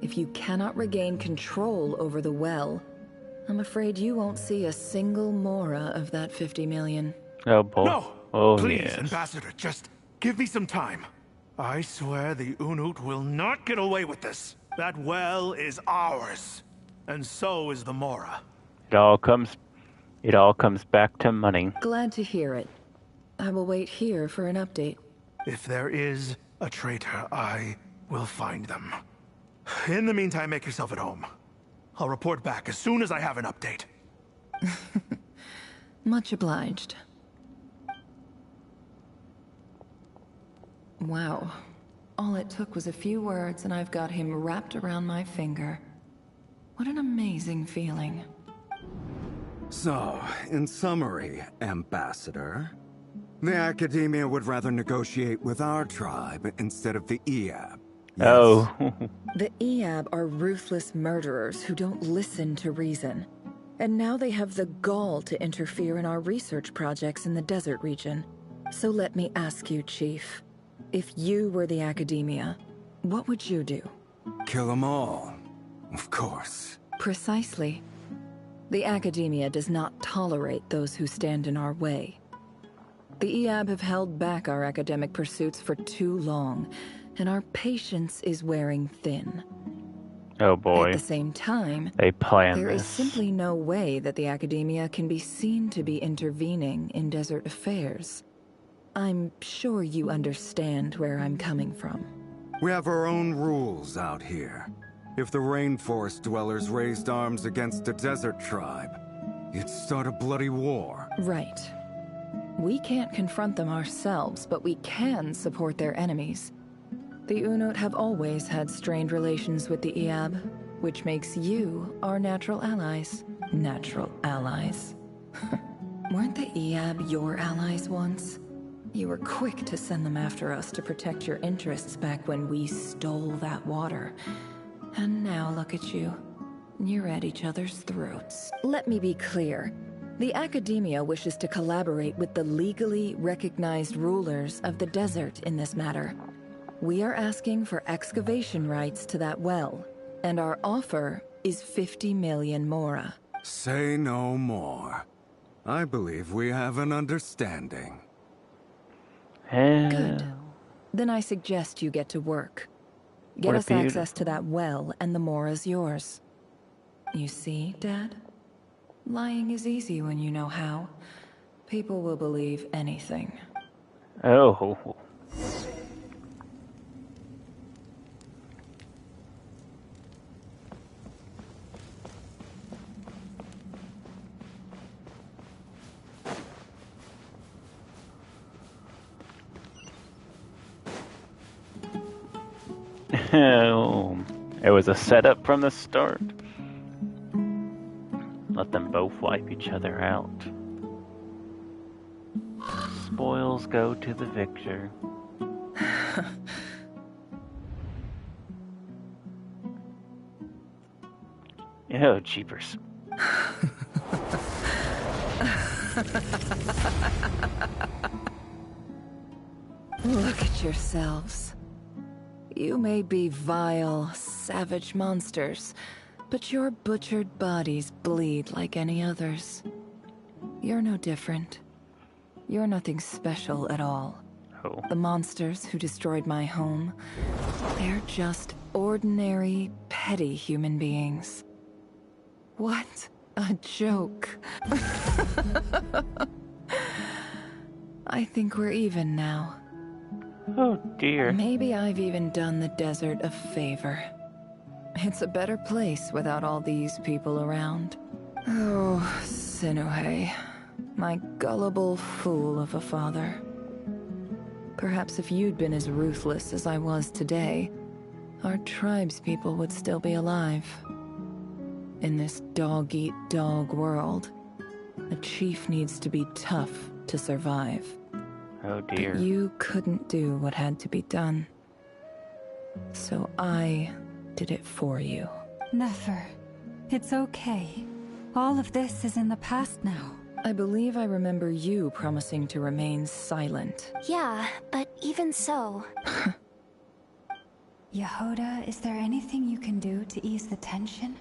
If you cannot regain control over the well, I'm afraid you won't see a single mora of that 50 million. Oh boy. No! Oh, please, yes. Ambassador, just give me some time. I swear the Unut will not get away with this. That well is ours, and so is the mora. It all comes back to money. Glad to hear it. I will wait here for an update. If there is a traitor, I will find them. In the meantime, make yourself at home. I'll report back as soon as I have an update. Much obliged. Wow. All it took was a few words and I've got him wrapped around my finger. What an amazing feeling. So, in summary, Ambassador, the Academia would rather negotiate with our tribe instead of the Eob. Yes. Oh. The Eob are ruthless murderers who don't listen to reason. And now they have the gall to interfere in our research projects in the desert region. So let me ask you, Chief. If you were the Academia, what would you do? Kill them all. Of course. Precisely. The Academia does not tolerate those who stand in our way. The Eob have held back our academic pursuits for too long, and our patience is wearing thin. Oh boy. At the same time, they plan there this. is simply no way that the Academia can be seen to be intervening in desert affairs. I'm sure you understand where I'm coming from. We have our own rules out here. If the rainforest dwellers raised arms against a desert tribe, you'd start a bloody war. Right. We can't confront them ourselves, but we can support their enemies. The Unut have always had strained relations with the Iab, which makes you our natural allies. Natural allies. Weren't the Iab your allies once? You were quick to send them after us to protect your interests back when we stole that water. And now look at you. You're at each other's throats. Let me be clear. The Academia wishes to collaborate with the legally recognized rulers of the desert in this matter. We are asking for excavation rights to that well, and our offer is 50 million mora. Say no more. I believe we have an understanding. Good. Then I suggest you get to work. Get us access to that well, and the mora's yours. You see, Dad? Lying is easy when you know how. People will believe anything. Oh. It was a setup from the start. Let them both wipe each other out. Spoils go to the victor. Oh, jeepers. Look at yourselves. You may be vile, savage monsters, but your butchered bodies bleed like any others. You're no different. You're nothing special at all. Oh. The monsters who destroyed my home, they're just ordinary, petty human beings. What a joke. I think we're even now. Oh dear. Maybe I've even done the desert a favor. It's a better place without all these people around. Oh, Sinuhe, my gullible fool of a father. Perhaps if you'd been as ruthless as I was today, our tribespeople would still be alive. In this dog-eat-dog world, a chief needs to be tough to survive. Oh dear. But you couldn't do what had to be done. So I did it for you. Nefer, it's okay. All of this is in the past now. I believe I remember you promising to remain silent. Yeah, but even so... Yehoda, is there anything you can do to ease the tension?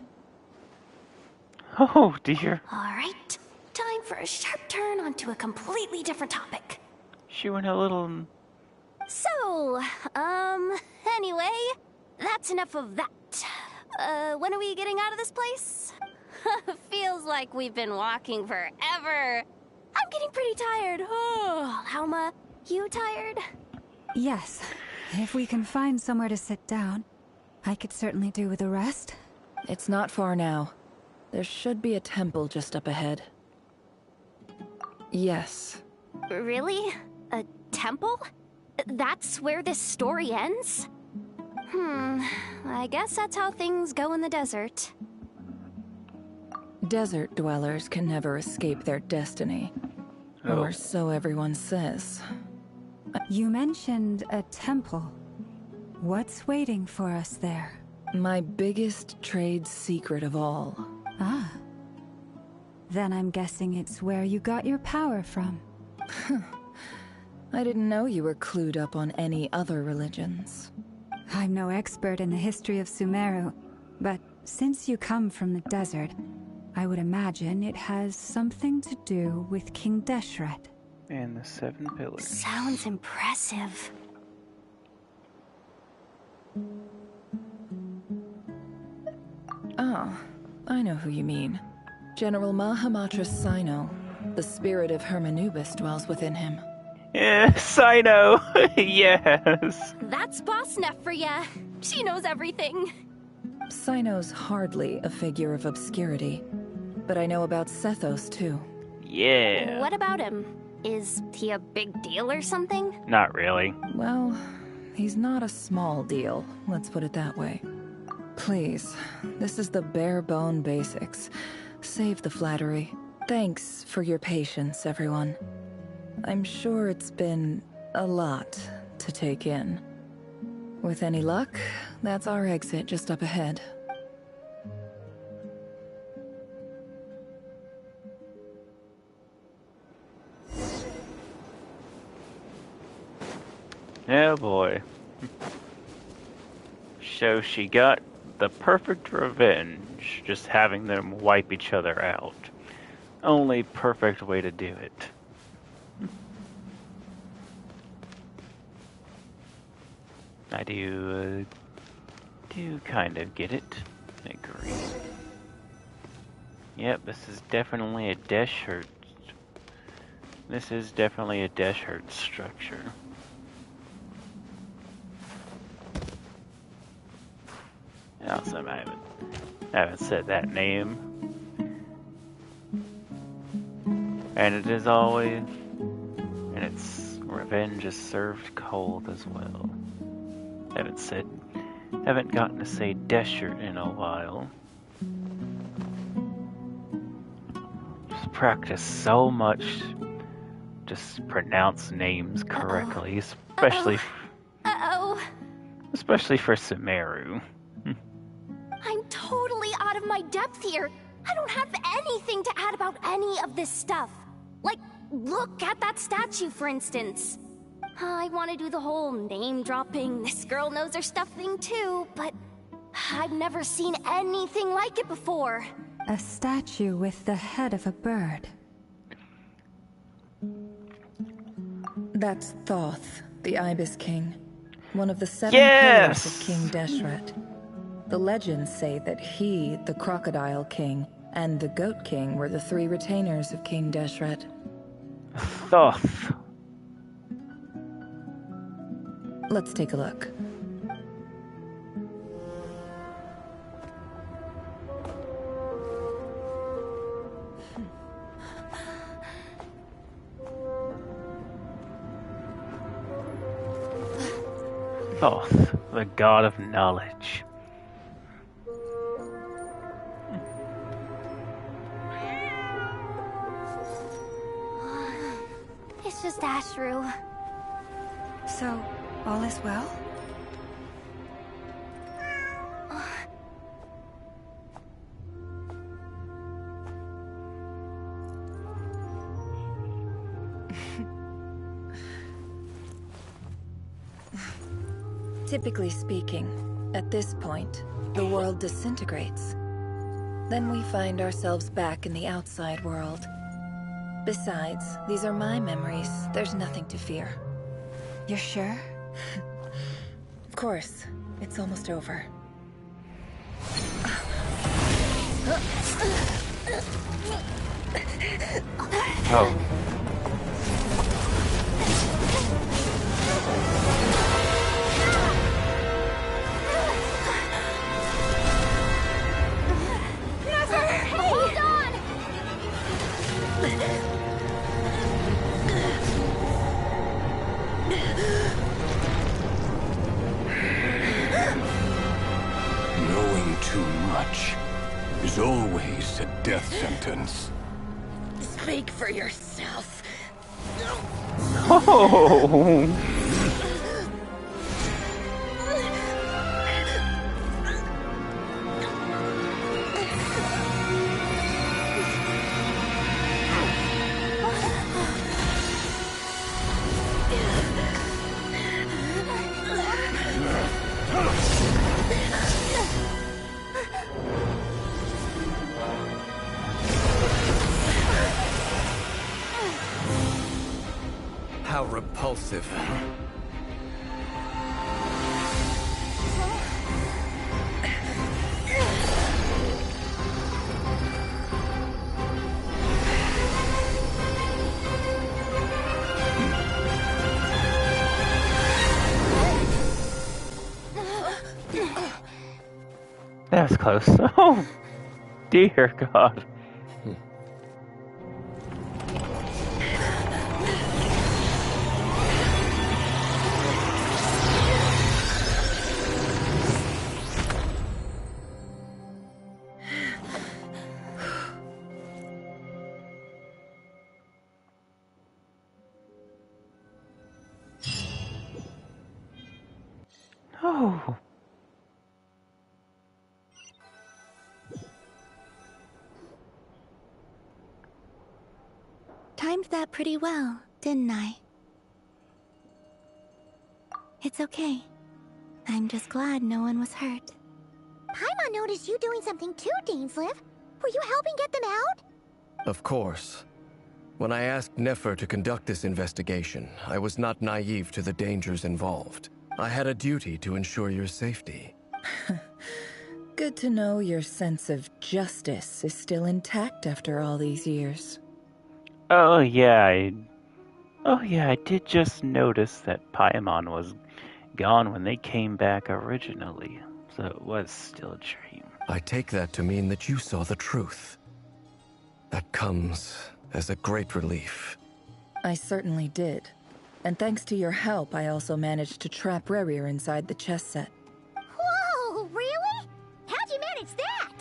Oh dear. Alright, time for a sharp turn onto a completely different topic. She went a little... So, anyway, that's enough of that. When are we getting out of this place? Feels like we've been walking forever. I'm getting pretty tired. Oh, Alma, you tired? Yes. If we can find somewhere to sit down, I could certainly do with a rest. It's not far now. There should be a temple just up ahead. Yes. Really? A temple? That's where this story ends? I guess that's how things go in the desert. Desert dwellers can never escape their destiny. Oh. Or so everyone says. You mentioned a temple. What's waiting for us there? My biggest trade secret of all. Ah. Then I'm guessing it's where you got your power from. I didn't know you were clued up on any other religions. I'm no expert in the history of Sumeru, but since you come from the desert, I would imagine it has something to do with King Deshret. And the 7 pillars. Sounds impressive. Ah, I know who you mean. General Mahamatra Sino. The spirit of Hermanubis dwells within him. Yes, I know. Yes. That's Boss Neff for ya. She knows everything. Cyno's hardly a figure of obscurity, but I know about Sethos too. Yeah. What about him? Is he a big deal or something? Not really. Well, he's not a small deal, let's put it that way. Please, this is the bare bone basics. Save the flattery. Thanks for your patience, everyone. I'm sure it's been a lot to take in. With any luck, that's our exit just up ahead. Oh boy. So she got the perfect revenge, just having them wipe each other out. Only perfect way to do it. I do kind of get it. I agree. Yep, this is definitely a Deshert. This is definitely a Deshert structure. Also, I haven't said that name. And it is always, and its revenge is served cold as well. Haven't gotten to say Deshert in a while. Just practice so much, just pronounce names correctly, especially for Sumeru. I'm totally out of my depth here. I don't have anything to add about any of this stuff. Like, look at that statue, for instance. I want to do the whole name-dropping, this girl knows her stuff thing too, but I've never seen anything like it before. A statue with the head of a bird. That's Thoth, the Ibis King. One of the 7 pillars of King Deshret. The legends say that he, the Crocodile King, and the Goat King were the 3 retainers of King Deshret. Thoth. Let's take a look. Thoth, the god of knowledge. It's just Ashru. So, all is well? Typically speaking, at this point, the world disintegrates. Then we find ourselves back in the outside world. Besides, these are my memories. There's nothing to fear. You're sure? Of course. It's almost over. Oh. Hold on! Knowing too much is always a death sentence. Speak for yourself. Oh. How repulsive. That was close. Oh, dear God. Oh. Timed that pretty well, didn't I? It's okay. I'm just glad no one was hurt. Paimon noticed you doing something too, Dainsleif. Were you helping get them out? Of course. When I asked Nefer to conduct this investigation, I was not naive to the dangers involved. I had a duty to ensure your safety. Good to know your sense of justice is still intact after all these years. Oh yeah, I did just notice that Paimon was gone when they came back originally, so it was still a dream. I take that to mean that you saw the truth. That comes as a great relief. I certainly did. And thanks to your help, I also managed to trap Rerir inside the chess set. Whoa, really? How'd you manage that?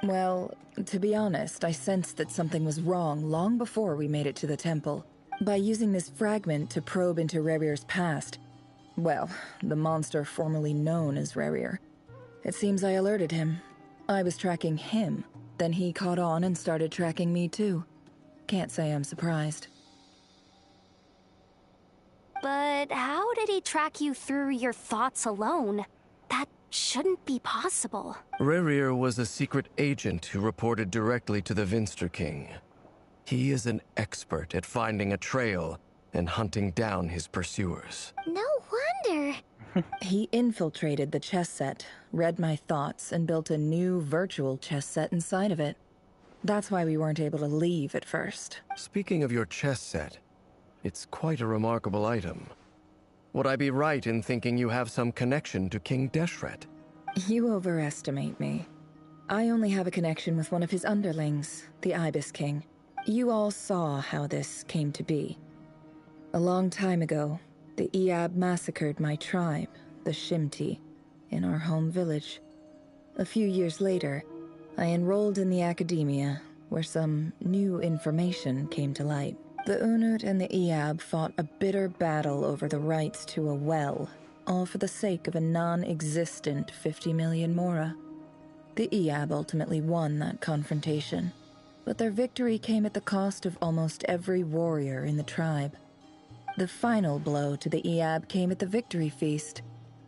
Well, to be honest, I sensed that something was wrong long before we made it to the temple. By using this fragment to probe into Rerir's past, well, the monster formerly known as Rerir, it seems I alerted him. I was tracking him, then he caught on and started tracking me too. Can't say I'm surprised. But how did he track you through your thoughts alone? That shouldn't be possible. Rerir was a secret agent who reported directly to the Vinster King. He is an expert at finding a trail and hunting down his pursuers. No wonder. He infiltrated the chess set, read my thoughts, and built a new virtual chess set inside of it. That's why we weren't able to leave at first. Speaking of your chess set, it's quite a remarkable item. Would I be right in thinking you have some connection to King Deshret? You overestimate me. I only have a connection with one of his underlings, the Ibis King. You all saw how this came to be. A long time ago, the Iab massacred my tribe, the Shimti, in our home village. A few years later, I enrolled in the academia, where some new information came to light. The Unut and the Iab fought a bitter battle over the rights to a well, all for the sake of a non-existent 50 million mora. The Iab ultimately won that confrontation, but their victory came at the cost of almost every warrior in the tribe. The final blow to the Iab came at the victory feast,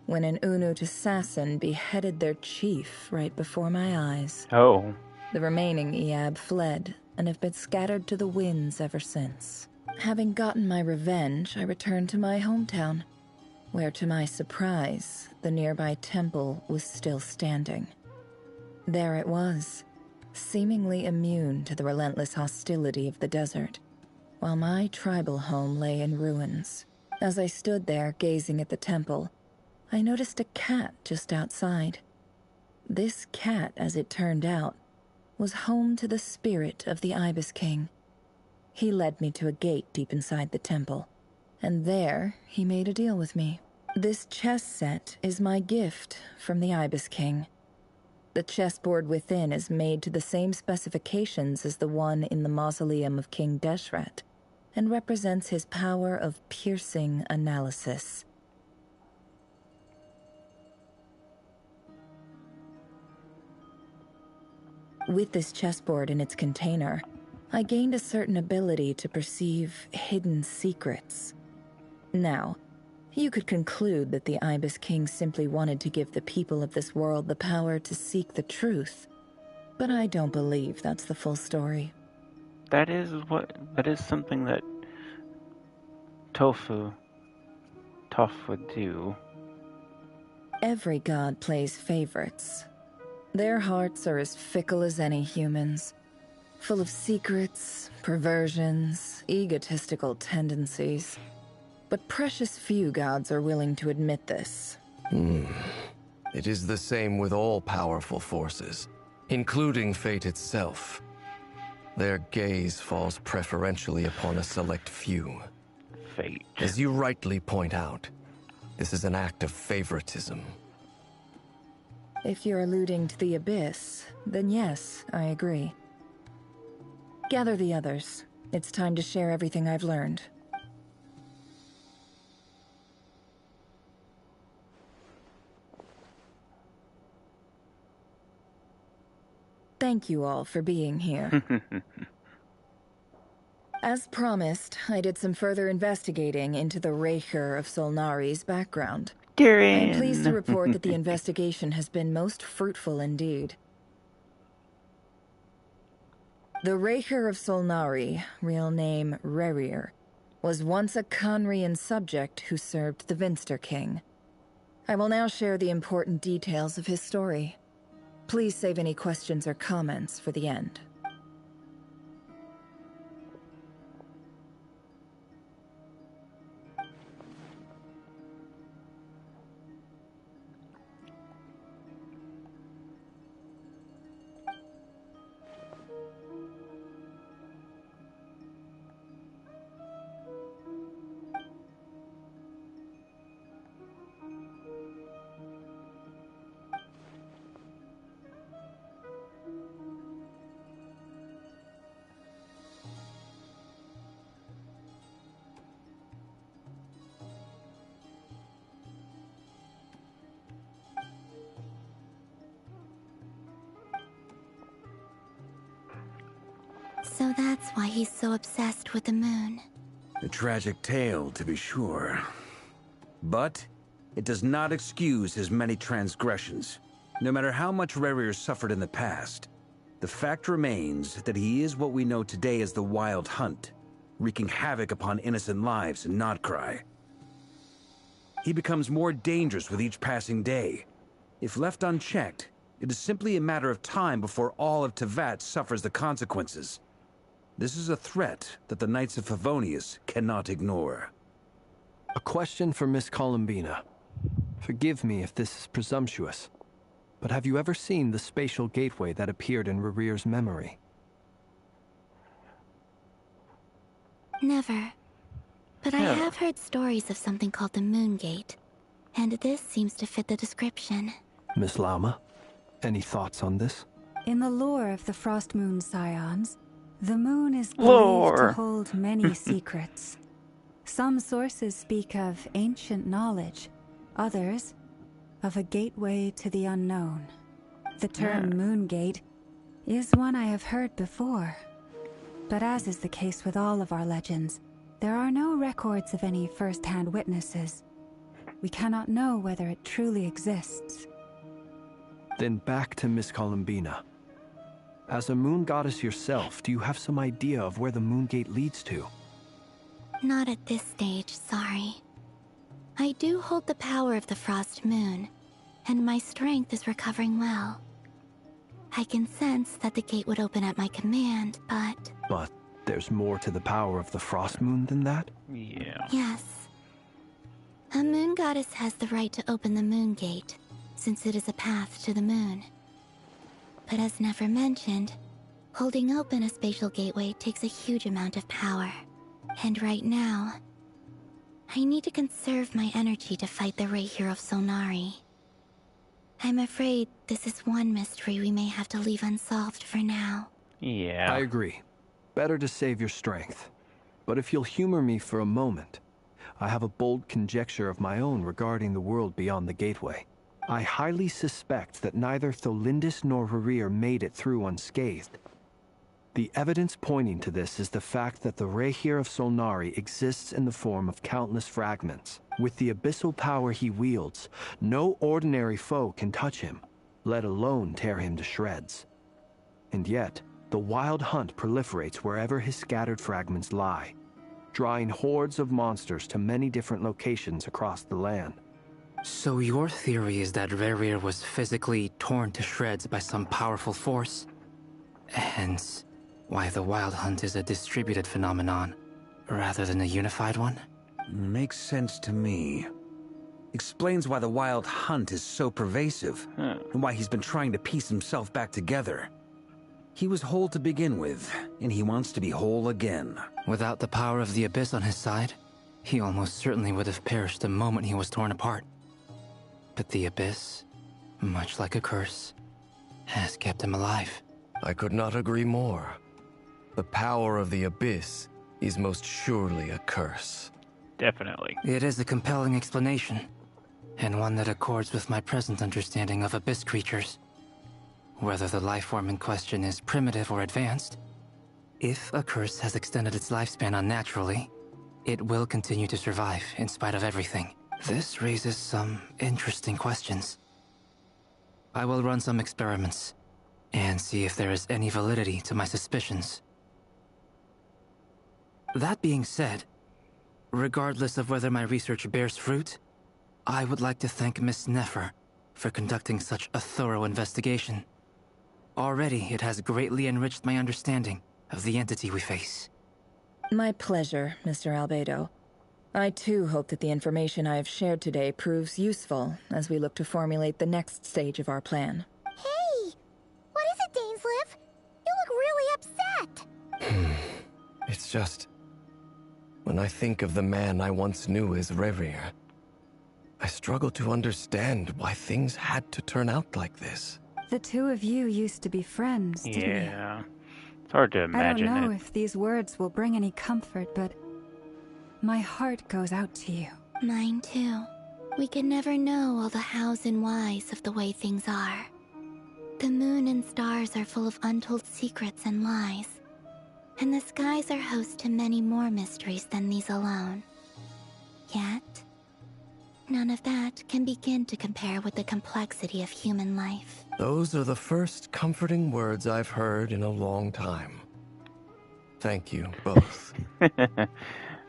when an Unut assassin beheaded their chief right before my eyes. Oh. The remaining Iab fled and have been scattered to the winds ever since. Having gotten my revenge, I returned to my hometown, where to my surprise, the nearby temple was still standing. There it was, seemingly immune to the relentless hostility of the desert, while my tribal home lay in ruins. As I stood there gazing at the temple, I noticed a cat just outside. This cat, as it turned out, was home to the spirit of the Ibis King. He led me to a gate deep inside the temple, and there he made a deal with me. This chess set is my gift from the Ibis King. The chessboard within is made to the same specifications as the one in the mausoleum of King Deshret, and represents his power of piercing analysis. With this chessboard in its container, I gained a certain ability to perceive hidden secrets. Now, you could conclude that the Ibis King simply wanted to give the people of this world the power to seek the truth, but I don't believe that's the full story. That is something that Toph would do. Every god plays favorites. Their hearts are as fickle as any human's, full of secrets, perversions, egotistical tendencies. But precious few gods are willing to admit this. It is the same with all powerful forces, including fate itself. Their gaze falls preferentially upon a select few. Fate. As you rightly point out, this is an act of favoritism. If you're alluding to the Abyss, then yes, I agree. Gather the others. It's time to share everything I've learned. Thank you all for being here. As promised, I did some further investigating into the Raker of Solnari's background. I am pleased to report that the investigation has been most fruitful indeed. The Raker of Solnari, real name Rerir, was once a Conrian subject who served the Vinster King. I will now share the important details of his story. Please save any questions or comments for the end. So that's why he's so obsessed with the moon. A tragic tale, to be sure. But it does not excuse his many transgressions. No matter how much Rerir suffered in the past, the fact remains that he is what we know today as the Wild Hunt, wreaking havoc upon innocent lives in Notcry. He becomes more dangerous with each passing day. If left unchecked, it is simply a matter of time before all of Tevat suffers the consequences. This is a threat that the Knights of Favonius cannot ignore. A question for Miss Columbina. Forgive me if this is presumptuous, but have you ever seen the spatial gateway that appeared in Rerir's memory? Never. But I have heard stories of something called the Moon Gate, and this seems to fit the description. Miss Lama, any thoughts on this? In the lore of the Frost Moon Scions, the moon is believed to hold many secrets. Some sources speak of ancient knowledge, others of a gateway to the unknown. The term Moon Gate is one I have heard before. But as is the case with all of our legends, there are no records of any first-hand witnesses. We cannot know whether it truly exists. Then back to Miss Columbina. As a moon goddess yourself, do you have some idea of where the Moon Gate leads to? Not at this stage, sorry. I do hold the power of the Frost Moon, and my strength is recovering well. I can sense that the gate would open at my command, but... But there's more to the power of the Frost Moon than that? Yeah. Yes. A moon goddess has the right to open the Moon Gate, since it is a path to the moon. But as Nefer mentioned, holding open a spatial gateway takes a huge amount of power. And right now, I need to conserve my energy to fight the Raker of Solnari. I'm afraid this is one mystery we may have to leave unsolved for now. Yeah. I agree. Better to save your strength. But if you'll humor me for a moment, I have a bold conjecture of my own regarding the world beyond the gateway. I highly suspect that neither Tholindis nor Rerir made it through unscathed. The evidence pointing to this is the fact that the Raker of Solnari exists in the form of countless fragments. With the abyssal power he wields, no ordinary foe can touch him, let alone tear him to shreds. And yet, the Wild Hunt proliferates wherever his scattered fragments lie, drawing hordes of monsters to many different locations across the land. So your theory is that Rerir was physically torn to shreds by some powerful force? Hence, why the Wild Hunt is a distributed phenomenon, rather than a unified one? Makes sense to me. Explains why the wild hunt is so pervasive, and why he's been trying to piece himself back together. He was whole to begin with, and he wants to be whole again. Without the power of the Abyss on his side, he almost certainly would have perished the moment he was torn apart. But the Abyss, much like a curse, has kept him alive. I could not agree more. The power of the Abyss is most surely a curse. Definitely. It is a compelling explanation, and one that accords with my present understanding of Abyss creatures. Whether the life form in question is primitive or advanced, if a curse has extended its lifespan unnaturally, it will continue to survive in spite of everything. This raises some interesting questions. I will run some experiments and see if there is any validity to my suspicions. That being said, regardless of whether my research bears fruit, I would like to thank Miss Nefer for conducting such a thorough investigation. Already, it has greatly enriched my understanding of the entity we face. My pleasure, Mr. Albedo. I too hope that the information I have shared today proves useful as we look to formulate the next stage of our plan. Hey! What is it, Dainsleif? You look really upset! It's just... when I think of the man I once knew as Rerir, I struggle to understand why things had to turn out like this. The two of you used to be friends, didn't you? Yeah. It's hard to imagine I don't know it. if these words will bring any comfort, but my heart goes out to you. Mine too. We could never know all the hows and whys of the way things are. The moon and stars are full of untold secrets and lies. And the skies are host to many more mysteries than these alone. Yet, none of that can begin to compare with the complexity of human life. Those are the first comforting words I've heard in a long time. Thank you, both.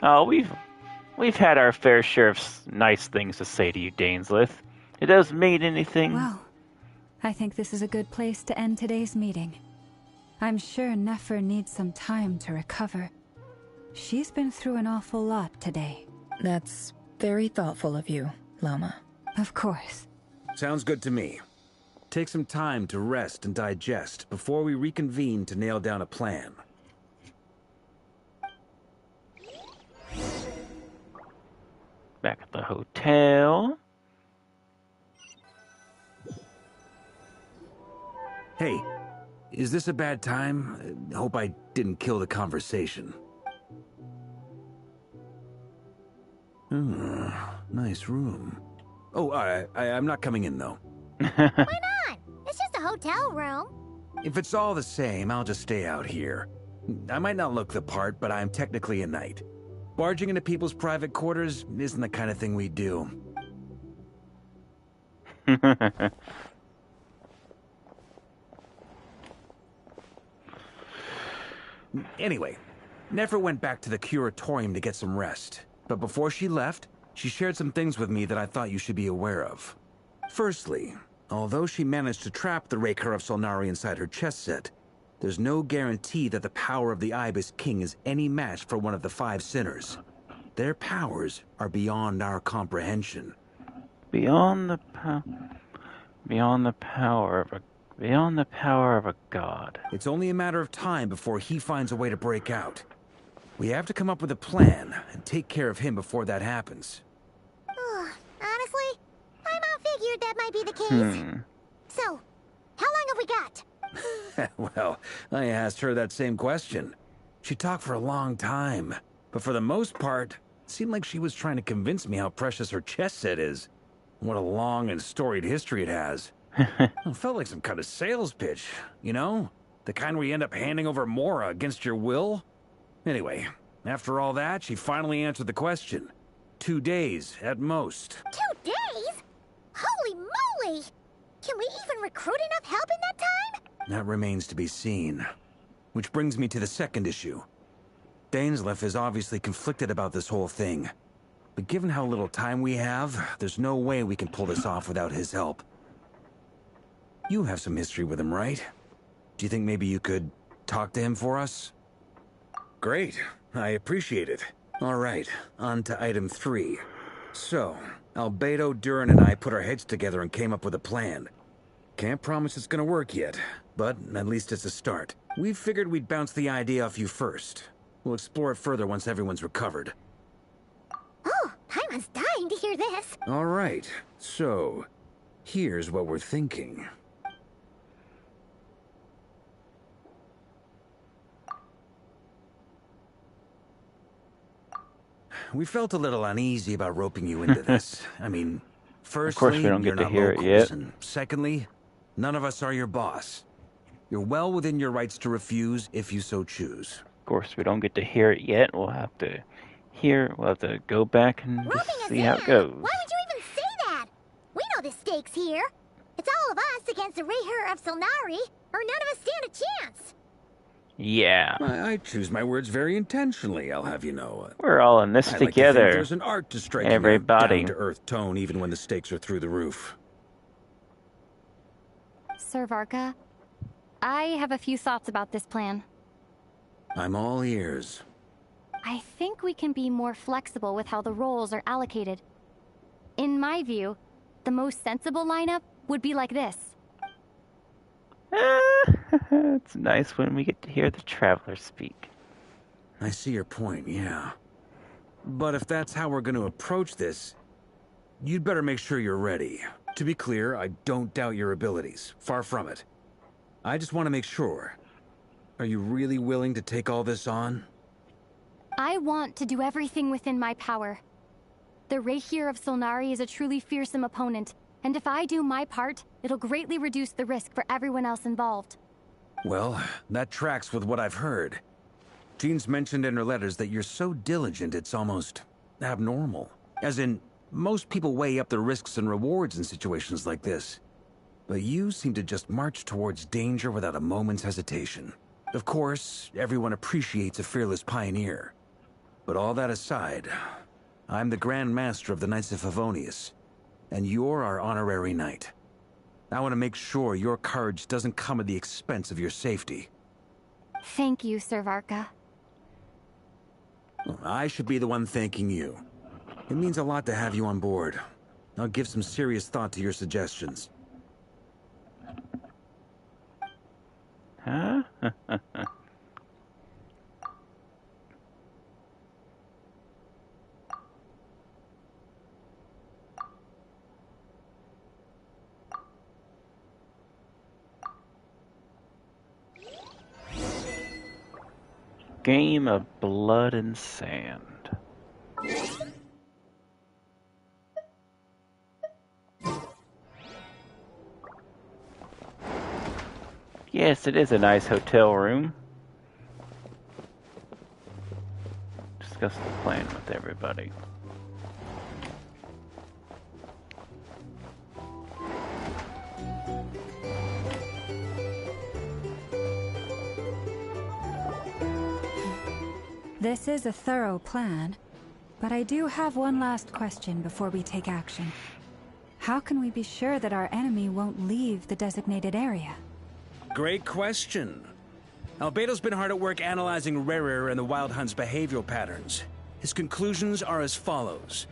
Oh, we've had our fair share of nice things to say to you, Dainsleif. It doesn't mean anything. Well, I think this is a good place to end today's meeting. I'm sure Nefer needs some time to recover. She's been through an awful lot today. That's very thoughtful of you, Lama. Of course. Sounds good to me. Take some time to rest and digest before we reconvene to nail down a plan. Back at the hotel. Hey, is this a bad time? Hope I didn't kill the conversation. Nice room. Oh, I'm not coming in, though. Why not? It's just a hotel room. If it's all the same, I'll just stay out here. I might not look the part, but I'm technically a knight. Barging into people's private quarters isn't the kind of thing we do. Anyway, Nefer went back to the curatorium to get some rest. But before she left, she shared some things with me that I thought you should be aware of. Firstly, although she managed to trap the Raker of Solnari inside her chess set, there's no guarantee that the power of the Ibis King is any match for one of the 5 sinners. Their powers are beyond our comprehension. Beyond the power of a god. It's only a matter of time before he finds a way to break out. We have to come up with a plan and take care of him before that happens. Honestly, my mom figured that might be the case. So, how long have we got? Well, I asked her that same question. She talked for a long time, but for the most part, it seemed like she was trying to convince me how precious her chess set is. What a long and storied history it has. It felt like some kind of sales pitch, you know? The kind where you end up handing over Mora against your will. Anyway, after all that, she finally answered the question. 2 days, at most. 2 days? Holy moly! Can we even recruit enough help in that time? That remains to be seen. Which brings me to the second issue. Dainsleif is obviously conflicted about this whole thing. But given how little time we have, there's no way we can pull this off without his help. You have some history with him, right? Do you think maybe you could talk to him for us? Great. I appreciate it. All right, on to item 3. So, Albedo, Durin, and I put our heads together and came up with a plan. Can't promise it's gonna work yet, but at least it's a start. We figured we'd bounce the idea off you first. We'll explore it further once everyone's recovered. Oh, Paimon's dying to hear this. All right, so here's what we're thinking. We felt a little uneasy about roping you into this. I mean, firstly, of course we don't you're get to not hear locals, it yet. and secondly, none of us are your boss. You're well within your rights to refuse if you so choose. Of course, we don't get to hear it yet. We'll have to go back and just see how it goes. Why would you even say that? We know the stakes here. It's all of us against the Rayher of Solnari, or none of us stand a chance. Yeah. I choose my words very intentionally, I'll have you know. We're all in this I like to together. think there's an art to striking Everybody. a down-to-earth tone even when the stakes are through the roof. Sir Varka, I have a few thoughts about this plan. I'm all ears. I think we can be more flexible with how the roles are allocated. In my view, the most sensible lineup would be like this. It's nice when we get to hear the travelers speak. I see your point, yeah. But if that's how we're going to approach this, you'd better make sure you're ready. To be clear, I don't doubt your abilities. Far from it. I just want to make sure. Are you really willing to take all this on? I want to do everything within my power. The Rayher of Solnari is a truly fearsome opponent, and if I do my part, it'll greatly reduce the risk for everyone else involved. Well, that tracks with what I've heard. Jean's mentioned in her letters that you're so diligent it's almost abnormal. As in, most people weigh up the risks and rewards in situations like this. But you seem to just march towards danger without a moment's hesitation. Of course, everyone appreciates a fearless pioneer. But all that aside, I'm the Grand Master of the Knights of Favonius, and you're our honorary knight. I want to make sure your courage doesn't come at the expense of your safety. Thank you, Sir Varka. I should be the one thanking you. It means a lot to have you on board. I'll give some serious thought to your suggestions. Huh? Game of blood and sand. Yes, it is a nice hotel room. Discuss the plan with everybody. This is a thorough plan, but I do have one last question before we take action. How can we be sure that our enemy won't leave the designated area? Great question. Albedo's been hard at work analyzing Rayher and the Wild Hunt's behavioral patterns. His conclusions are as follows.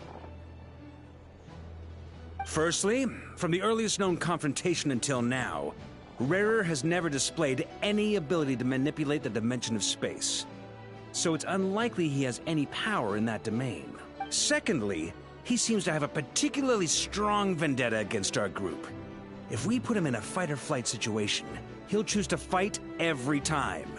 Firstly, from the earliest known confrontation until now, Rayher has never displayed any ability to manipulate the dimension of space. So it's unlikely he has any power in that domain. Secondly, he seems to have a particularly strong vendetta against our group. If we put him in a fight-or-flight situation, he'll choose to fight every time.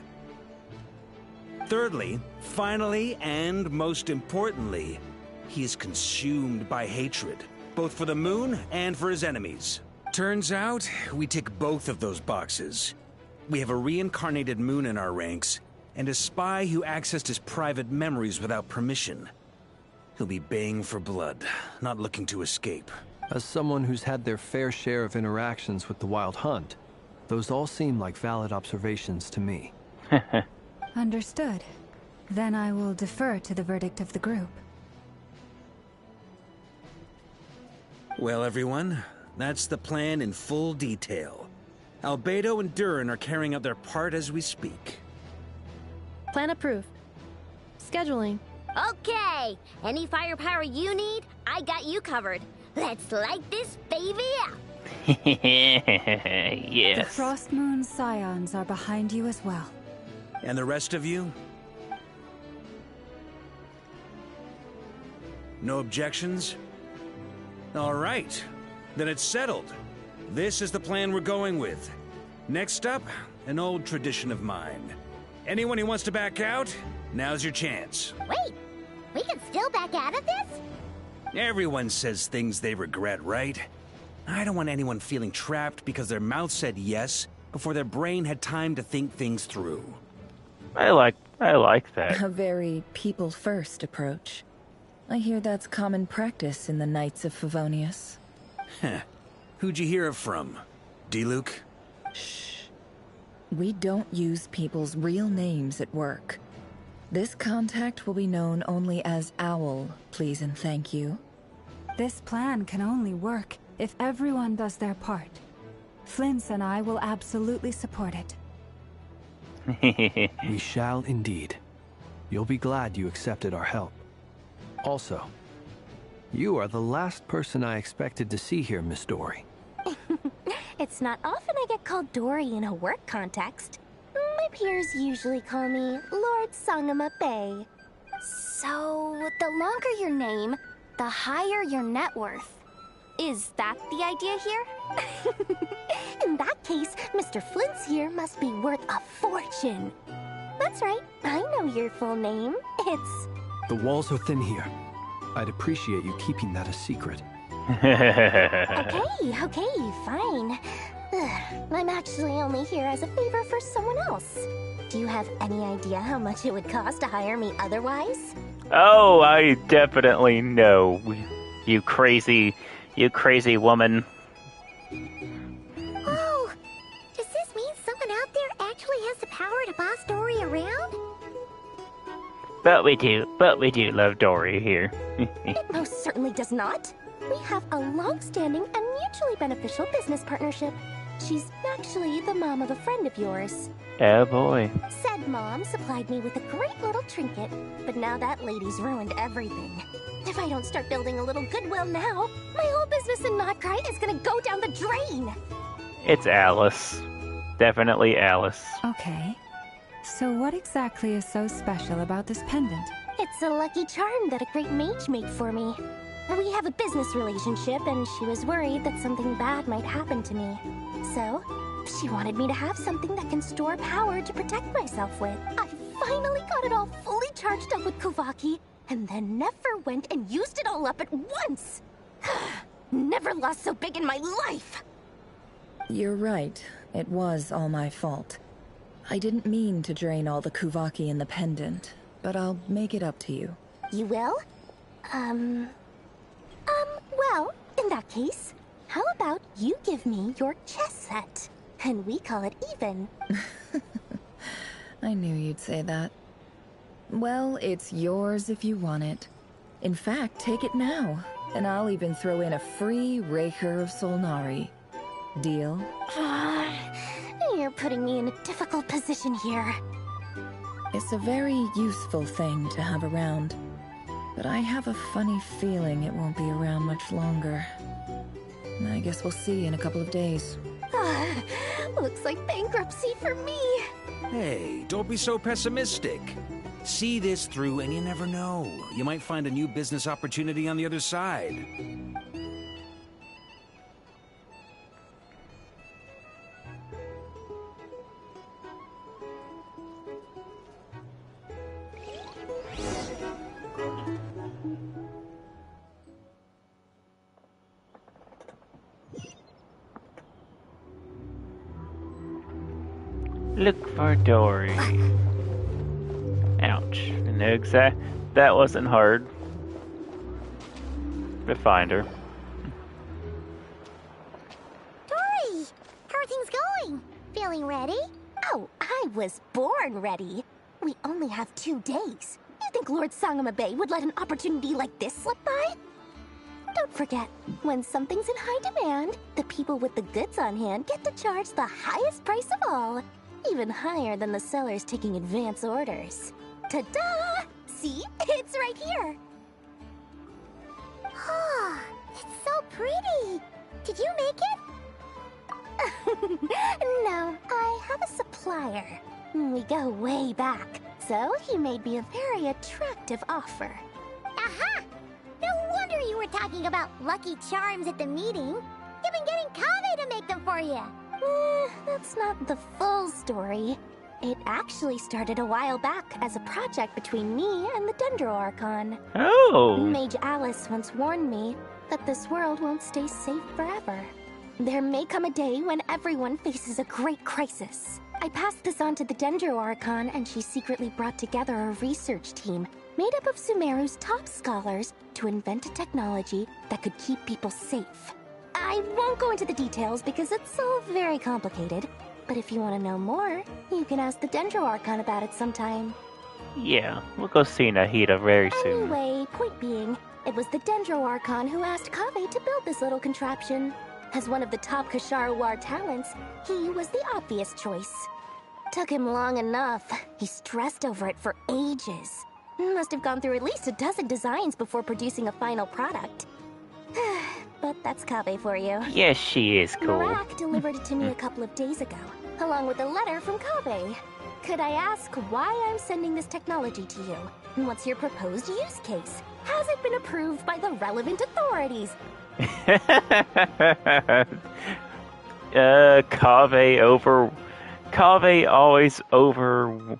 Thirdly, finally, and most importantly, he is consumed by hatred, both for the moon and for his enemies. Turns out, we tick both of those boxes. We have a reincarnated moon in our ranks, and a spy who accessed his private memories without permission. He'll be baying for blood, not looking to escape. As someone who's had their fair share of interactions with the Wild Hunt, those all seem like valid observations to me. Understood. Then I will defer to the verdict of the group. Well, everyone, that's the plan in full detail. Albedo and Durin are carrying out their part as we speak. Plan approved. Scheduling. Okay, any firepower you need, I got you covered. Let's light this baby up. The Yes. Frost Moon Scions are behind you as well. And the rest of you? No objections? All right. Then it's settled. This is the plan we're going with. Next up, an old tradition of mine. Anyone who wants to back out, now's your chance. Wait, we can still back out of this? Everyone says things they regret, right? I don't want anyone feeling trapped because their mouth said yes before their brain had time to think things through. I like that. A very people-first approach. I hear that's common practice in the Knights of Favonius. Heh. Who'd you hear it from? D-Luke? We don't use people's real names at work. This contact will be known only as Owl, please and thank you. This plan can only work if everyone does their part. Flint's and I will absolutely support it. We shall indeed. You'll be glad you accepted our help. Also, you are the last person I expected to see here, Miss Dory. It's not often I get called Dory in a work context. My peers usually call me Lord Sangama Bay. So, the longer your name, the higher your net worth. Is that the idea here? In that case, Mr. Flint's here must be worth a fortune. That's right, I know your full name. It's... The walls are thin here. I'd appreciate you keeping that a secret. Okay, fine. Ugh, I'm actually only here as a favor for someone else. Do you have any idea how much it would cost to hire me otherwise? Oh, I definitely know. You crazy woman. Oh, does this mean someone out there actually has the power to boss Dory around? But we do love Dory here. It most certainly does not. We have a long-standing and mutually beneficial business partnership. She's actually the mom of a friend of yours. Oh boy. Said mom supplied me with a great little trinket, but now that lady's ruined everything. If I don't start building a little goodwill now, my whole business in Notcry is gonna go down the drain. It's Alice. Definitely Alice. Okay. So what exactly is so special about this pendant? It's a lucky charm that a great mage made for me. We have a business relationship, and she was worried that something bad might happen to me. So, she wanted me to have something that can store power to protect myself with. I finally got it all fully charged up with Kuvaki, and then never went and used it all up at once! Never lost so big in my life! You're right. It was all my fault. I didn't mean to drain all the Kuvaki in the pendant, but I'll make it up to you. You will? Well, in that case, how about you give me your chess set? And we call it even. I knew you'd say that. Well, it's yours if you want it. In fact, take it now, and I'll even throw in a free Raker of Solnari. Deal? You're putting me in a difficult position here. It's a very useful thing to have around, but I have a funny feeling it won't be around much longer. I guess we'll see in a couple of days. Looks like bankruptcy for me. Hey, don't be so pessimistic. See this through and you never know. You might find a new business opportunity on the other side. Look for Dory. Ouch. No, that wasn't hard to find her. Dory! How are things going? Feeling ready? Oh, I was born ready. We only have 2 days. You think Lord Sangama Bay would let an opportunity like this slip by? Don't forget, when something's in high demand, the people with the goods on hand get to charge the highest price of all. Even higher than the sellers taking advance orders. Ta-da! See? It's right here! It's so so pretty. Did you make it? No, I have a supplier. We go way back, so he made me a very attractive offer. Aha! No wonder you were talking about Lucky Charms at the meeting. You've been getting Kaveh to make them for you. That's not the full story. It actually started a while back as a project between me and the Dendro Archon. Oh! Mage Alice once warned me that this world won't stay safe forever. There may come a day when everyone faces a great crisis. I passed this on to the Dendro Archon, and she secretly brought together a research team made up of Sumeru's top scholars to invent a technology that could keep people safe. I won't go into the details because it's all very complicated, but if you want to know more, you can ask the Dendro Archon about it sometime. Yeah, we'll go see Nahida very soon. Anyway, point being, it was the Dendro Archon who asked Kaveh to build this little contraption. As one of the top Kasharu War talents, he was the obvious choice. Took him long enough. He stressed over it for ages. Must have gone through at least a dozen designs before producing a final product. But that's Kaveh for you. Yes, she is cool. Marak delivered it to me a couple of days ago, along with a letter from Kaveh. Could I ask why I'm sending this technology to you? And what's your proposed use case? Has it been approved by the relevant authorities? Kaveh always over-worrying.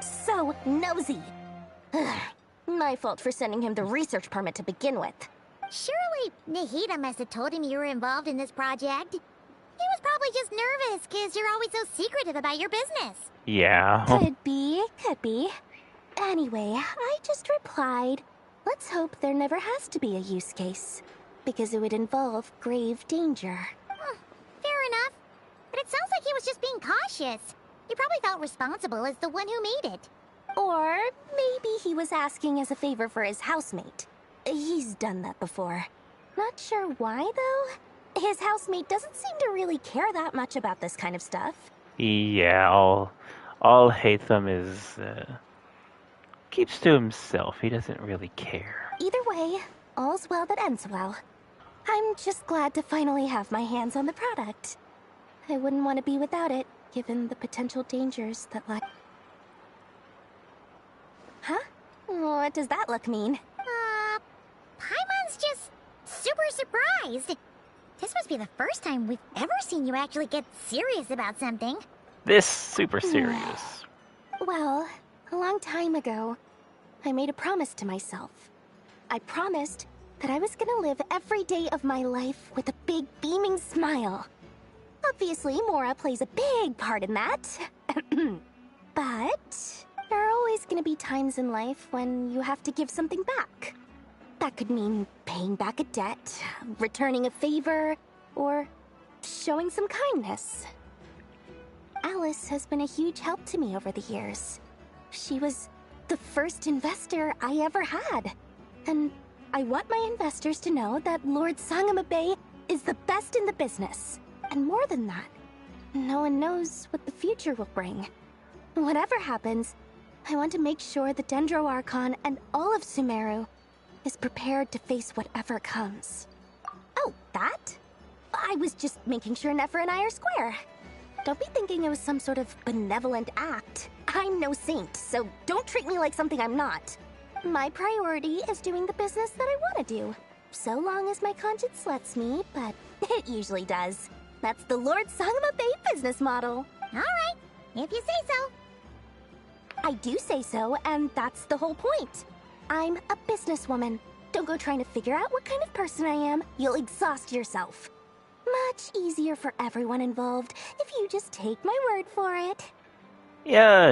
So nosy. My fault for sending him the research permit to begin with. Surely Nahida must have told him you were involved in this project. He was probably just nervous because you're always so secretive about your business. Yeah. Could be. Anyway, I just replied, let's hope there never has to be a use case, because it would involve grave danger. Fair enough. But it sounds like he was just being cautious. He probably felt responsible as the one who made it. Or maybe he was asking as a favor for his housemate. He's done that before. Not sure why, though. His housemate doesn't seem to really care that much about this kind of stuff. Yeah, all Hatham is keeps to himself. He doesn't really care. Either way, all's well that ends well. I'm just glad to finally have my hands on the product. I wouldn't want to be without it, given the potential dangers that lie. Huh? What does that look mean? Paimon's just super surprised. This must be the first time we've ever seen you actually get serious about something. This super serious. Well, a long time ago, I made a promise to myself. I promised that I was gonna live every day of my life with a big beaming smile. Obviously, Mora plays a big part in that. But there are always gonna be times in life when you have to give something back. That could mean paying back a debt, returning a favor, or showing some kindness. Alice has been a huge help to me over the years. She was the first investor I ever had. And I want my investors to know that Lord Sangamabe is the best in the business. And more than that, no one knows what the future will bring. Whatever happens, I want to make sure the Dendro Archon and all of Sumeru is prepared to face whatever comes. Oh, that? I was just making sure Nefer and I are square. Don't be thinking it was some sort of benevolent act. I'm no saint, so don't treat me like something I'm not. My priority is doing the business that I want to do. So long as my conscience lets me, but it usually does. That's the Lord Sangamabe business model. Alright, if you say so. I do say so, and that's the whole point. I'm a businesswoman. Don't go trying to figure out what kind of person I am. You'll exhaust yourself. Much easier for everyone involved if you just take my word for it. Yeah.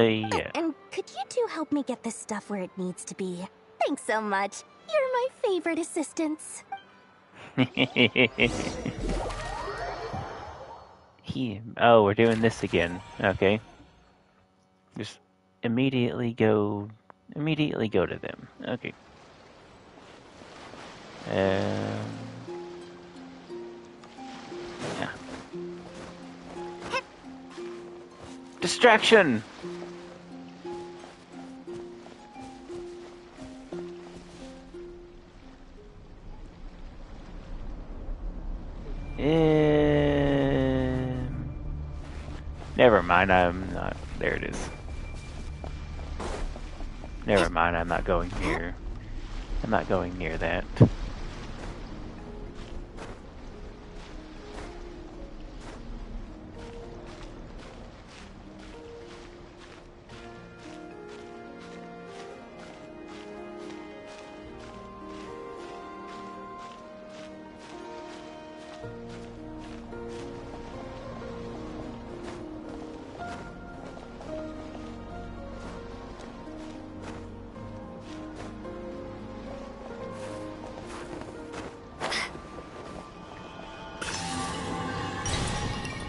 And could you two help me get this stuff where it needs to be? Thanks so much. You're my favorite assistants. Oh, we're doing this again. Okay. Just immediately go to them. Okay. Yeah. Distraction! Never mind, I'm not. There it is. Never mind, I'm not going near. I'm not going near that.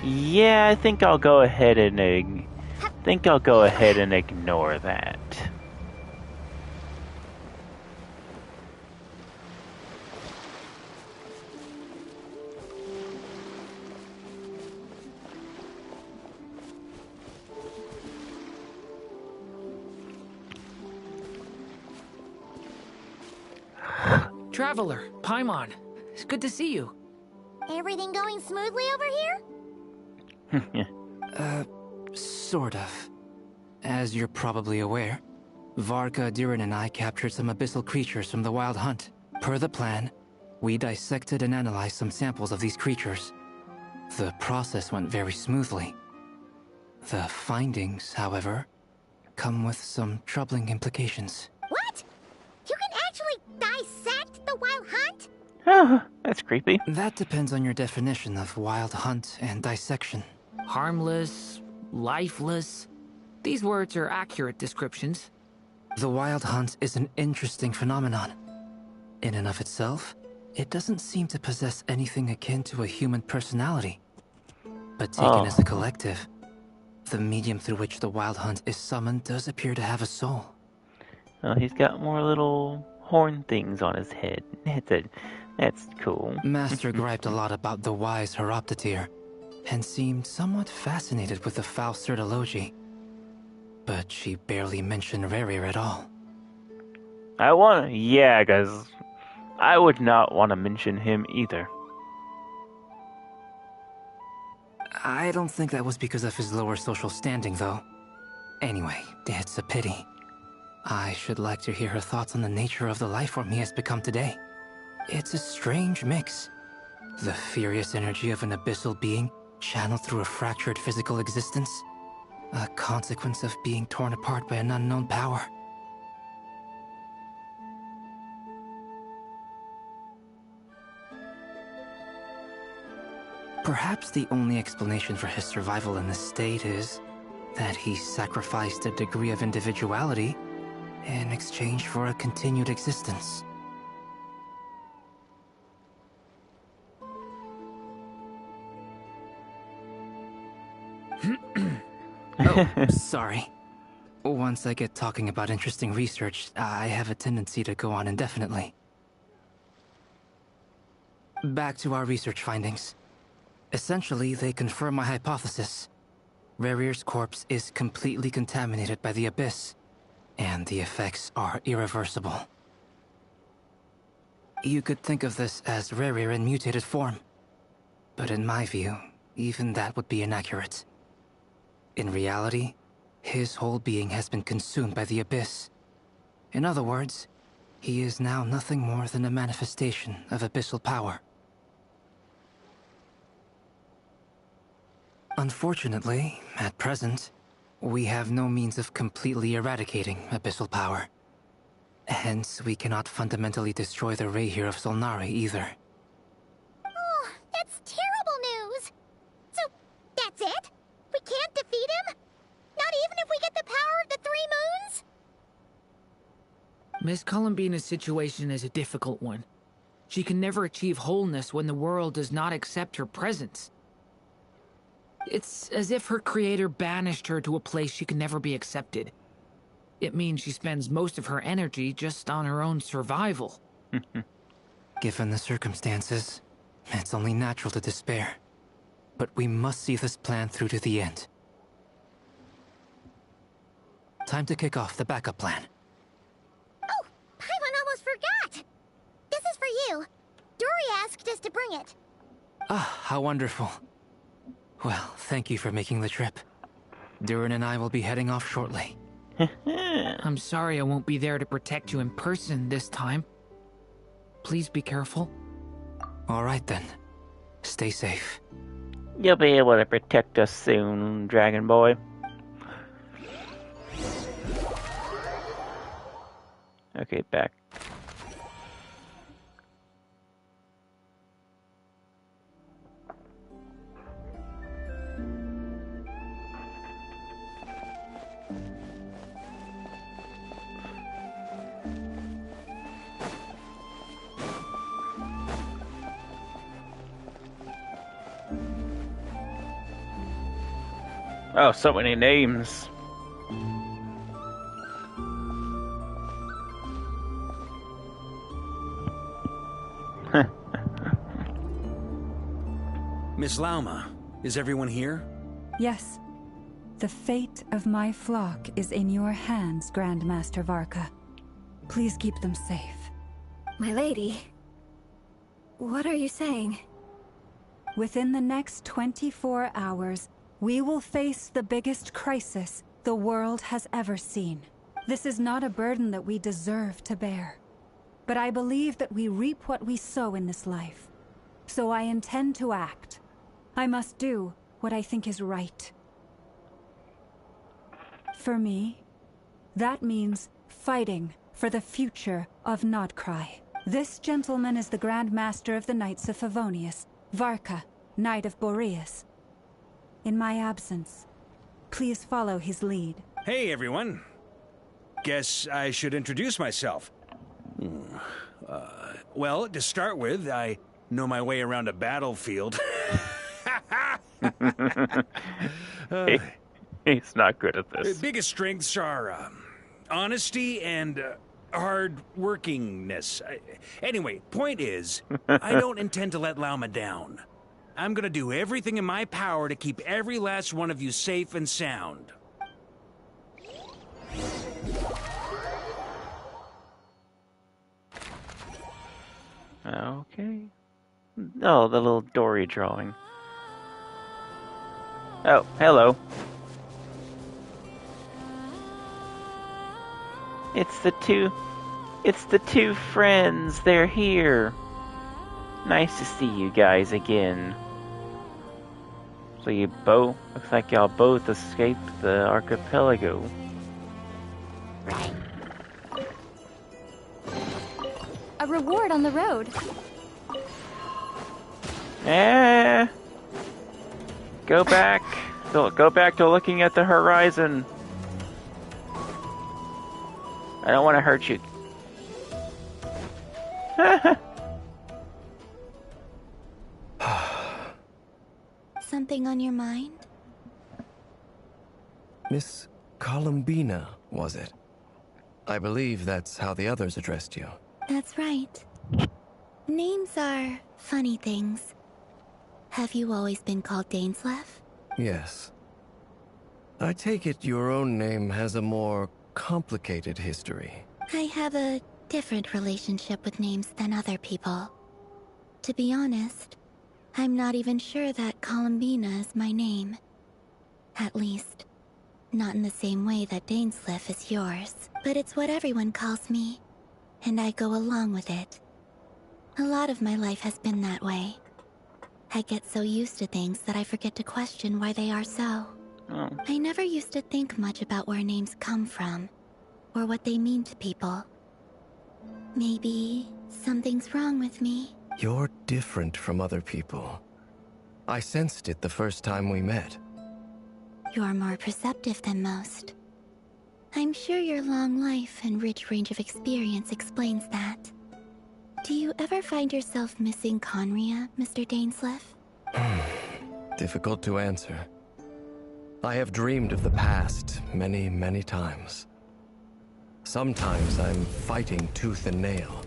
Yeah, I think I'll go ahead and ignore that. Traveler, Paimon, it's good to see you. Everything going smoothly over here? Sort of. As you're probably aware, Varka, Durin, and I captured some abyssal creatures from the Wild Hunt. Per the plan, we dissected and analyzed some samples of these creatures. The process went very smoothly. The findings, however, come with some troubling implications. What? You can actually dissect the Wild Hunt? Oh, that's creepy. That depends on your definition of Wild Hunt and dissection. Harmless, lifeless. These words are accurate descriptions. The Wild Hunt is an interesting phenomenon. In and of itself, it doesn't seem to possess anything akin to a human personality. But taken as a collective, the medium through which the Wild Hunt is summoned does appear to have a soul. Well, he's got more little horn things on his head. That's cool. Master griped a lot about the wise Horoptatyr, and seemed somewhat fascinated with the foul Certology. But she barely mentioned Rerir at all. Yeah, guys. I would not want to mention him either. I don't think that was because of his lower social standing, though. Anyway, it's a pity. I should like to hear her thoughts on the nature of the lifeform he has become today. It's a strange mix. The furious energy of an abyssal being channeled through a fractured physical existence. A consequence of being torn apart by an unknown power. Perhaps the only explanation for his survival in this state is that he sacrificed a degree of individuality in exchange for a continued existence. Oh, sorry. Once I get talking about interesting research, I have a tendency to go on indefinitely. Back to our research findings. Essentially, they confirm my hypothesis. Rerir's corpse is completely contaminated by the Abyss, and the effects are irreversible. You could think of this as Rerir in mutated form. But in my view, even that would be inaccurate. In reality, his whole being has been consumed by the Abyss. In other words, he is now nothing more than a manifestation of abyssal power. Unfortunately, at present, we have no means of completely eradicating abyssal power. Hence, we cannot fundamentally destroy the Rayhir of Solnari either. Oh, that's terrible news! So, that's it? We can't defeat him? Not even if we get the power of the Three Moons? Miss Columbina's situation is a difficult one. She can never achieve wholeness when the world does not accept her presence. It's as if her creator banished her to a place she can never be accepted. It means she spends most of her energy just on her own survival. Given the circumstances, it's only natural to despair. But we must see this plan through to the end. Time to kick off the backup plan. Oh, Paimon almost forgot! This is for you. Dory asked us to bring it. Ah, how wonderful. Well, thank you for making the trip. Durin and I will be heading off shortly. I'm sorry I won't be there to protect you in person this time. Please be careful. All right then. Stay safe. You'll be able to protect us soon, Dragon Boy. Okay, back. Oh, so many names. Miss Lauma, is everyone here? Yes. The fate of my flock is in your hands, Grandmaster Varka. Please keep them safe. My lady, what are you saying? Within the next 24 hours, we will face the biggest crisis the world has ever seen. This is not a burden that we deserve to bear. But I believe that we reap what we sow in this life. So I intend to act. I must do what I think is right. For me, that means fighting for the future of Nodcry. This gentleman is the Grand Master of the Knights of Favonius, Varka, Knight of Boreas. In my absence, please follow his lead. Hey, everyone. Guess I should introduce myself. Well, to start with, I know my way around a battlefield. He's not good at this. Biggest strengths are honesty and hard workingness. Anyway, point is, I don't intend to let Lauma down. I'm gonna do everything in my power to keep every last one of you safe and sound. Okay. Oh, the little Dory drawing. Oh, hello. It's the two friends. They're here. Nice to see you guys again. So you both, looks like y'all both escaped the archipelago. A reward on the road. Go back. Go back to looking at the horizon. I don't want to hurt you. Something on your mind? Miss Columbina, was it? I believe that's how the others addressed you. That's right. Names are funny things. Have you always been called Dainsleif? Yes. I take it your own name has a more complicated history. I have a different relationship with names than other people. To be honest, I'm not even sure that Columbina is my name. At least, not in the same way that Dainsleif is yours. But it's what everyone calls me, and I go along with it. A lot of my life has been that way. I get so used to things that I forget to question why they are so. Oh. I never used to think much about where names come from, or what they mean to people. Maybe something's wrong with me. You're different from other people. I sensed it the first time we met. You're more perceptive than most. I'm sure your long life and rich range of experience explains that. Do you ever find yourself missing Conria, Mr. Dainsleif? Difficult to answer. I have dreamed of the past many, many times. Sometimes I'm fighting tooth and nail.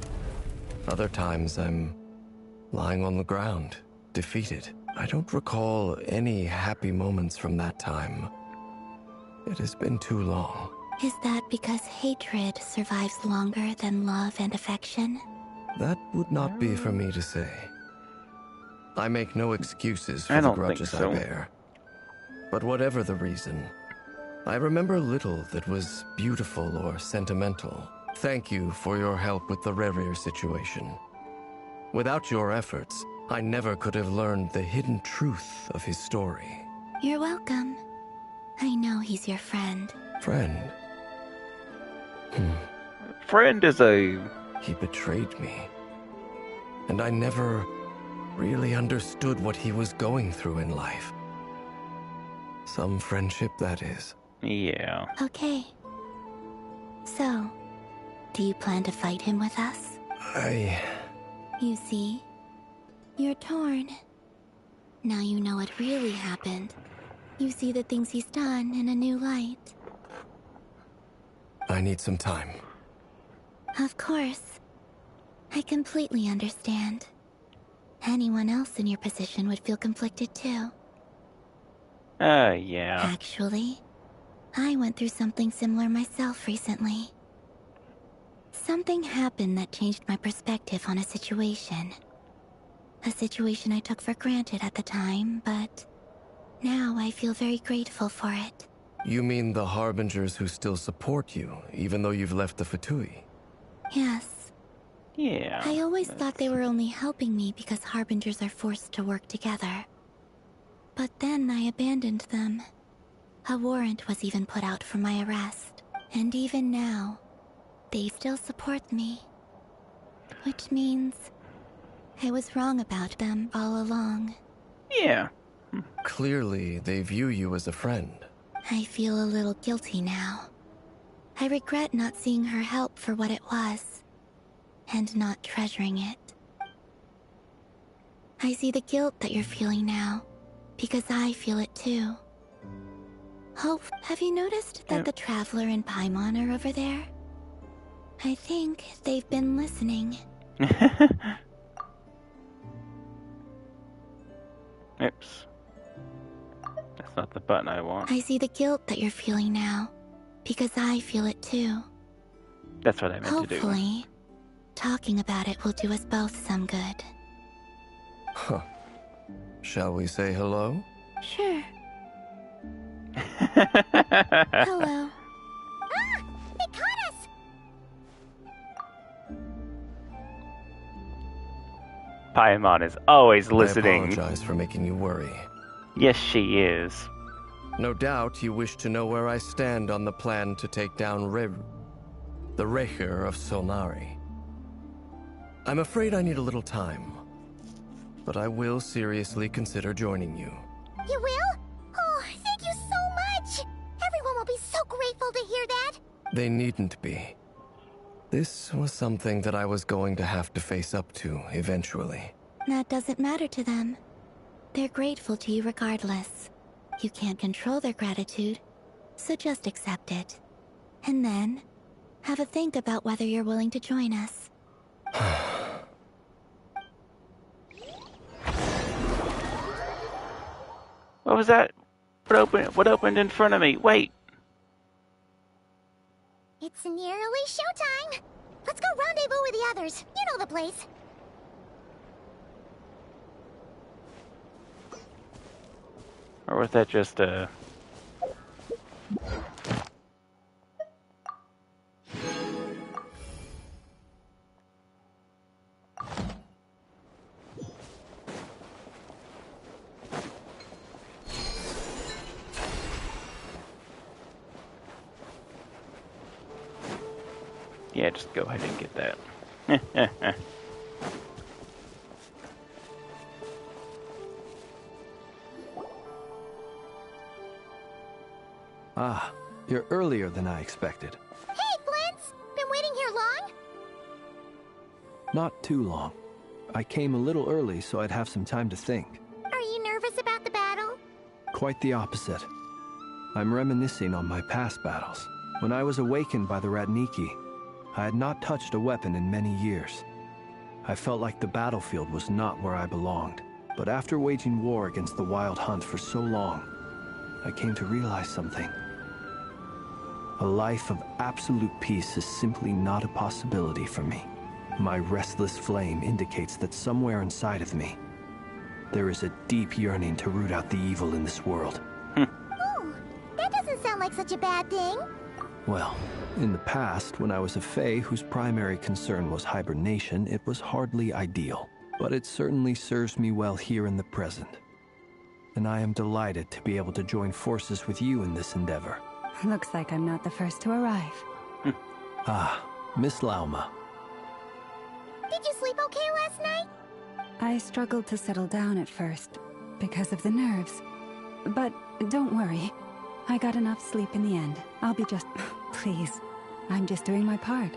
Other times I'm lying on the ground, defeated. I don't recall any happy moments from that time. It has been too long. Is that because hatred survives longer than love and affection? That would not be for me to say. I make no excuses I for the don't think grudges so. I bear. But whatever the reason, I remember little that was beautiful or sentimental. Thank you for your help with the Rerir situation. Without your efforts, I never could have learned the hidden truth of his story. You're welcome. I know he's your friend. Friend? Friend is a... He betrayed me. And I never really understood what he was going through in life. Some friendship, that is. Yeah. Okay. So, do you plan to fight him with us? You see, you're torn. Now you know what really happened. You see the things he's done in a new light. I need some time. Of course. I completely understand. Anyone else in your position would feel conflicted too. Yeah. Actually, I went through something similar myself recently. Something happened that changed my perspective on a situation. A situation I took for granted at the time, but now I feel very grateful for it. You mean the Harbingers who still support you, even though you've left the Fatui? Yes. Yeah. I always thought they were only helping me because Harbingers are forced to work together. But then I abandoned them. A warrant was even put out for my arrest. And even now, they still support me. Which means I was wrong about them all along. Yeah. Clearly, they view you as a friend. I feel a little guilty now. I regret not seeing her help for what it was, and not treasuring it. I see the guilt that you're feeling now, because I feel it too. Hope, have you noticed that the Traveler and Paimon are over there? I think they've been listening. Oops. That's not the button I want. I see the guilt that you're feeling now, because I feel it too. That's what I meant to do. Hopefully, talking about it will do us both some good. Huh. Shall we say hello? Sure. Hello. Ah! They caught us! Paimon is always listening. I apologize for making you worry. Yes, she is. No doubt you wish to know where I stand on the plan to take down the Rerir of Solnari. I'm afraid I need a little time, but I will seriously consider joining you. You will? Oh, thank you so much! Everyone will be so grateful to hear that! They needn't be. This was something that I was going to have to face up to eventually. That doesn't matter to them. They're grateful to you regardless. You can't control their gratitude, so just accept it. And then, have a think about whether you're willing to join us. What was that? What opened in front of me? Wait. It's nearly showtime! Let's go rendezvous with the others. You know the place. Or was that just a... Yeah, just go ahead and get that. Ah, you're earlier than I expected. Hey, Flint's! Been waiting here long? Not too long. I came a little early so I'd have some time to think. Are you nervous about the battle? Quite the opposite. I'm reminiscing on my past battles. When I was awakened by the Ratniki, I had not touched a weapon in many years. I felt like the battlefield was not where I belonged. But after waging war against the Wild Hunt for so long, I came to realize something. A life of absolute peace is simply not a possibility for me. My restless flame indicates that somewhere inside of me, There is a deep yearning to root out the evil in this world. Ooh, that doesn't sound like such a bad thing. Well, in the past, when I was a Fae whose primary concern was hibernation, it was hardly ideal. But it certainly serves me well here in the present. And I am delighted to be able to join forces with you in this endeavor. Looks like I'm not the first to arrive. Miss Lauma. Did you sleep okay last night? I struggled to settle down at first, because of the nerves. But don't worry. I got enough sleep in the end. I'll be just... Please. I'm just doing my part.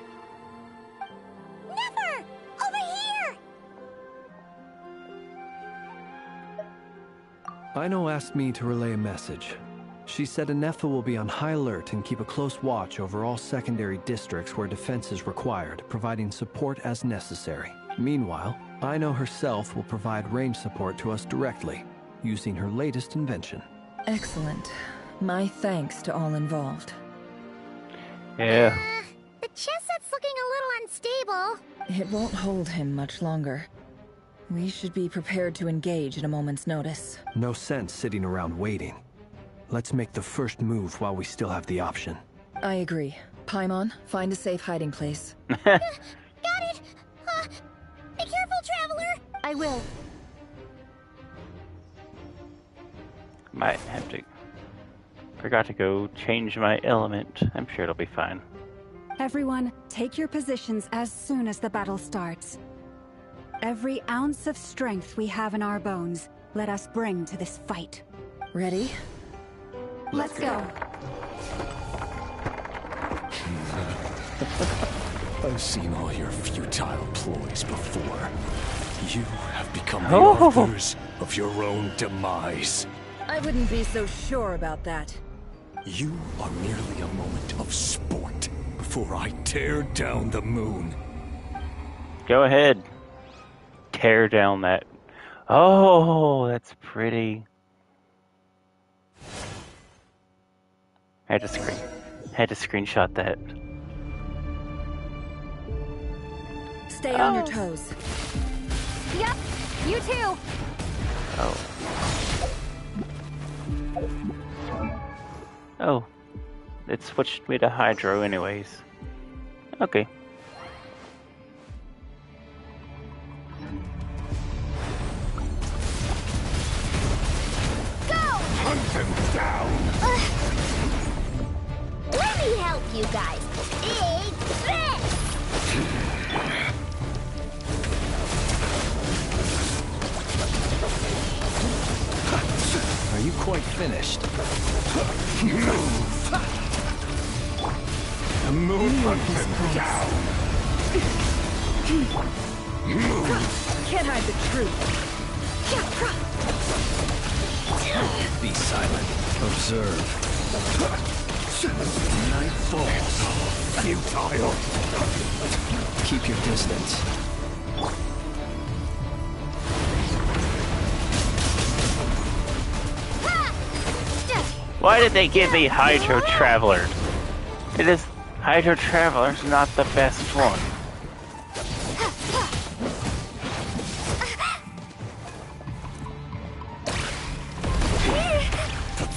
Never! Over here! Aino asked me to relay a message. She said Anefa will be on high alert and keep a close watch over all secondary districts where defense is required, providing support as necessary. Meanwhile, Aino herself will provide range support to us directly, using her latest invention. Excellent. My thanks to all involved. Yeah. The chess set's looking a little unstable. It won't hold him much longer. We should be prepared to engage at a moment's notice. No sense sitting around waiting. Let's make the first move while we still have the option. I agree. Paimon, find a safe hiding place. Got it! Be careful, Traveler! I will. Might have to... Forgot to go change my element. I'm sure it'll be fine. Everyone, take your positions as soon as the battle starts. Every ounce of strength we have in our bones, let us bring to this fight. Ready? Let's go. I've seen all your futile ploys before. You have become the Oh. authors of your own demise. I wouldn't be so sure about that. You are merely a moment of sport before I tear down the moon. Go ahead. Tear down that... Oh, that's pretty. I had to screenshot that. Stay on your toes. Yep, you too. Oh, it switched me to Hydro anyways. Okay. Go! Hunt them down! Let me help you guys. Big fist! Are you quite finished? The moon hunt them down! Can't hide the truth. Be silent. Observe. Night falls. Futile. Keep your distance. Why did they give me Hydro Traveler? Hydro Traveler's not the best one.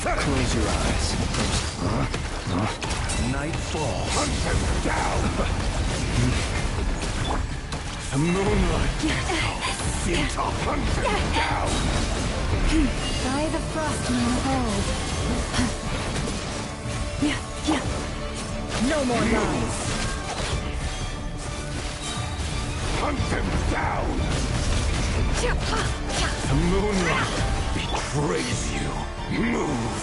Close your eyes. Night falls. Hunt them down! The moonlight. Futile! Hunt them down! By the frost moon of old. No more lies. Hunt them down! The moonlight betrays you. Move.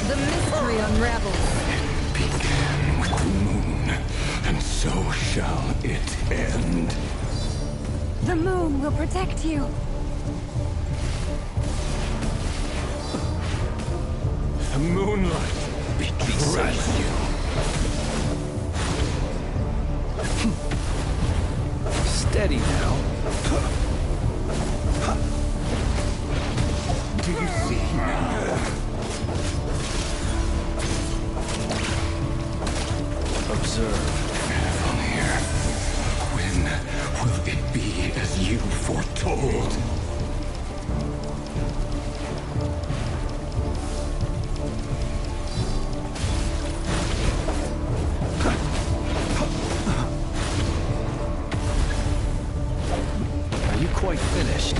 The mystery unravels. Began with the moon, and so shall it end. The moon will protect you. The moonlight betrays you. Steady now. Do do you see now? Observe. Vanir, when will it be as you foretold? Are you quite finished?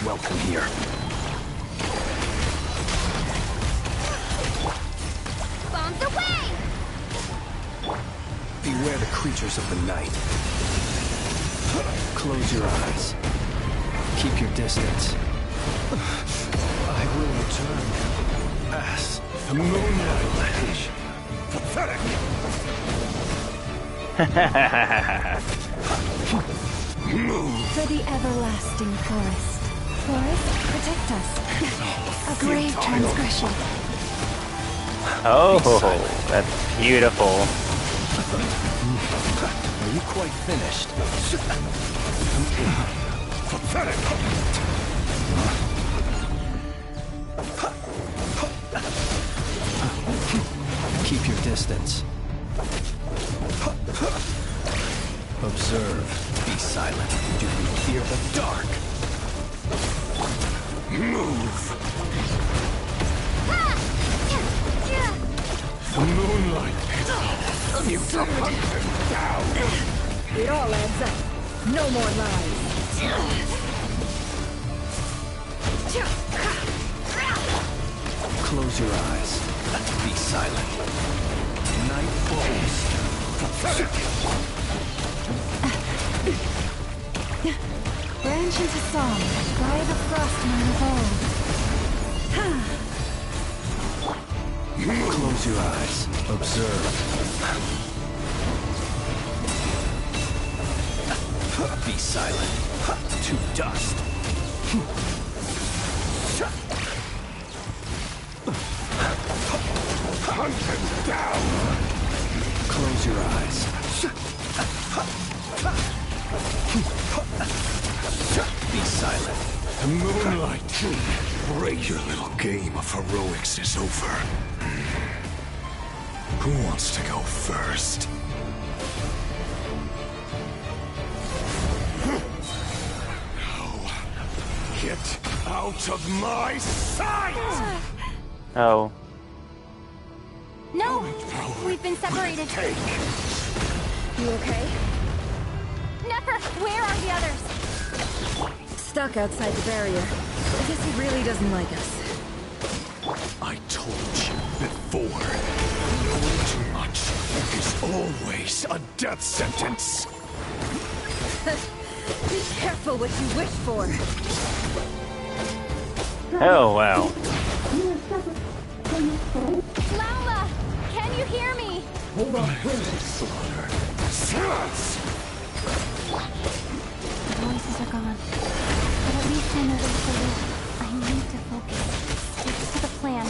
Welcome here. Bombs away! Beware the creatures of the night. Close your eyes. Keep your distance. I will return as the moonlight. Pathetic! For the everlasting forest. Forest, protect us. A grave transgression. Oh, that's beautiful. Are you quite finished? Pathetic! Keep your distance. Observe. Be silent. Do you fear the dark? Move! The moonlight pit. You to hunt him down. It all adds up. No more lies. Close your eyes. Be silent. Night falls. Branch into song, by the frostman of old. Close your eyes. Observe. Be silent. To dust. Hunt him down. Close your eyes. Be silent. The moonlight. Your little game of heroics is over. Who wants to go first? No. Get out of my sight! Oh. No! We've been separated. You okay? Nefer, where are the others? Stuck outside the barrier. I guess he really doesn't like us. I told you before. Knowing too much is always a death sentence. Be careful what you wish for. Oh, wow. Laula! Can you hear me? Hold on, slaughter. Sluts! The voices are gone. But at least I know they're still there. I need to focus. Stick to the plan.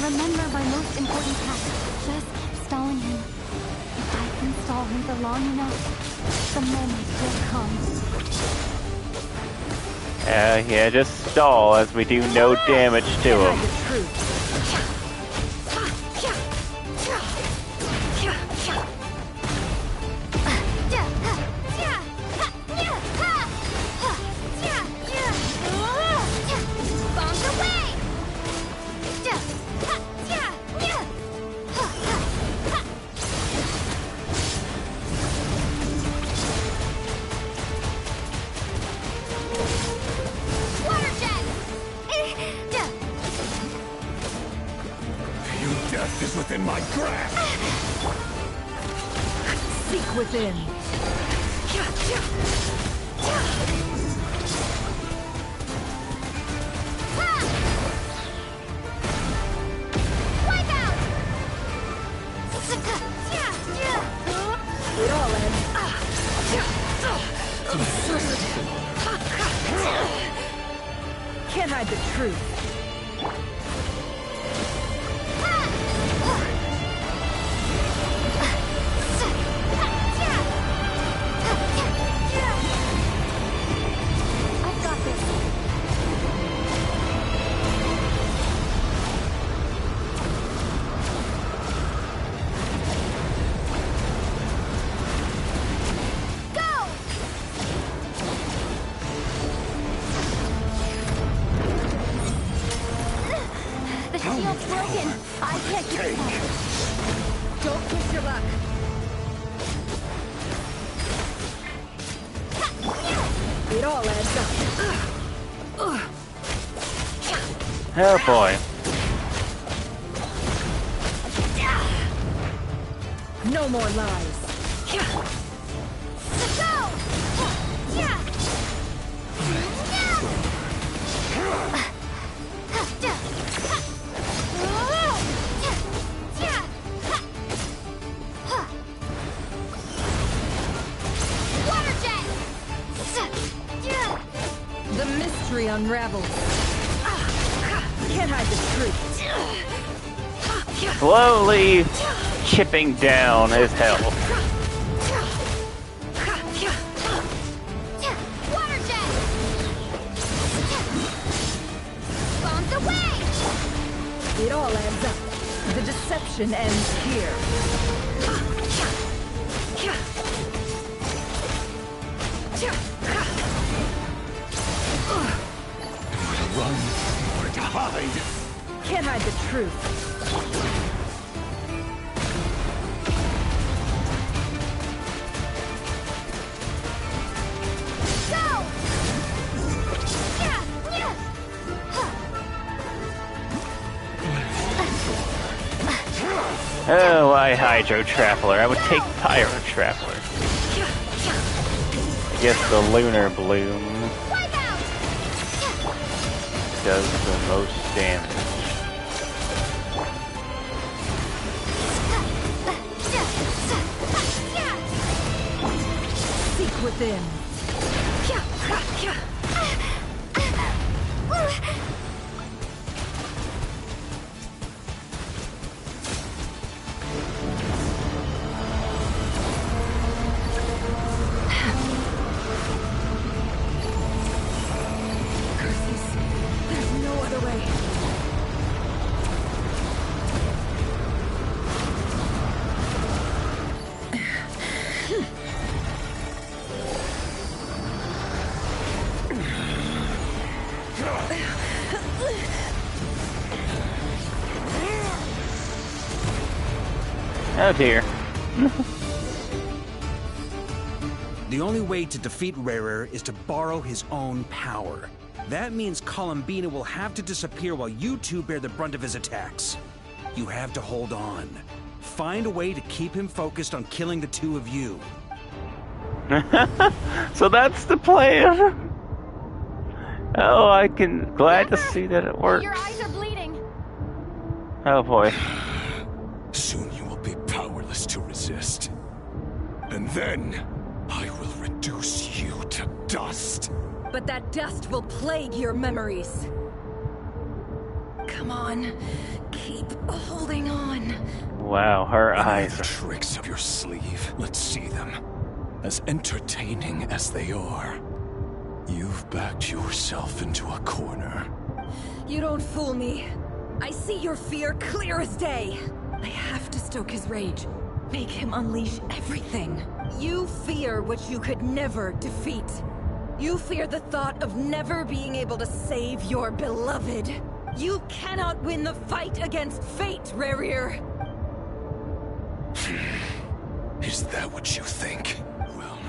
Remember my most important task. Just keep stalling him. If I can stall him for long enough, the moment will come. Yeah, just stall as we do no damage to him. Death is within my grasp! Seek within. Wipe out! It all ends. Can't hide the truth. I can't take. Don't push your luck. It all adds up. Oh boy. No more lies. The mystery unravels. Can't hide the truth. Slowly chipping down his health. It all adds up. The deception ends here. Run or to hide. Can't hide the truth. Oh, I Hydro Traveler. I would take Pyro Traveler. I guess the Lunar Bloom does the most damage. Seek within. There's no other way. Oh dear. The only way to defeat Rarer is to borrow his own power. That means Columbina will have to disappear while you two bear the brunt of his attacks. You have to hold on. Find a way to keep him focused on killing the two of you. So that's the plan. Oh, I can glad to see that it works. Your eyes are bleeding. Oh boy. Soon you will be powerless to resist. And then, I will reduce you to dust. But that dust will plague your memories. Come on. Keep holding on. Wow, her eyes The tricks up your sleeve. Let's see them. As entertaining as they are. You've backed yourself into a corner. You don't fool me. I see your fear clear as day. I have to stoke his rage. Make him unleash everything. You fear what you could never defeat. You fear the thought of never being able to save your beloved. You cannot win the fight against fate, Rarir. Is that what you think? Well,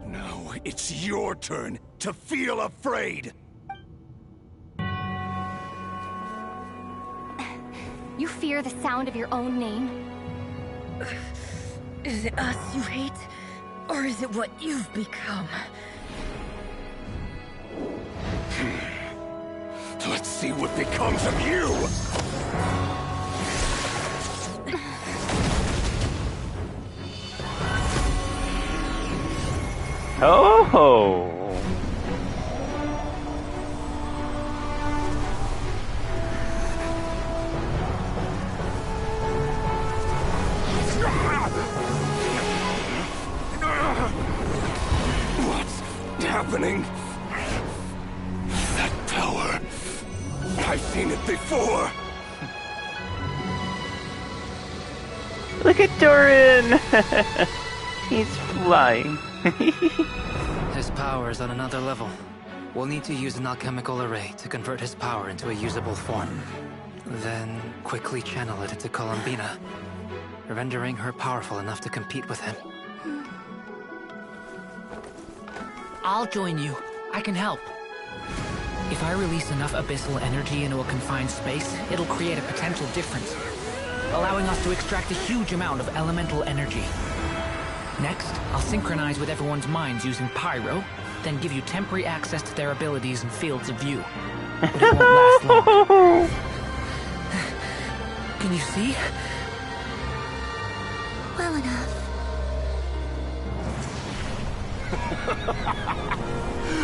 now it's your turn to feel afraid! You fear the sound of your own name? Is it us you hate? Or is it what you've become? Let's see what becomes of you! Oh! What's happening? That power. I've seen it before. Look at Durin! He's flying. His power is on another level. We'll need to use an alchemical array to convert his power into a usable form. Then quickly channel it into Columbina, rendering her powerful enough to compete with him. I'll join you. I can help. If I release enough abyssal energy into a confined space, it'll create a potential difference, allowing us to extract a huge amount of elemental energy. Next, I'll synchronize with everyone's minds using Pyro, then give you temporary access to their abilities and fields of view. But it won't last long. Can you see? Well enough.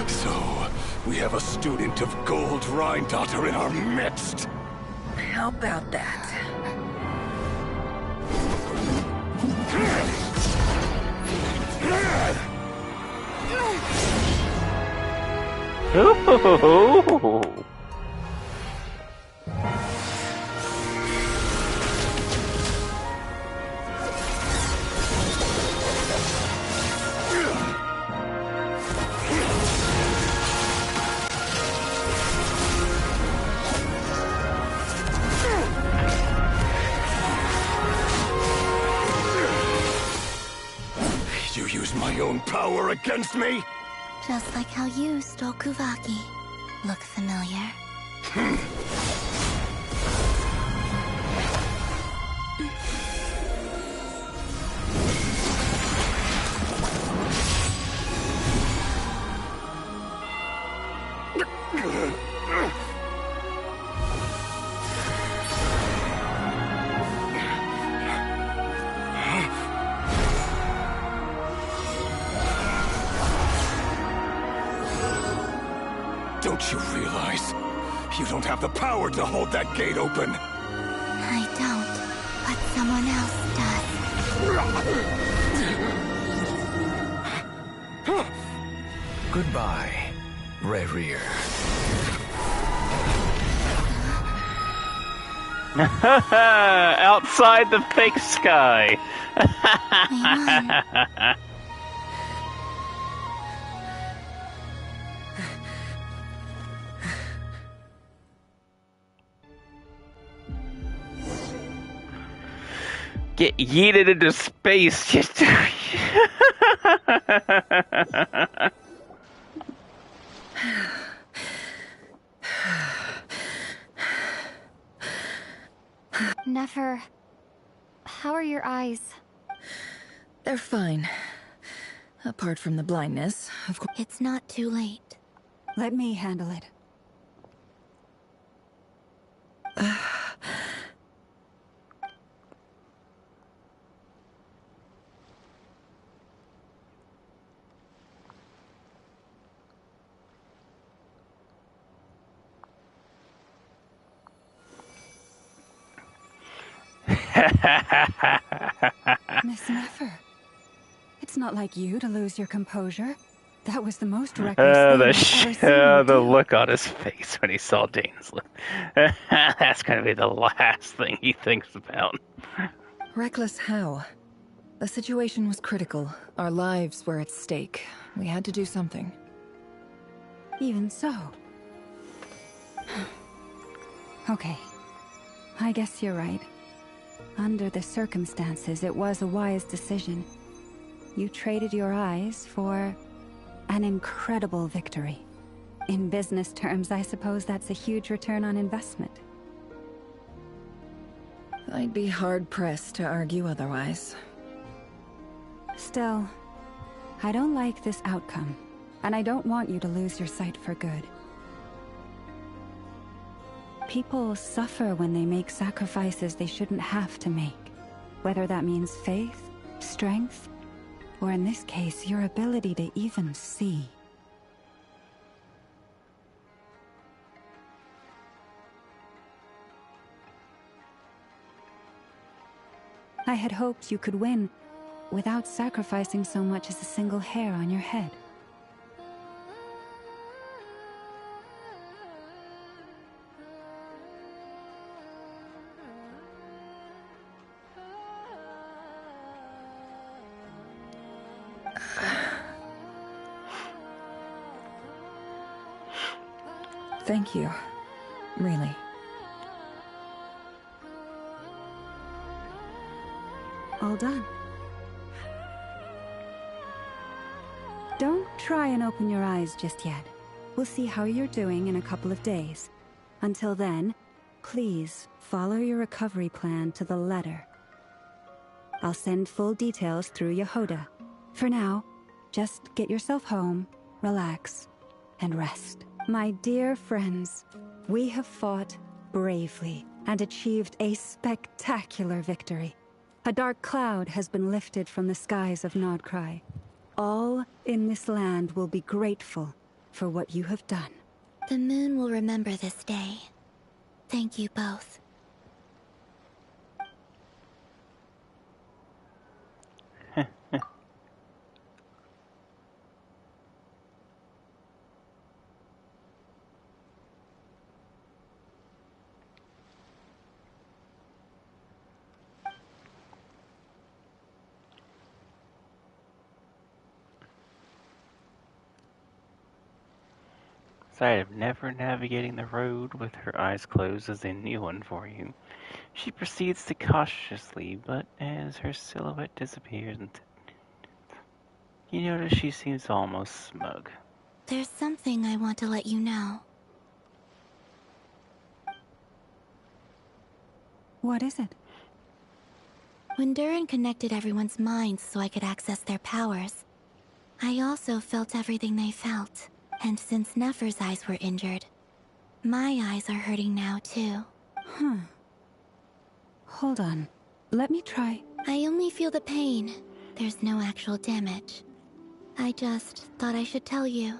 So, we have a student of Gold Rhine-Daughter in our midst. How about that? Ooh. You use my own power against me? Just like how you stole Kuvaki. Look familiar? Don't you realize? You don't have the power to hold that gate open. I don't, but someone else does. Goodbye, Rerir. Outside the fake sky. Get yeeted into space just Nefer, how are your eyes? They're fine. Apart from the blindness, of course. It's not too late. Let me handle it. Miss Nefer, it's not like you to lose your composure. That was the most reckless thing I've ever seen you the do. look on his face when he saw Dane's lip. That's gonna be the last thing he thinks about. Reckless how? The situation was critical. Our lives were at stake. We had to do something. Even so. Okay. I guess you're right. Under the circumstances, it was a wise decision. You traded your eyes for an incredible victory. In business terms, I suppose that's a huge return on investment. I'd be hard-pressed to argue otherwise. Still, I don't like this outcome, and I don't want you to lose your sight for good. People suffer when they make sacrifices they shouldn't have to make, whether that means faith, strength, or in this case, your ability to even see. I had hoped you could win without sacrificing so much as a single hair on your head. Thank you. Really. all done. Don't try and open your eyes just yet. We'll see how you're doing in a couple of days. Until then, please follow your recovery plan to the letter. I'll send full details through Yehoda. For now, just get yourself home, relax, and rest. My dear friends, we have fought bravely and achieved a spectacular victory. A dark cloud has been lifted from the skies of Nodcry. All in this land will be grateful for what you have done. The moon will remember this day. Thank you both. Sight of never navigating the road with her eyes closed is a new one for you. She proceeds to cautiously, but as her silhouette disappears, you notice she seems almost smug. There's something I want to let you know. What is it? When Durin connected everyone's minds so I could access their powers, I also felt everything they felt. And since Nefer's eyes were injured, my eyes are hurting now too. Huh. Hold on. Let me try. I only feel the pain. There's no actual damage. I just thought I should tell you.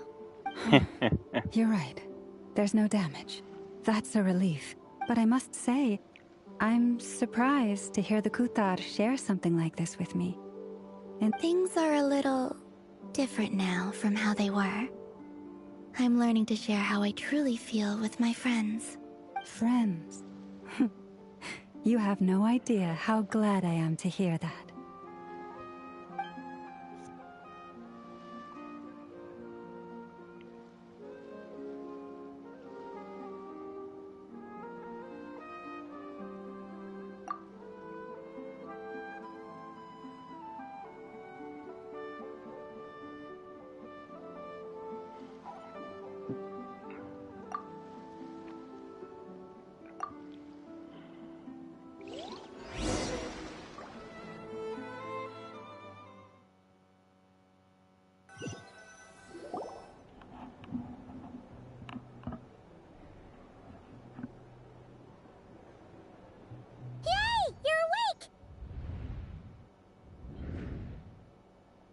You're right. There's no damage. That's a relief. But I must say, I'm surprised to hear the Kutar share something like this with me. And things are a little different now from how they were. I'm learning to share how I truly feel with my friends. Friends? You have no idea how glad I am to hear that.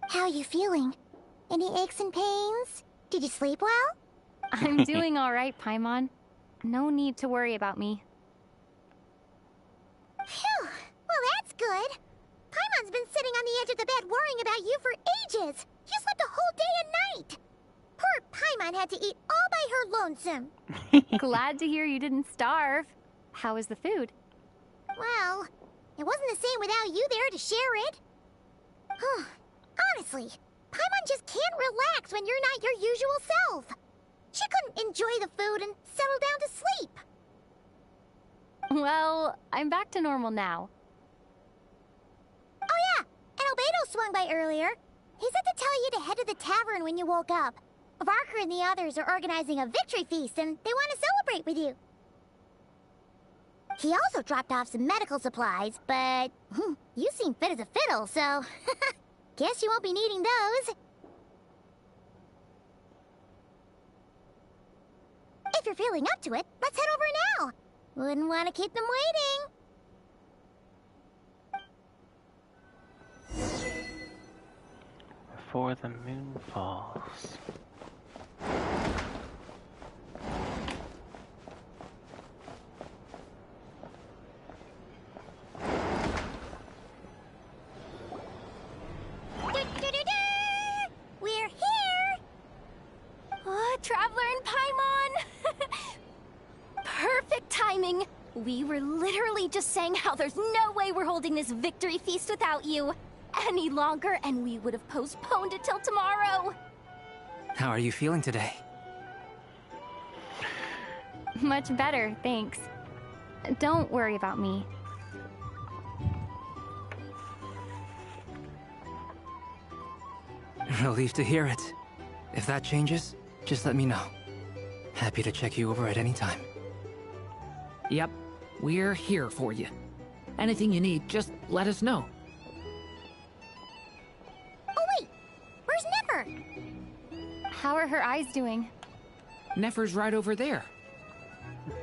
How are you feeling? Any aches and pains? Did you sleep well? I'm doing all right, Paimon. No need to worry about me. Phew! Well, that's good. Paimon's been sitting on the edge of the bed worrying about you for ages. You slept a whole day and night. Poor Paimon had to eat all by her lonesome. Glad to hear you didn't starve. How is the food? Well, it wasn't the same without you there to share it. Honestly, Paimon just can't relax when you're not your usual self. She couldn't enjoy the food and settle down to sleep. Well, I'm back to normal now. Oh yeah, and Albedo swung by earlier. He said to tell you to head to the tavern when you woke up. Varker and the others are organizing a victory feast and they want to celebrate with you. He also dropped off some medical supplies, but you seem fit as a fiddle, so guess you won't be needing those. If you're feeling up to it, let's head over now. Wouldn't want to keep them waiting. Before the moon falls. We're here! Traveler and Paimon! Perfect timing! We were literally just saying how there's no way we're holding this victory feast without you any longer, and we would have postponed it till tomorrow. How are you feeling today? Much better, thanks. Don't worry about me. Relieved to hear it. If that changes, just let me know. Happy to check you over at any time. Yep, we're here for you. Anything you need, just let us know. Oh wait, where's Nefer? How are her eyes doing? Nefer's right over there.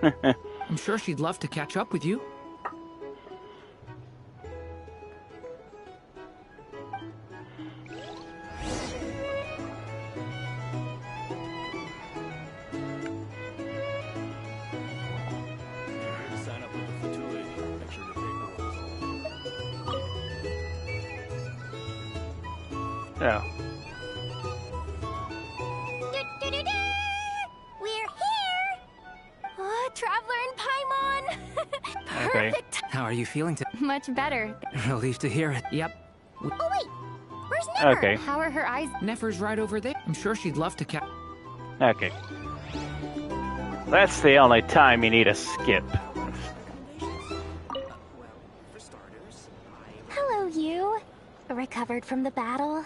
I'm sure she'd love to catch up with you. Oh. We're here! Oh, Traveler and Paimon! Perfect! How are you feeling Much better. Relieved to hear it. Yep. Oh wait, where's Nefer? Okay. How are her eyes? Nefer's right over there. I'm sure she'd love to catch. Okay. That's the only time you need to skip. Hello, you. Recovered from the battle?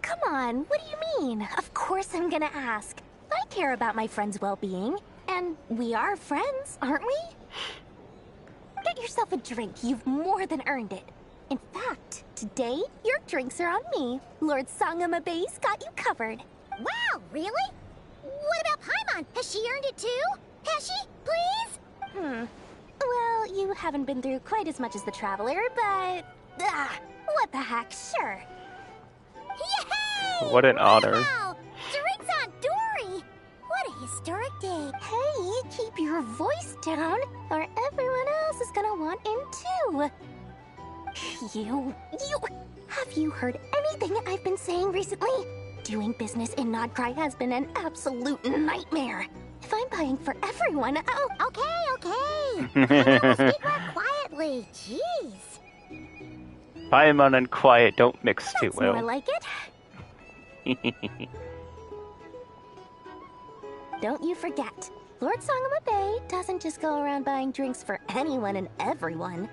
Come on, what do you mean? Of course I'm gonna ask. I care about my friend's well-being. And we are friends, aren't we? Get yourself a drink. You've more than earned it. In fact, today, your drinks are on me. Lord Sangamabe's got you covered. Wow, really? What about Paimon? Has she earned it too? Has she? Please? Well, you haven't been through quite as much as the Traveler, but... what the heck, sure. Yay! What an honor. Wow! Drinks on Dory! What a historic day. Hey, keep your voice down, or everyone else is gonna want in too. Have you heard anything I've been saying recently? Doing business in Nodcry has been an absolute nightmare. If I'm buying for everyone, I'll... Okay. Speak more quietly. Jeez. Paimon and quiet don't mix too That's well. more like it. Don't you forget, Lord Sangamabe doesn't just go around buying drinks for anyone and everyone.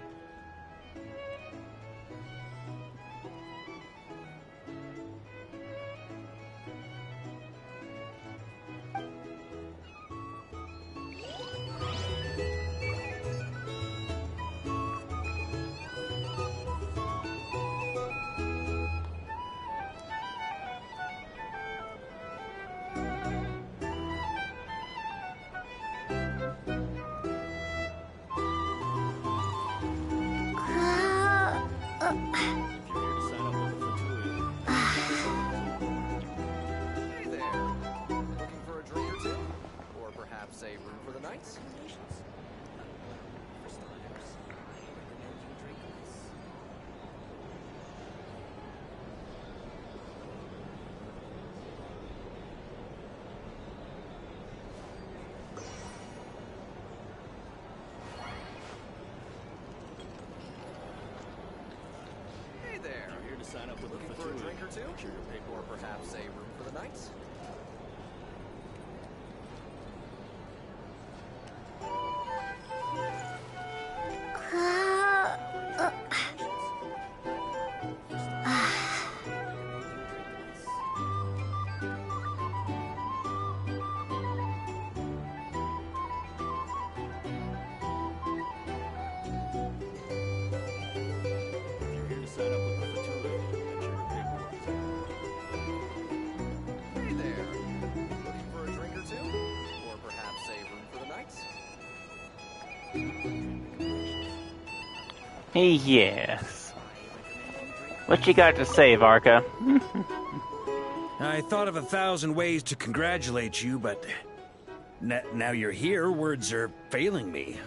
Sign up with looking for a drink or two? Or perhaps a room for the night? Yes. What you got to say, Varka? I thought of 1,000 ways to congratulate you, but now you're here, words are failing me.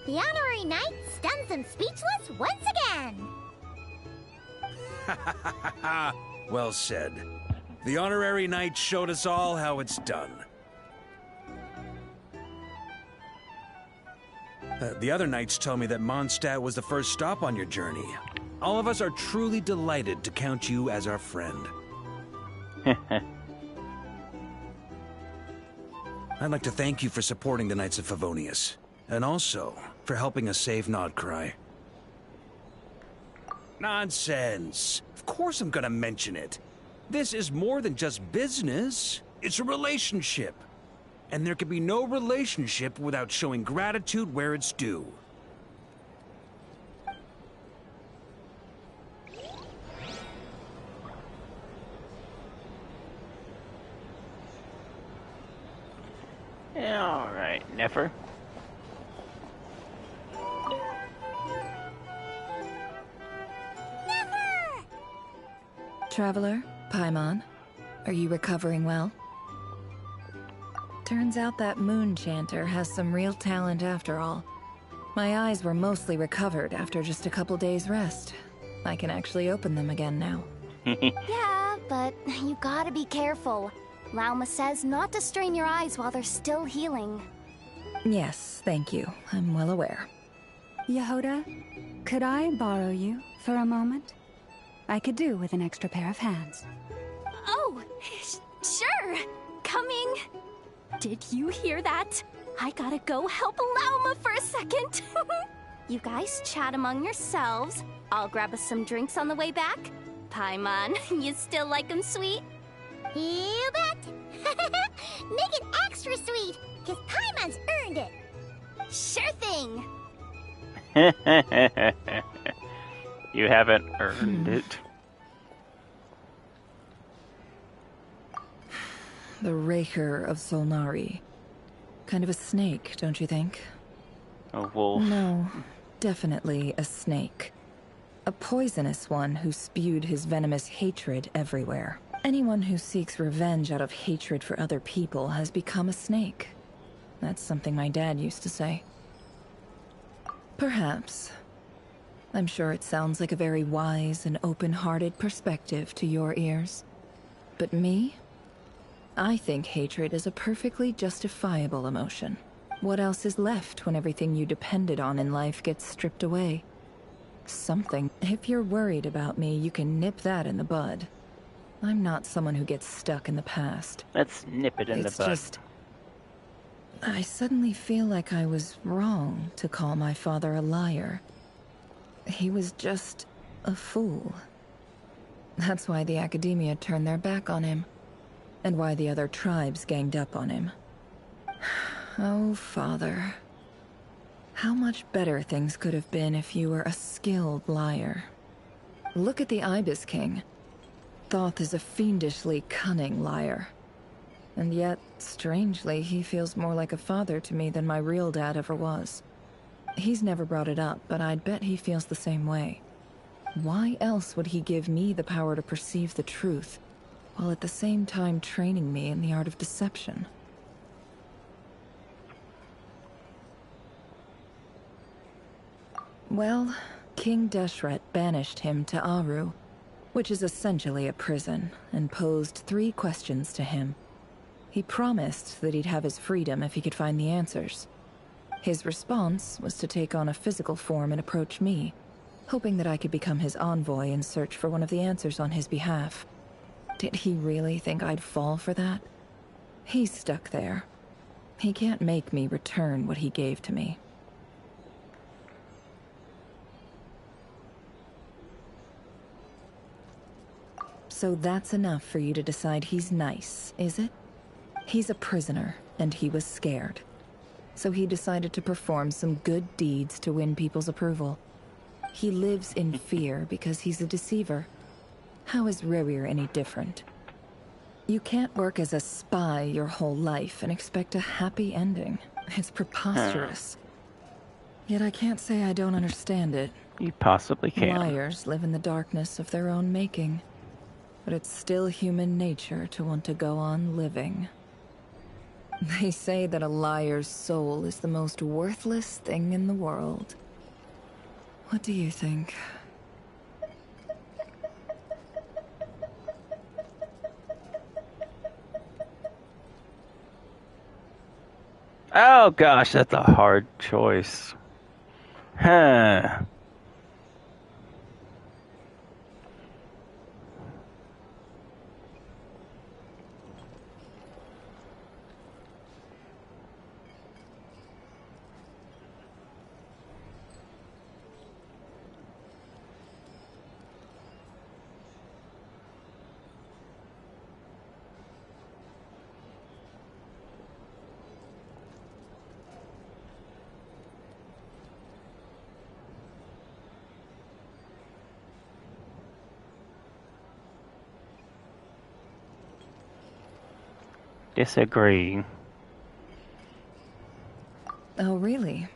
The honorary knight stuns them speechless once again. Well said. The honorary knight showed us all how it's done. The other knights tell me that Mondstadt was the first stop on your journey. All of us are truly delighted to count you as our friend. I'd like to thank you for supporting the Knights of Favonius, and also for helping us save Nodcry. Nonsense! Of course I'm gonna mention it. This is more than just business. It's a relationship. And there can be no relationship without showing gratitude where it's due. Alright, Nefer. Traveler, Paimon, are you recovering well? Turns out that moon chanter has some real talent after all. My eyes were mostly recovered after just a couple days rest. I can actually open them again now. Yeah, but you gotta be careful. Lauma says not to strain your eyes while they're still healing. Yes, thank you. I'm well aware. Yehoda, could I borrow you for a moment? I could do with an extra pair of hands. Oh, sure. Coming. Did you hear that? I gotta go help Lauma for a second. You guys chat among yourselves. I'll grab us some drinks on the way back. Paimon, you still like 'em sweet? You bet! Make it extra sweet, because Paimon's earned it! Sure thing! You haven't earned it. The Raker of Solnari. Kind of a snake, don't you think? A wolf. No, definitely a snake. A poisonous one who spewed his venomous hatred everywhere. Anyone who seeks revenge out of hatred for other people has become a snake. That's something my dad used to say. Perhaps. I'm sure it sounds like a very wise and open-hearted perspective to your ears. But me? I think hatred is a perfectly justifiable emotion. What else is left when everything you depended on in life gets stripped away? Something. If you're worried about me, you can nip that in the bud. I'm not someone who gets stuck in the past. Let's nip it in the bud. Just... I suddenly feel like I was wrong to call my father a liar. He was just a fool. That's why the Academia turned their back on him. And why the other tribes ganged up on him. Oh, Father. How much better things could have been if you were a skilled liar. Look at the Ibis King. Thoth is a fiendishly cunning liar. And yet, strangely, he feels more like a father to me than my real dad ever was. He's never brought it up, but I'd bet he feels the same way. Why else would he give me the power to perceive the truth, while at the same time training me in the art of deception? Well, King Deshret banished him to Aru, which is essentially a prison, and posed 3 questions to him. He promised that he'd have his freedom if he could find the answers. His response was to take on a physical form and approach me, hoping that I could become his envoy and search for one of the answers on his behalf. Did he really think I'd fall for that? He's stuck there. He can't make me return what he gave to me. So that's enough for you to decide he's nice, is it? He's a prisoner, and he was scared. So he decided to perform some good deeds to win people's approval. He lives in fear because he's a deceiver. How is Rerir any different? You can't work as a spy your whole life and expect a happy ending. It's preposterous. Yet I can't say I don't understand it. You possibly can. Liars live in the darkness of their own making. But it's still human nature to want to go on living. They say that a liar's soul is the most worthless thing in the world. What do you think? Oh gosh, that's a hard choice. Huh. Disagree. Oh, really?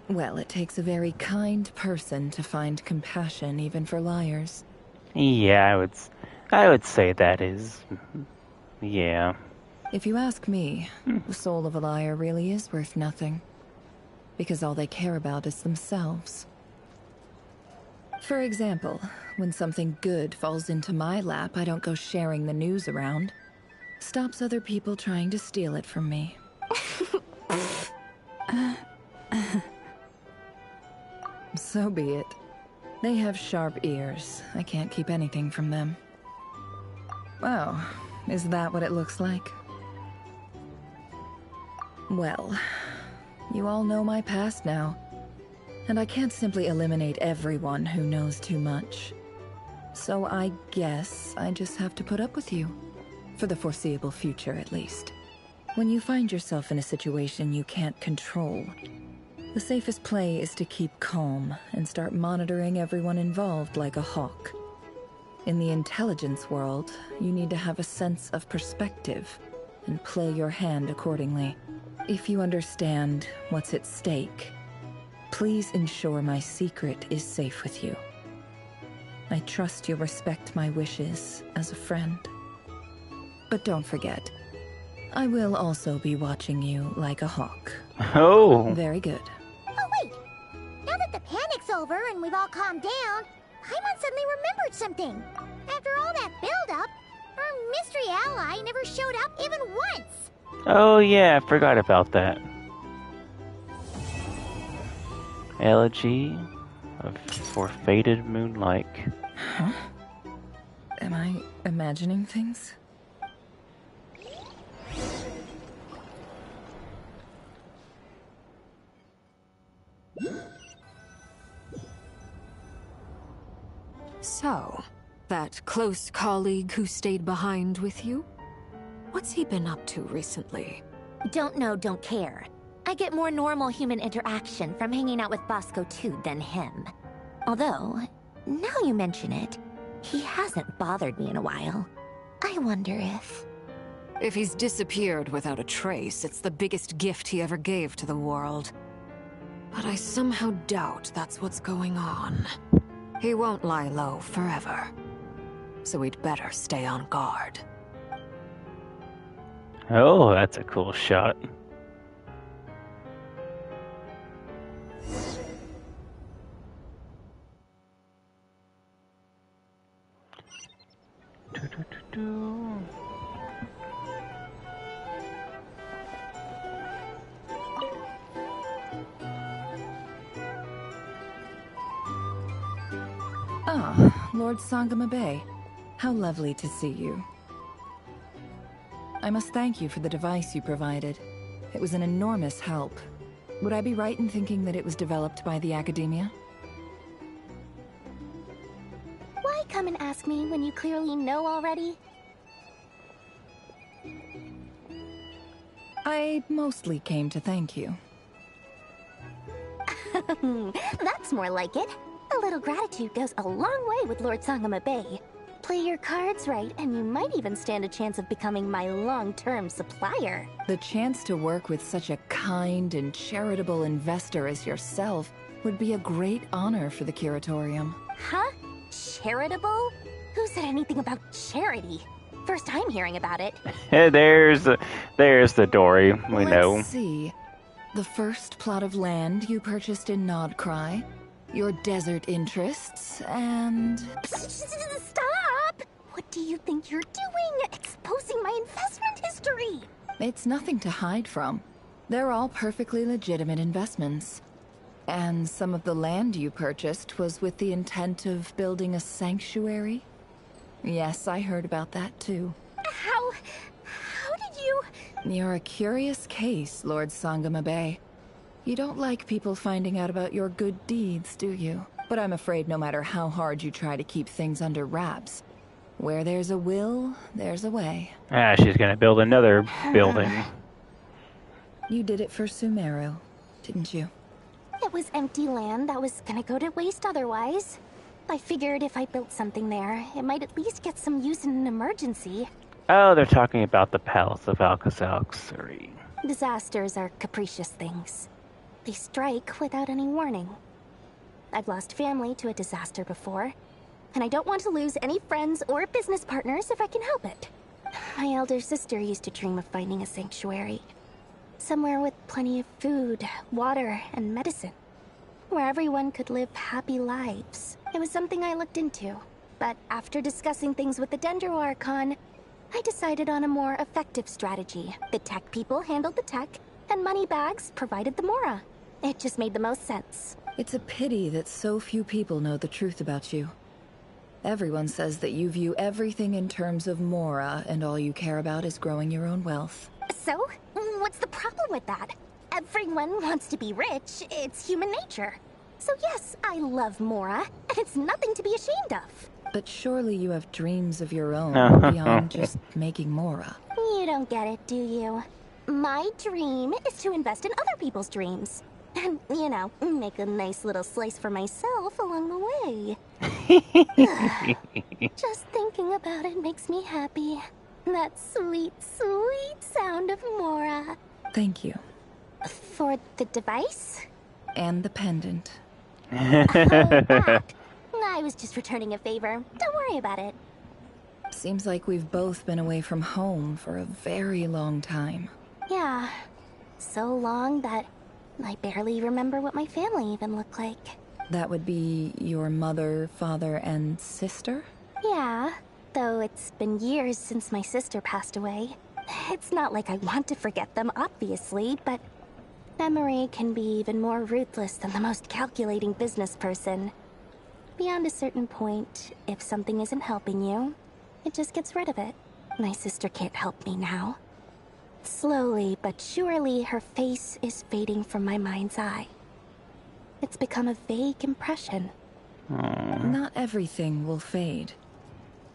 Well, it takes a very kind person to find compassion even for liars. Yeah, I would say that is... yeah. If you ask me, the soul of a liar really is worth nothing. Because all they care about is themselves. For example, when something good falls into my lap, I don't go sharing the news around. Stops other people trying to steal it from me. So be it. They have sharp ears. I can't keep anything from them. Oh, is that what it looks like? Well, you all know my past now. And I can't simply eliminate everyone who knows too much. So I guess I just have to put up with you. For the foreseeable future, at least. When you find yourself in a situation you can't control, the safest play is to keep calm and start monitoring everyone involved like a hawk. In the intelligence world, you need to have a sense of perspective and play your hand accordingly. If you understand what's at stake, please ensure my secret is safe with you. I trust you'll respect my wishes as a friend. But don't forget, I will also be watching you like a hawk. Oh! Very good. Oh, wait! Now that the panic's over and we've all calmed down, Paimon suddenly remembered something. After all that build-up, our mystery ally never showed up even once! Oh yeah, I forgot about that. Elegy for Fated Moonlight. Huh? Am I imagining things? So, that close colleague who stayed behind with you? What's he been up to recently? Don't know, don't care. I get more normal human interaction from hanging out with Bosco too than him. Although, now you mention it, he hasn't bothered me in a while. I wonder if... If he's disappeared without a trace, it's the biggest gift he ever gave to the world. But I somehow doubt that's what's going on. He won't lie low forever. So we'd better stay on guard. Oh, that's a cool shot. Ah, Lord Sangama Bay. How lovely to see you. I must thank you for the device you provided. It was an enormous help. Would I be right in thinking that it was developed by the Academia? Why come and ask me when you clearly know already? I mostly came to thank you. That's more like it. A little gratitude goes a long way with Lord Sangama Bay. Play your cards right, and you might even stand a chance of becoming my long-term supplier. The chance to work with such a kind and charitable investor as yourself would be a great honor for the Curatorium. Huh? Charitable? Who said anything about charity? First time hearing about it. there's the Dory, we know. Let's see. The first plot of land you purchased in Nodcry, your desert interests, and... Stop! What do you think you're doing? Exposing my investment history! It's nothing to hide from. They're all perfectly legitimate investments. And some of the land you purchased was with the intent of building a sanctuary? Yes, I heard about that too. How did you... You're a curious case, Lord Sangama Bay. You don't like people finding out about your good deeds, do you? But I'm afraid no matter how hard you try to keep things under wraps, where there's a will, there's a way. Ah, she's gonna build another building. You did it for Sumeru, didn't you? It was empty land that was gonna go to waste otherwise. I figured if I built something there, it might at least get some use in an emergency. Oh, they're talking about the Palace of Alcazar. Disasters are capricious things. They strike without any warning. I've lost family to a disaster before, and I don't want to lose any friends or business partners if I can help it. My elder sister used to dream of finding a sanctuary. Somewhere with plenty of food, water, and medicine. Where everyone could live happy lives. It was something I looked into. But after discussing things with the Dendro Archon, I decided on a more effective strategy. The tech people handled the tech, and Moneybags provided the Mora. It just made the most sense. It's a pity that so few people know the truth about you. Everyone says that you view everything in terms of Mora, and all you care about is growing your own wealth. So, what's the problem with that? Everyone wants to be rich. It's human nature. So yes, I love Mora, and it's nothing to be ashamed of. But surely you have dreams of your own beyond just making Mora. You don't get it, do you? My dream is to invest in other people's dreams. And, you know, make a nice little slice for myself along the way. Just thinking about it makes me happy. That sweet, sweet sound of Mora. Thank you. For the device? And the pendant. Oh, that. I was just returning a favor. Don't worry about it. Seems like we've both been away from home for a very long time. Yeah. So long that I barely remember what my family even looked like. That would be your mother, father, and sister? Yeah, though it's been years since my sister passed away. It's not like I want to forget them, obviously, but memory can be even more ruthless than the most calculating business person. Beyond a certain point, if something isn't helping you, it just gets rid of it. My sister can't help me now. Slowly but surely, her face is fading from my mind's eye. It's become a vague impression. Not everything will fade.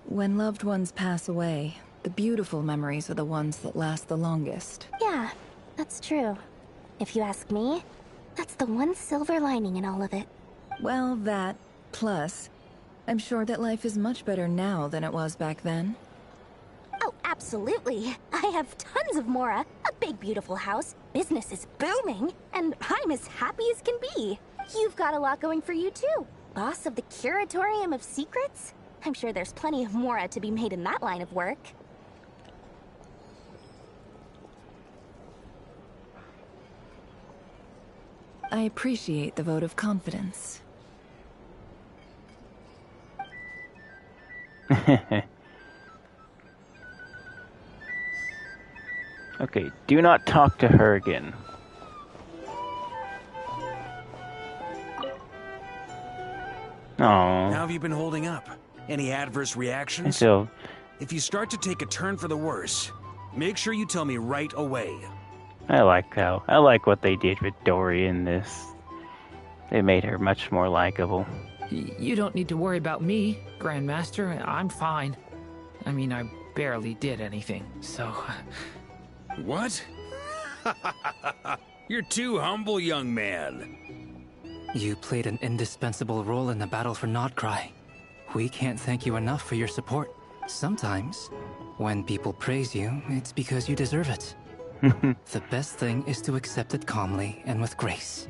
When loved ones pass away, the beautiful memories are the ones that last the longest. Yeah, that's true. If you ask me, that's the one silver lining in all of it. Well, that, plus, I'm sure that life is much better now than it was back then. Oh, absolutely. I have tons of Mora, a big beautiful house, business is booming, and I'm as happy as can be. You've got a lot going for you too. Boss of the Curatorium of Secrets? I'm sure there's plenty of Mora to be made in that line of work. I appreciate the vote of confidence. Okay, do not talk to her again. Aww. How have you been holding up? Any adverse reactions? So, if you start to take a turn for the worse, make sure you tell me right away. I like what they did with Dory in this. They made her much more likable. You don't need to worry about me, Grandmaster. I'm fine. I mean, I barely did anything, so... What? You're too humble, young man. You played an indispensable role in the battle for Notcry. We can't thank you enough for your support. Sometimes, when people praise you, it's because you deserve it. The best thing is to accept it calmly and with grace.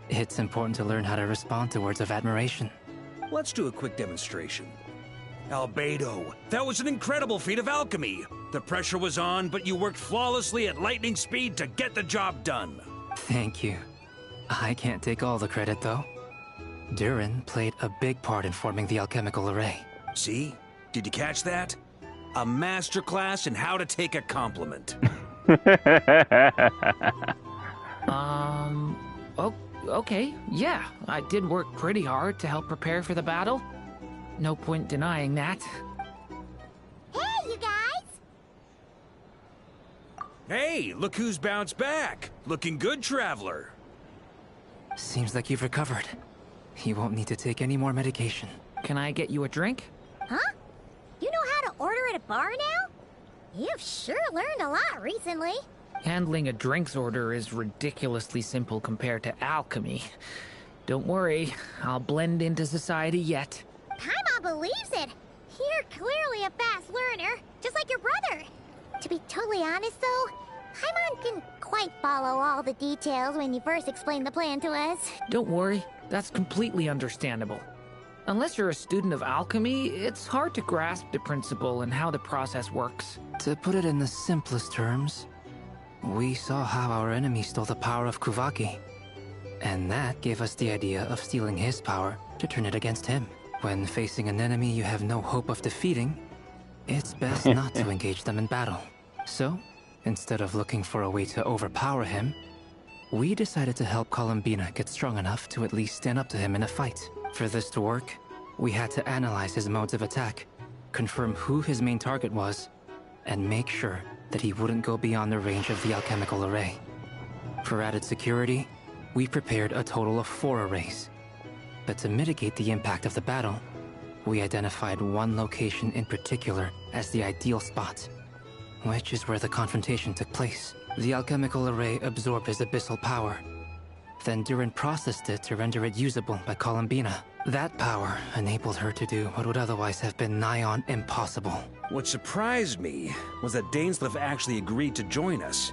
It's important to learn how to respond to words of admiration. Let's do a quick demonstration. Albedo, that was an incredible feat of alchemy. The pressure was on, but you worked flawlessly at lightning speed to get the job done. Thank you. I can't take all the credit, though. Durin played a big part in forming the alchemical array. See? Did you catch that? A masterclass in how to take a compliment. Okay, yeah. I did work pretty hard to help prepare for the battle. No point denying that. Hey, you guys! Hey, look who's bounced back. Looking good, Traveler. Seems like you've recovered. You won't need to take any more medication. Can I get you a drink? Huh? You know how to order at a bar now? You've sure learned a lot recently. Handling a drinks order is ridiculously simple compared to alchemy. Don't worry, I'll blend into society yet. Paimon believes it. You're clearly a fast learner, just like your brother. To be totally honest, though, Paimon didn't quite follow all the details when you first explained the plan to us. Don't worry, that's completely understandable. Unless you're a student of alchemy, it's hard to grasp the principle and how the process works. To put it in the simplest terms, we saw how our enemy stole the power of Kuvaki. And that gave us the idea of stealing his power to turn it against him. When facing an enemy you have no hope of defeating, it's best not to engage them in battle. So, instead of looking for a way to overpower him, we decided to help Columbina get strong enough to at least stand up to him in a fight. For this to work, we had to analyze his modes of attack, confirm who his main target was, and make sure that he wouldn't go beyond the range of the alchemical array. For added security, we prepared a total of 4 arrays. But to mitigate the impact of the battle, we identified one location in particular as the ideal spot, which is where the confrontation took place. The alchemical array absorbed his abyssal power. Then Durin processed it to render it usable by Columbina. That power enabled her to do what would otherwise have been nigh on impossible. What surprised me was that Dainsleif actually agreed to join us.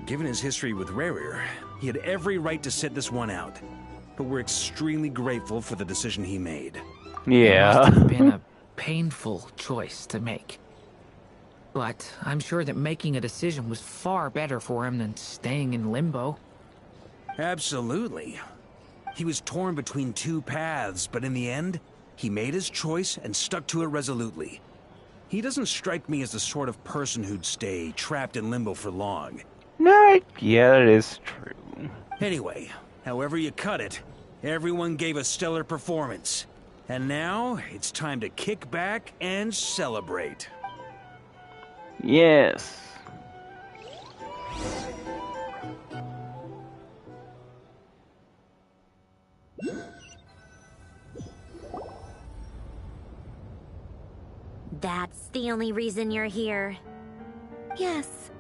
Given his history with Rerir, he had every right to sit this one out. But we're extremely grateful for the decision he made. It must have been a painful choice to make. But I'm sure that making a decision was far better for him than staying in limbo. Absolutely. He was torn between 2 paths, but in the end, he made his choice and stuck to it resolutely. He doesn't strike me as the sort of person who'd stay trapped in limbo for long. No, yeah, that is true. Anyway, however you cut it, everyone gave a stellar performance. And now, it's time to kick back and celebrate. Yes. That's the only reason you're here. Yes.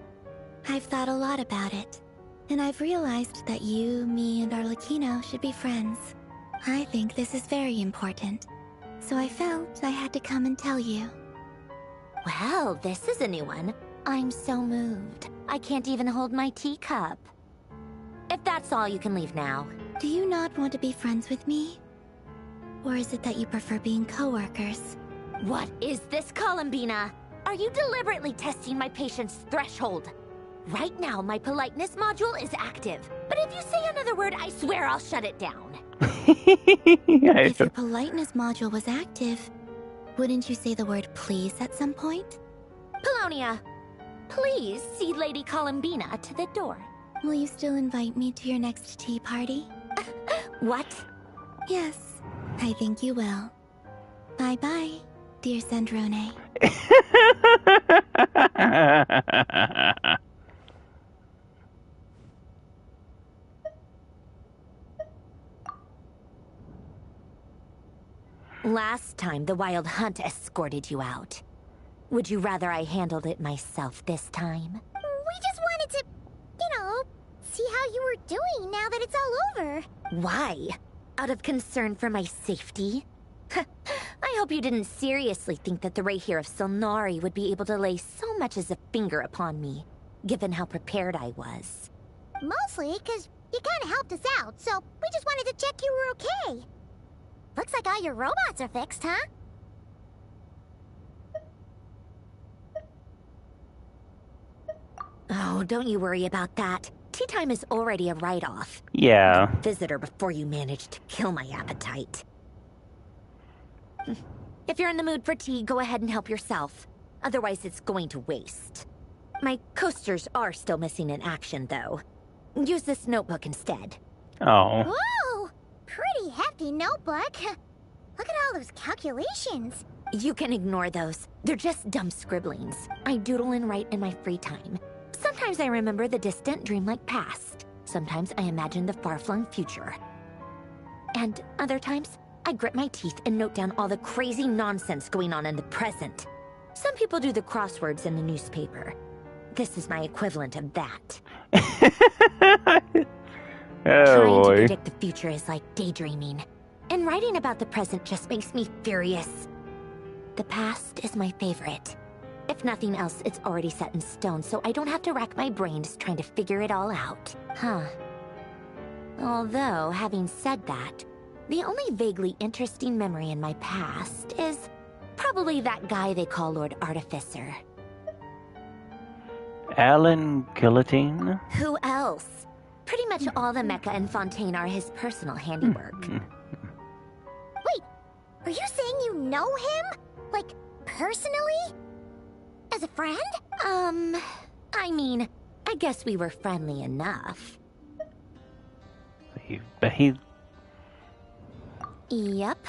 I've thought a lot about it. And I've realized that you, me, and Arlecchino should be friends. I think this is very important. So I felt I had to come and tell you. Well, this is a new one. I'm so moved. I can't even hold my teacup. If that's all, you can leave now. Do you not want to be friends with me? Or is it that you prefer being co-workers? What is this, Columbina? Are you deliberately testing my patience threshold? Right now, my politeness module is active. But if you say another word, I swear I'll shut it down. If your politeness module was active, wouldn't you say the word please at some point? Polonia, please see Lady Columbina to the door. Will you still invite me to your next tea party? What? Yes, I think you will. Bye-bye, dear Sandrone. Last time, the Wild Hunt escorted you out. Would you rather I handled it myself this time? We just wanted to, see how you were doing now that it's all over. Why? Out of concern for my safety? I hope you didn't seriously think that the Rayhir of Solnari would be able to lay so much as a finger upon me, given how prepared I was. Mostly because you kind of helped us out, so we just wanted to check you were okay. Looks like all your robots are fixed, huh? Oh, don't you worry about that. Tea time is already a write-off. Yeah. Visitor before you manage to kill my appetite. If you're in the mood for tea, go ahead and help yourself. Otherwise, it's going to waste. My coasters are still missing in action, though. Use this notebook instead. Oh. Whoa! Pretty hefty notebook. Look at all those calculations. You can ignore those. They're just dumb scribblings. I doodle and write in my free time. Sometimes I remember the distant, dreamlike past. Sometimes I imagine the far-flung future. And other times, I grit my teeth and note down all the crazy nonsense going on in the present. Some people do the crosswords in the newspaper. This is my equivalent of that. Trying to predict the future is like daydreaming. And writing about the present just makes me furious. the past is my favorite. If nothing else, it's already set in stone, so I don't have to rack my brains trying to figure it all out. Huh. Although, having said that, the only vaguely interesting memory in my past is probably that guy they call Lord Artificer. Alan Guillotine? Who else? Pretty much all the mecha in Fontaine are his personal handiwork. Wait, are you saying you know him? Like, personally? As a friend? I mean, I guess we were friendly enough. But he... Yep.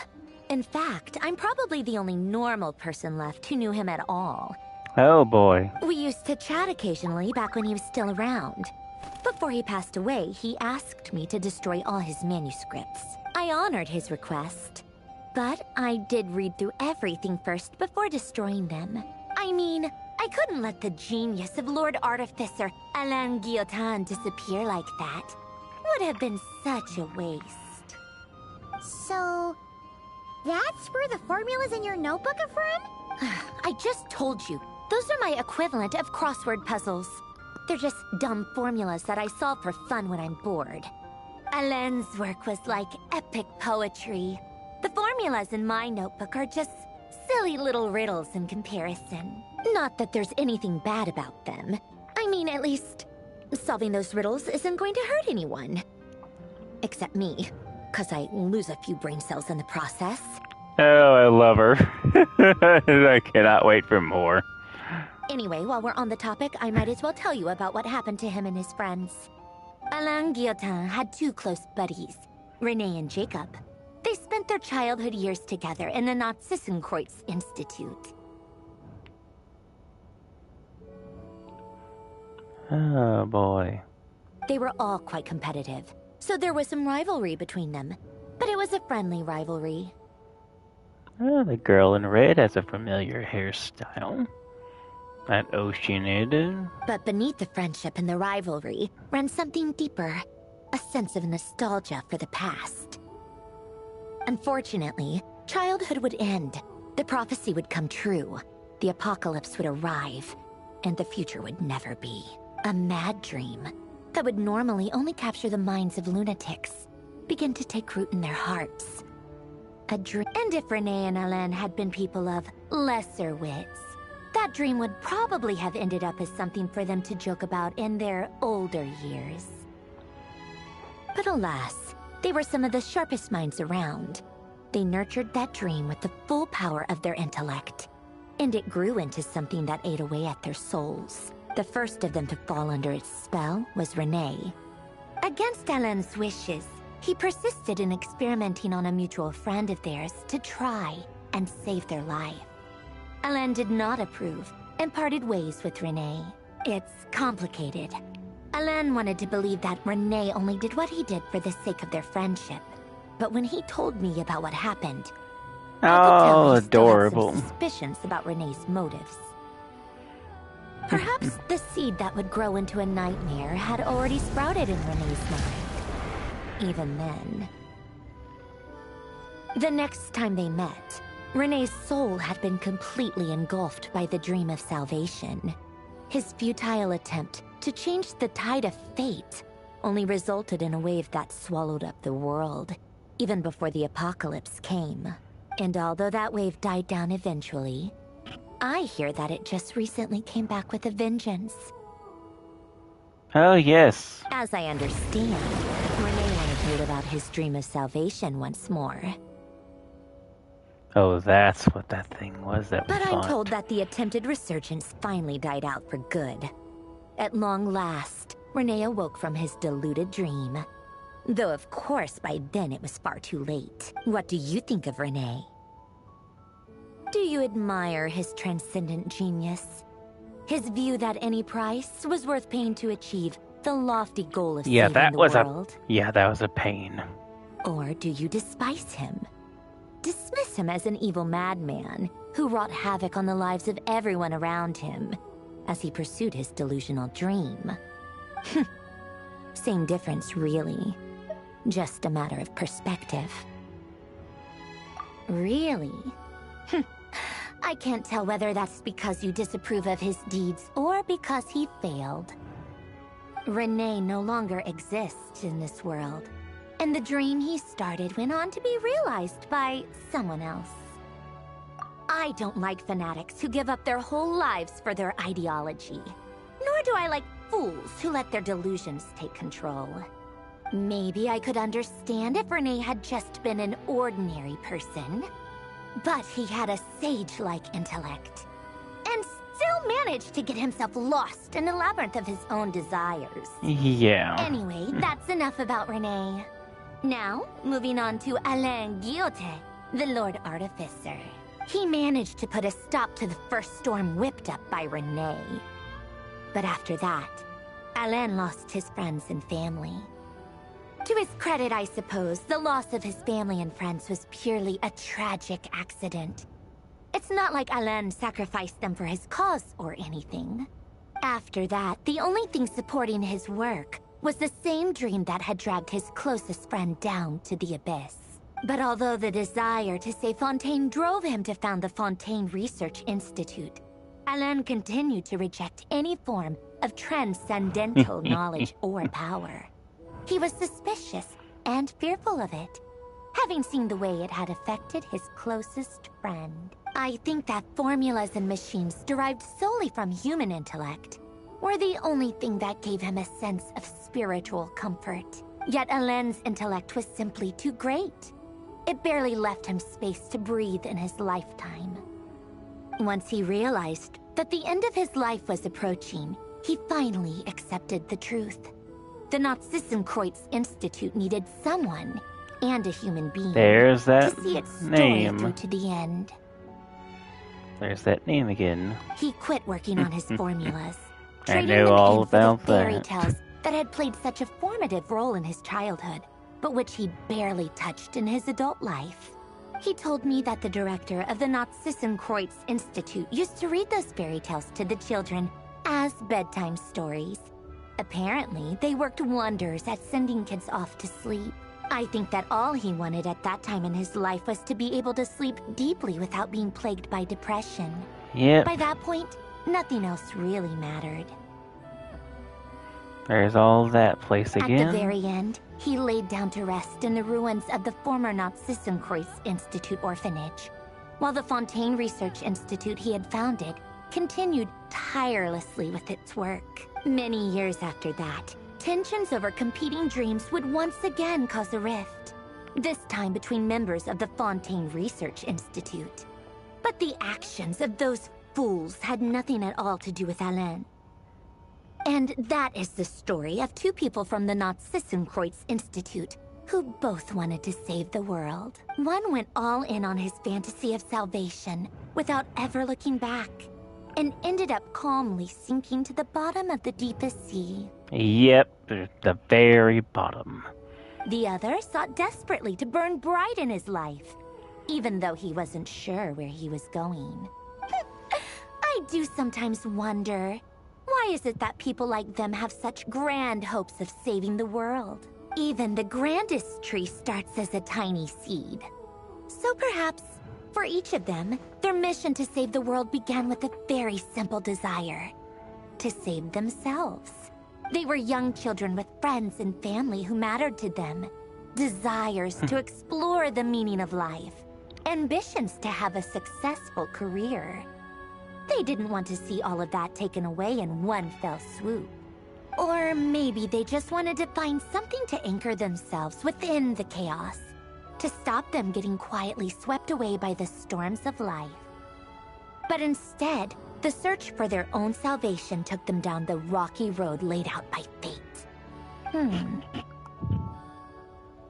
In fact, I'm probably the only normal person left who knew him at all. Oh boy. We used to chat occasionally back when he was still around. Before he passed away, he asked me to destroy all his manuscripts. I honored his request, but I did read through everything first before destroying them. I mean, I couldn't let the genius of Lord Artificer Alain Guillotin disappear like that. Would have been such a waste. So, that's where the formula's in your notebook are from? I just told you. Those are my equivalent of crossword puzzles. They're just dumb formulas that I solve for fun when I'm bored. Alain's work was like epic poetry. The formulas in my notebook are just silly little riddles in comparison. Not that there's anything bad about them. I mean, at least, solving those riddles isn't going to hurt anyone. Except me, because I lose a few brain cells in the process. Oh, I love her. I cannot wait for more. Anyway, while we're on the topic, I might as well tell you about what happened to him and his friends. Alain Guillotin had two close buddies, Renee and Jacob. They spent their childhood years together in the Narzissenkreuz Institute. Oh boy. They were all quite competitive, so there was some rivalry between them. But it was a friendly rivalry. Oh, the girl in red has a familiar hairstyle. That oceanated. But beneath the friendship and the rivalry ran something deeper, a sense of nostalgia for the past. Unfortunately, childhood would end, the prophecy would come true, the apocalypse would arrive, and the future would never be. A mad dream that would normally only capture the minds of lunatics begin to take root in their hearts. A dream. And if Renee and Alain had been people of lesser wits, that dream would probably have ended up as something for them to joke about in their older years. But alas, they were some of the sharpest minds around. They nurtured that dream with the full power of their intellect, and it grew into something that ate away at their souls. The first of them to fall under its spell was Renee. Against Alain's wishes, he persisted in experimenting on a mutual friend of theirs to try and save their life. Alain did not approve and parted ways with Renee. It's complicated. Alain wanted to believe that Renee only did what he did for the sake of their friendship. But when he told me about what happened, I could tell he adorable. still had some suspicions about Renee's motives. Perhaps the seed that would grow into a nightmare had already sprouted in Renee's mind. Even then. The next time they met, Renee's soul had been completely engulfed by the dream of salvation. His futile attempt to change the tide of fate only resulted in a wave that swallowed up the world, even before the apocalypse came. And although that wave died down eventually, I hear that it just recently came back with a vengeance. Oh, yes. As I understand, Renee wanted to live out his dream of salvation once more. Oh, that's what that thing was that we But I'm fought. told that the attempted resurgence finally died out for good. At long last, Renee awoke from his deluded dream. Though of course by then it was far too late. What do you think of Renee? Do you admire his transcendent genius? His view that any price was worth paying to achieve the lofty goal of Yeah, saving that the was world? that was a pain. Or do you despise him? Dismiss him as an evil madman who wrought havoc on the lives of everyone around him as he pursued his delusional dream. Same difference, really. Just a matter of perspective. Really? I I can't tell whether that's because you disapprove of his deeds or because he failed. Renee no longer exists in this world, and the dream he started went on to be realized by someone else. I don't like fanatics who give up their whole lives for their ideology, nor do I like fools who let their delusions take control. Maybe I could understand if Renee had just been an ordinary person, but he had a sage-like intellect, and still managed to get himself lost in a labyrinth of his own desires. Yeah. Anyway, that's enough about Renee. Now, moving on to Alain Guillotin, the Lord Artificer. He managed to put a stop to the first storm whipped up by Renee. But after that, Alain lost his friends and family. To his credit, I suppose, the loss of his family and friends was purely a tragic accident. It's not like Alain sacrificed them for his cause or anything. After that, the only thing supporting his work was the same dream that had dragged his closest friend down to the abyss. But although the desire to save Fontaine drove him to found the Fontaine Research Institute, Alain continued to reject any form of transcendental knowledge or power. He was suspicious and fearful of it, having seen the way it had affected his closest friend. I think that formulas and machines derived solely from human intellect were the only thing that gave him a sense of spiritual comfort. Yet Alain's intellect was simply too great. It barely left him space to breathe in his lifetime. Once he realized that the end of his life was approaching, he finally accepted the truth. The Nazissenkreuz Institute needed someone, and a human being, There's that to see its story name. through to the end. There's that name again. He quit working on his formulas, I trading know them all in for the about fairy that. tales that had played such a formative role in his childhood, but which he barely touched in his adult life. He told me that the director of the Nazissenkreuz Institute used to read those fairy tales to the children as bedtime stories. Apparently, they worked wonders at sending kids off to sleep. I think that all he wanted at that time in his life was to be able to sleep deeply without being plagued by depression. Yep. By that point, nothing else really mattered. There's all that place again. At the very end, he laid down to rest in the ruins of the former Nazissenkreuz Institute orphanage, while the Fontaine Research Institute he had founded continued tirelessly with its work. Many years after that, tensions over competing dreams would once again cause a rift, this time between members of the Fontaine Research Institute. But the actions of those fools had nothing at all to do with Alain. And that is the story of two people from the Nazissenkreuz Institute who both wanted to save the world. One went all in on his fantasy of salvation without ever looking back, and ended up calmly sinking to the bottom of the deepest sea. Yep, the very bottom. The other sought desperately to burn bright in his life, even though he wasn't sure where he was going. I do sometimes wonder, why is it that people like them have such grand hopes of saving the world? Even the grandest tree starts as a tiny seed. So perhaps, for each of them, their mission to save the world began with a very simple desire: to save themselves. They were young children with friends and family who mattered to them, desires to explore the meaning of life, ambitions to have a successful career. They didn't want to see all of that taken away in one fell swoop. Or maybe they just wanted to find something to anchor themselves within the chaos, to stop them getting quietly swept away by the storms of life. But instead, the search for their own salvation took them down the rocky road laid out by fate.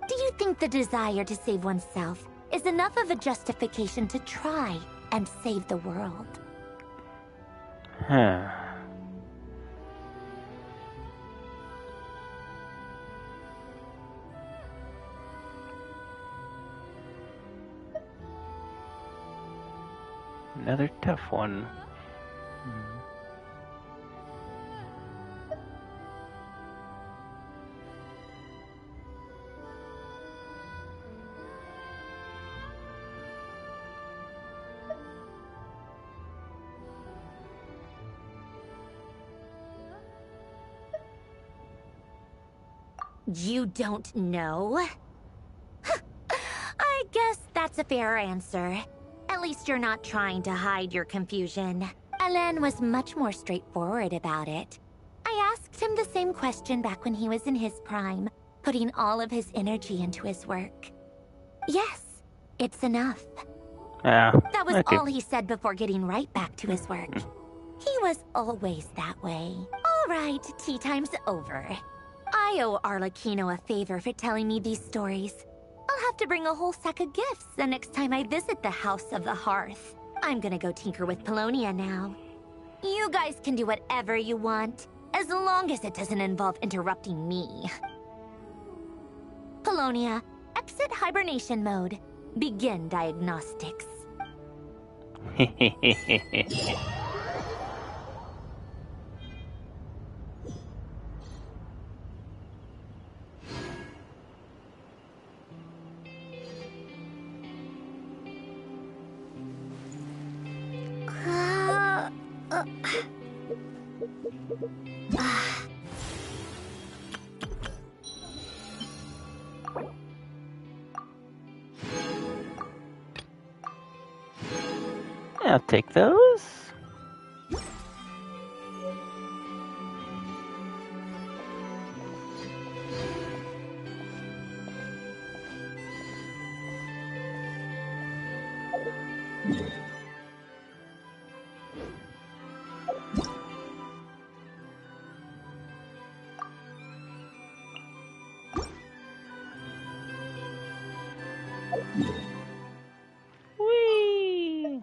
Do you think the desire to save oneself is enough of a justification to try and save the world? Huh. Another tough one. You don't know? I guess that's a fair answer. At least you're not trying to hide your confusion. Alain was much more straightforward about it. I asked him the same question back when he was in his prime, putting all of his energy into his work. Yes, it's enough. That was all he said before getting right back to his work. He was always that way. All right, tea time's over. I owe Arlecchino a favor for telling me these stories. I'll have to bring a whole sack of gifts the next time I visit the House of the Hearth. I'm gonna go tinker with Polonia now. You guys can do whatever you want, as long as it doesn't involve interrupting me. Polonia, exit hibernation mode. Begin diagnostics. I'll take those. Whee!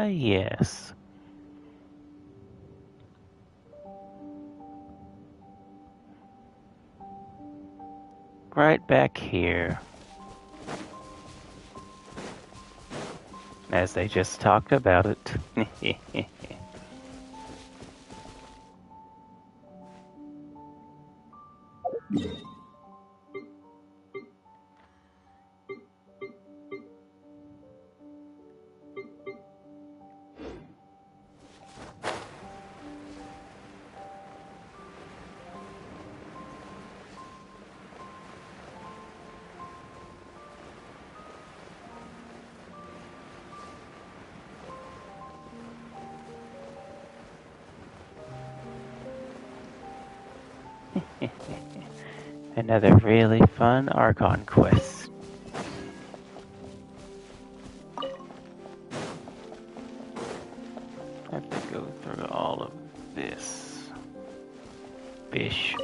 Yes. Right back here. As they just talked about it. Another really fun Archon quest. I have to go through all of this. Bish.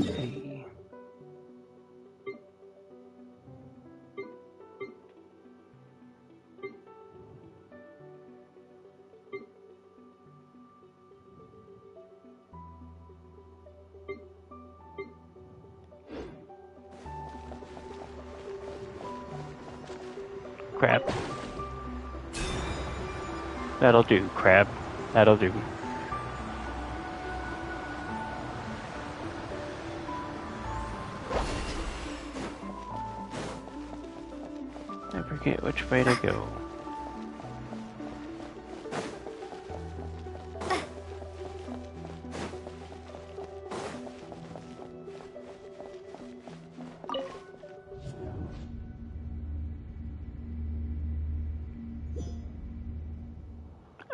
see. Crab. That'll do, crab. That'll do. I forget which way to go.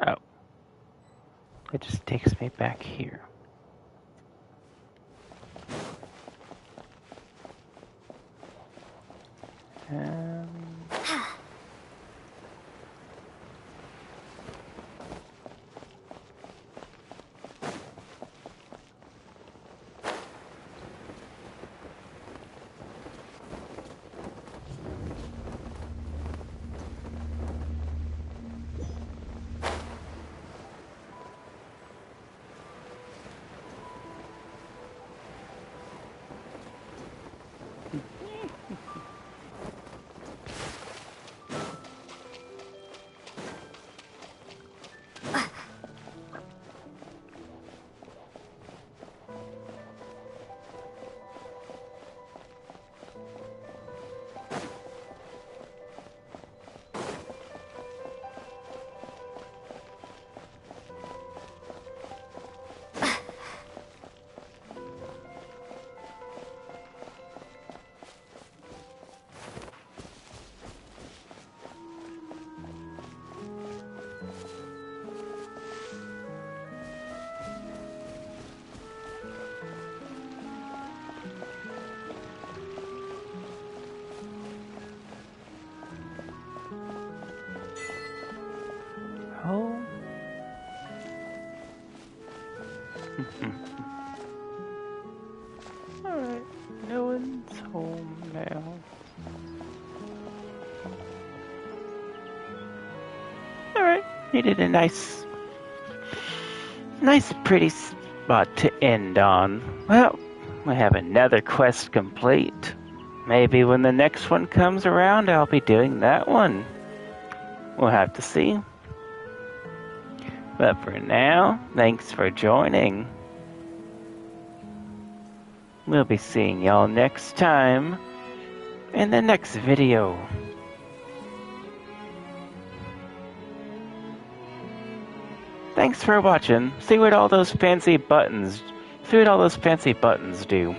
Oh. It just takes me back here. Home? Alright, no one's home now. Alright, needed a nice pretty spot to end on. Well, we have another quest complete. Maybe when the next one comes around, I'll be doing that one. We'll have to see. But for now, thanks for joining. We'll be seeing y'all next time in the next video. Thanks for watching. See what all those fancy buttons do.